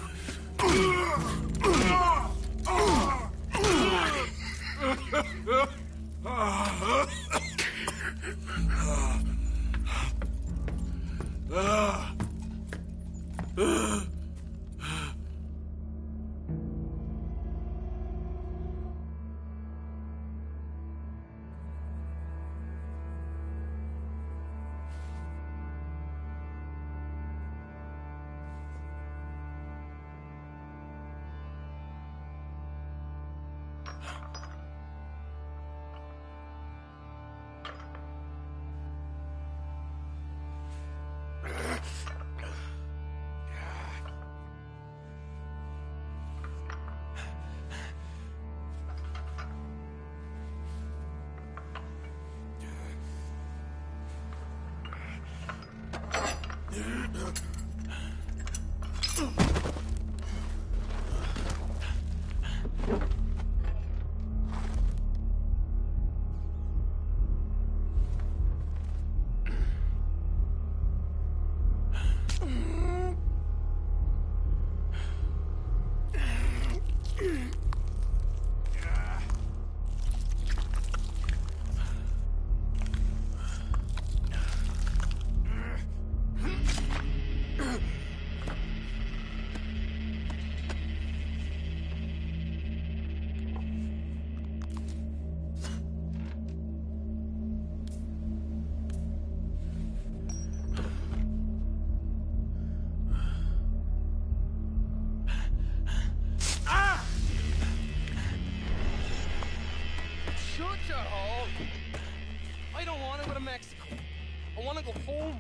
V: Go home.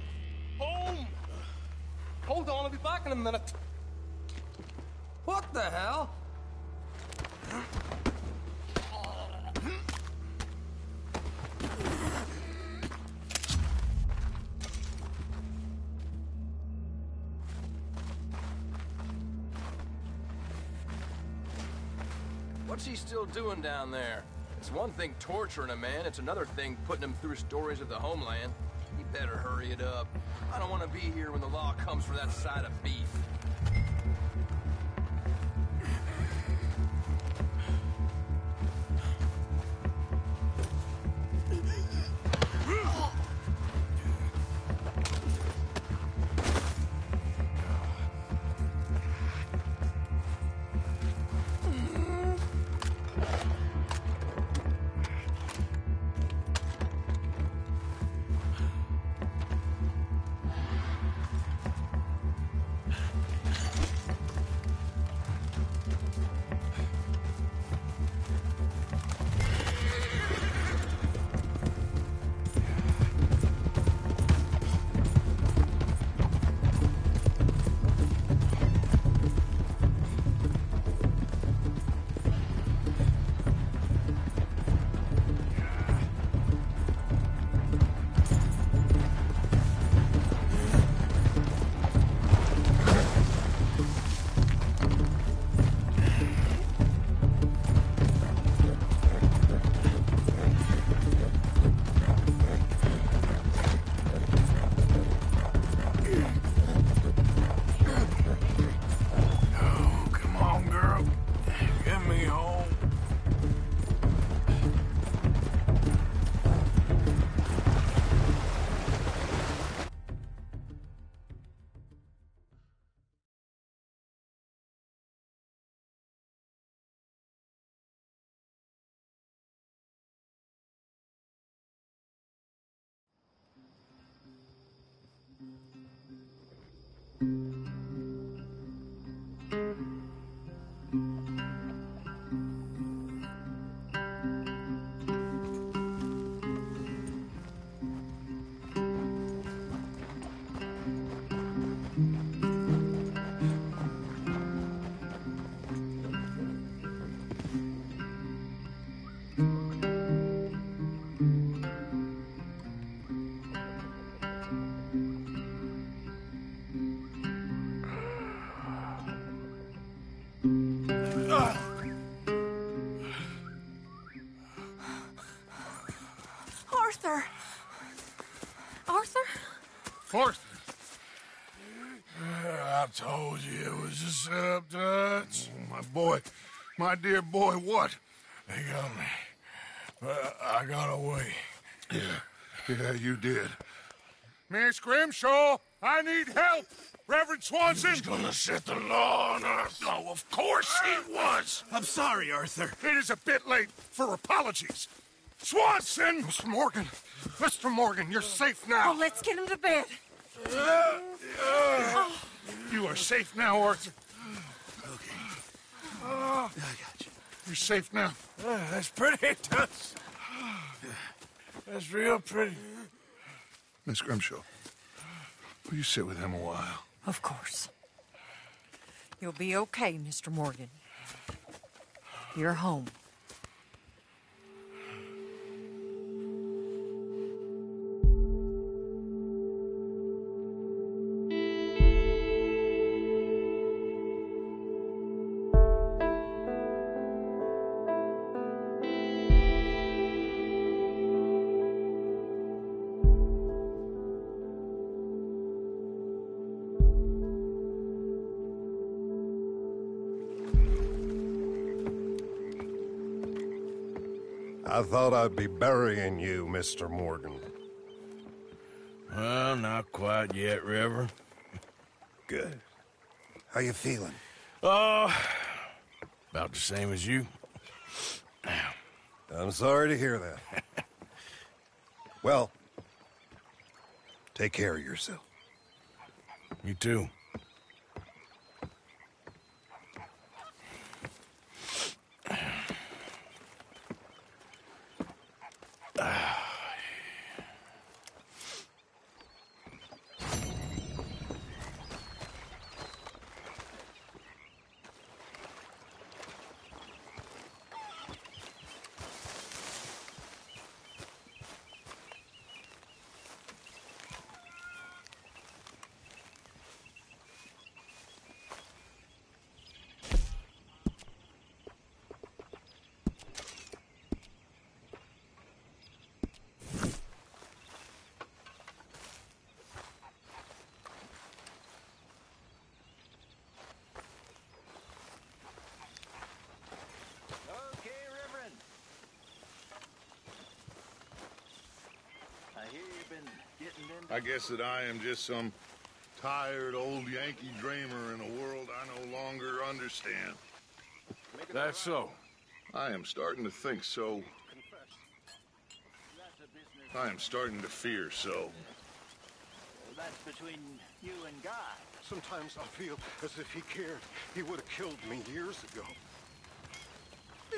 V: Home! Hold on, I'll be back in a minute. What the hell?
P: What's he still doing down there? It's one thing torturing a man, it's another thing putting him through stories of the homeland. He better hurry it up. I don't want to be here when the law comes for that side of beef.
H: Arthur! Arthur?
D: Arthur! I told you it was a setup, Dutch. My boy, my dear boy, what? They got me. I got away. Yeah, you did. Miss Grimshaw, I need help! Reverend Swanson! He's gonna set the law on us. Oh, of course he was!
I: I'm sorry, Arthur.
D: It is a bit late for apologies. Swanson! Mr. Morgan! Mr. Morgan, you're safe now.
H: Oh, let's get him to bed.
D: You are safe now, Arthur.
I: Okay. I got you.
D: You're safe now.
B: That's pretty, Dutch. That's real pretty.
D: Miss Grimshaw, will you sit with him a while?
H: Of course. You'll be okay, Mr. Morgan. You're home.
G: I thought I'd be burying you, Mr. Morgan.
B: Well, not quite yet, Reverend.
G: Good. How you feeling?
B: About the same as you.
G: I'm sorry to hear that. Well, take care of yourself.
B: You too.
D: I guess that I am just some tired old Yankee dreamer in a world I no longer understand.
B: That's so.
D: I am starting to think so. I am starting to fear so.
A: That's between you and God.
G: Sometimes I feel as if he cared. He would have killed me years ago.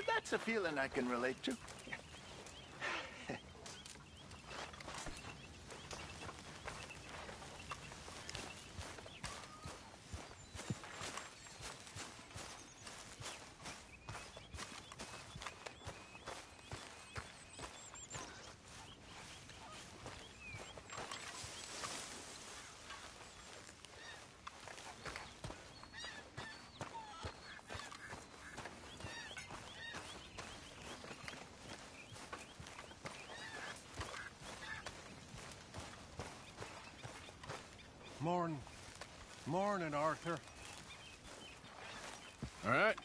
A: That's a feeling I can relate to.
G: Morning, Arthur.
B: All right.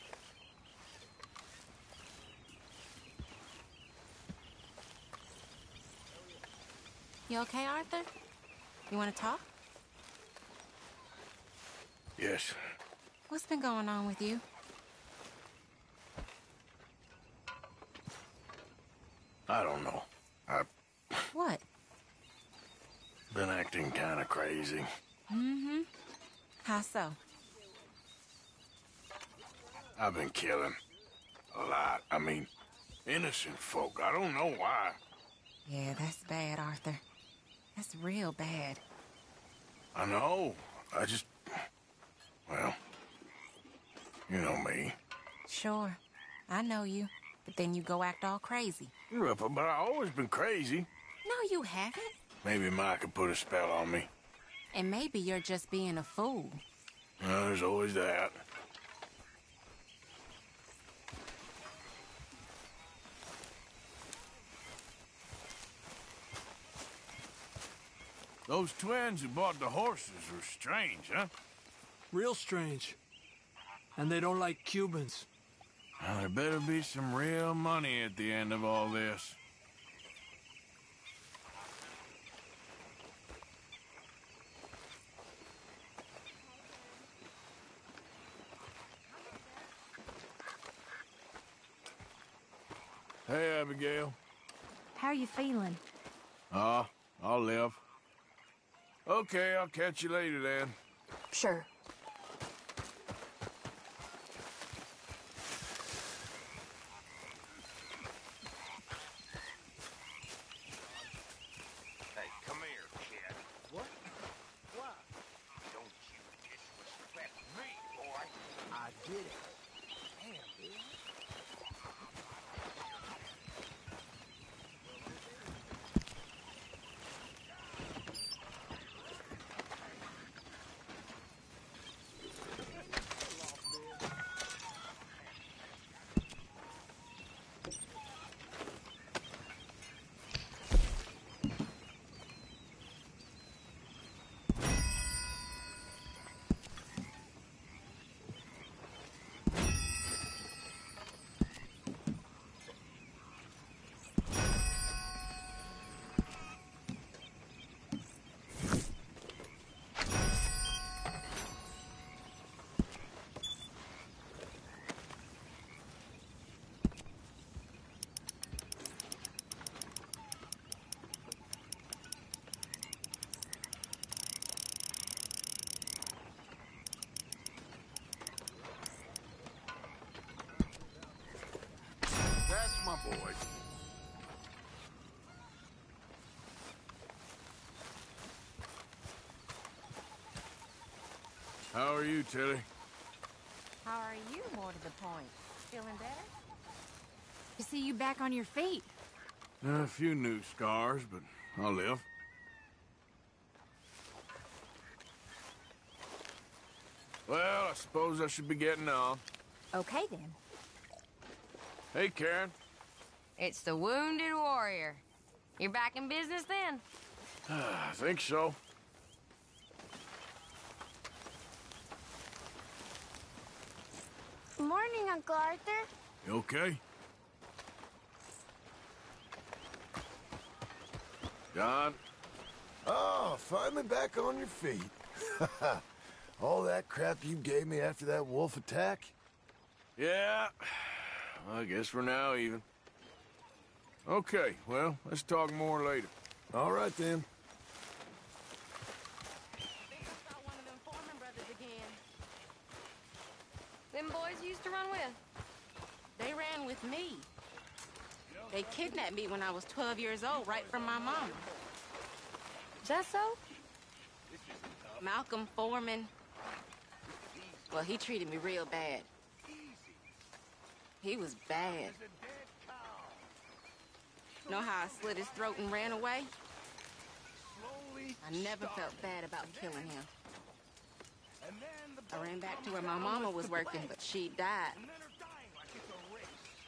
H: You okay, Arthur? You want to talk?
B: Yes.
H: What's been going on with you?
B: I don't know. I've
H: What?
B: been acting kind of crazy.
H: Mm-hmm. How so?
B: I've been killing. A lot. I mean, innocent folk. I don't know why.
H: Yeah, that's bad, Arthur. That's real bad.
B: I know. I just... Well... You know me.
H: Sure. I know you. But then you go act all crazy.
B: But I've always been crazy.
H: No, you haven't.
B: Maybe Mike could put a spell on me.
H: And maybe you're just being a fool.
B: Well, there's always that. Those twins who bought the horses were strange, huh?
E: Real strange. And they don't like Cubans.
B: Well, there better be some real money at the end of all this. Hey, Abigail.
S: How are you feeling?
B: I'll live. Okay, I'll catch you later then.
S: Sure.
U: Hey, come here, kid. What? Why? Don't you disrespect me, boy.
I: I did it. Damn, dude.
B: That's my boy. How are you, Tilly?
H: How are you, more to the point? Feeling better?
S: To see you back on your feet.
B: A few new scars, but I'll live. Well, I suppose I should be getting on.
S: Okay, then.
B: Hey, Karen.
T: It's the Wounded Warrior. You're back in business then?
B: I think so.
X: Morning, Uncle Arthur.
B: You okay? John?
I: Oh, finally back on your feet. All that crap you gave me after that wolf attack?
B: Yeah. I guess we're now even. Okay, well, let's talk more later.
I: All right, then.
T: Them boys you used to run with?
H: They ran with me. They kidnapped me when I was 12 years old, right from my mom.
T: Is that so?
H: Malcolm Foreman. Well, he treated me real bad. He was bad. Know how I slit his throat and ran away? I never felt bad about killing him. I ran back to where my mama was working, but she died.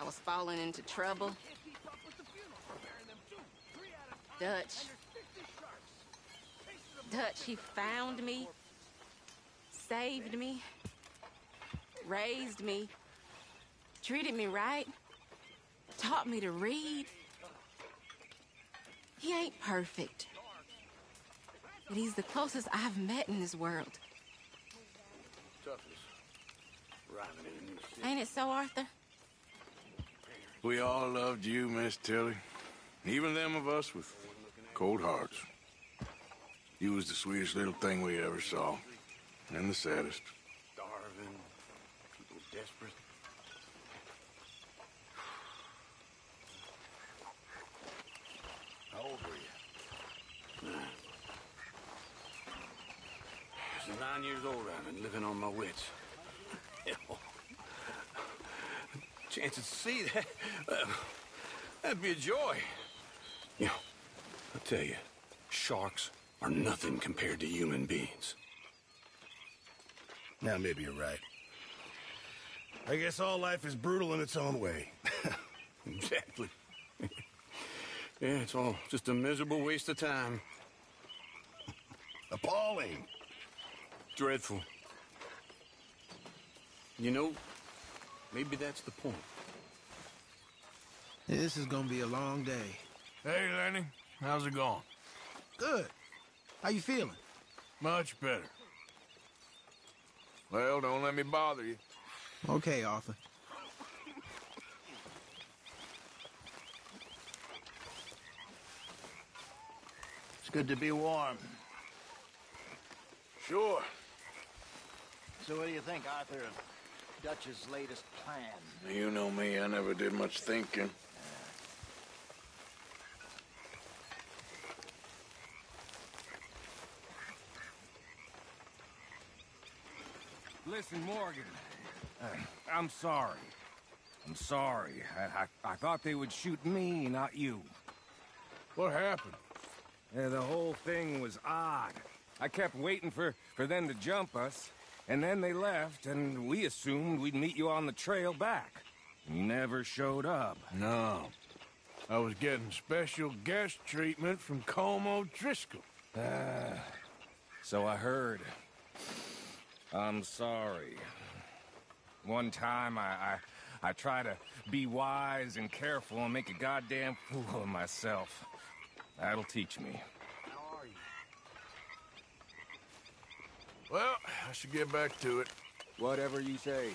H: I was falling into trouble. Dutch, he found me, saved me, raised me, treated me right, taught me to read. He ain't perfect, but he's the closest I've met in this world. Ain't it so, Arthur?
B: We all loved you, Miss Tilly. Even them of us with cold hearts. You was the sweetest little thing we ever saw. And the saddest.
L: Starving, people desperate. How old were you? 9. Since 9 years old, I've been living on my wits. Hell, chance to see that, that'd be a joy. You know, I tell you, sharks are nothing compared to human beings.
G: Now, maybe you're right. I guess all life is brutal in its own way.
L: Exactly. Yeah, it's all just a miserable waste of time.
G: Appalling.
L: Dreadful. You know, maybe that's the point.
K: This is gonna be a long day.
B: Hey, Lenny. How's it going?
K: Good. How you feeling?
B: Much better. Well, don't let me bother you.
K: Okay, Arthur.
A: It's good to be warm.
B: Sure.
A: So what do you think, Arthur, of Dutch's latest plan?
B: You know me, I never did much thinking.
Q: Listen, Morgan. I'm sorry. I'm sorry. I thought they would shoot me, not you.
B: What happened?
Q: The whole thing was odd. I kept waiting for them to jump us, and then they left, and we assumed we'd meet you on the trail back. You never showed up.
B: No. I was getting special guest treatment from Colm O'Driscoll.
Q: So I heard. I'm sorry. One time I try to be wise and careful and make a goddamn fool of myself. That'll teach me.
A: How are you?
B: Well, I should get back to it.
Q: Whatever you say.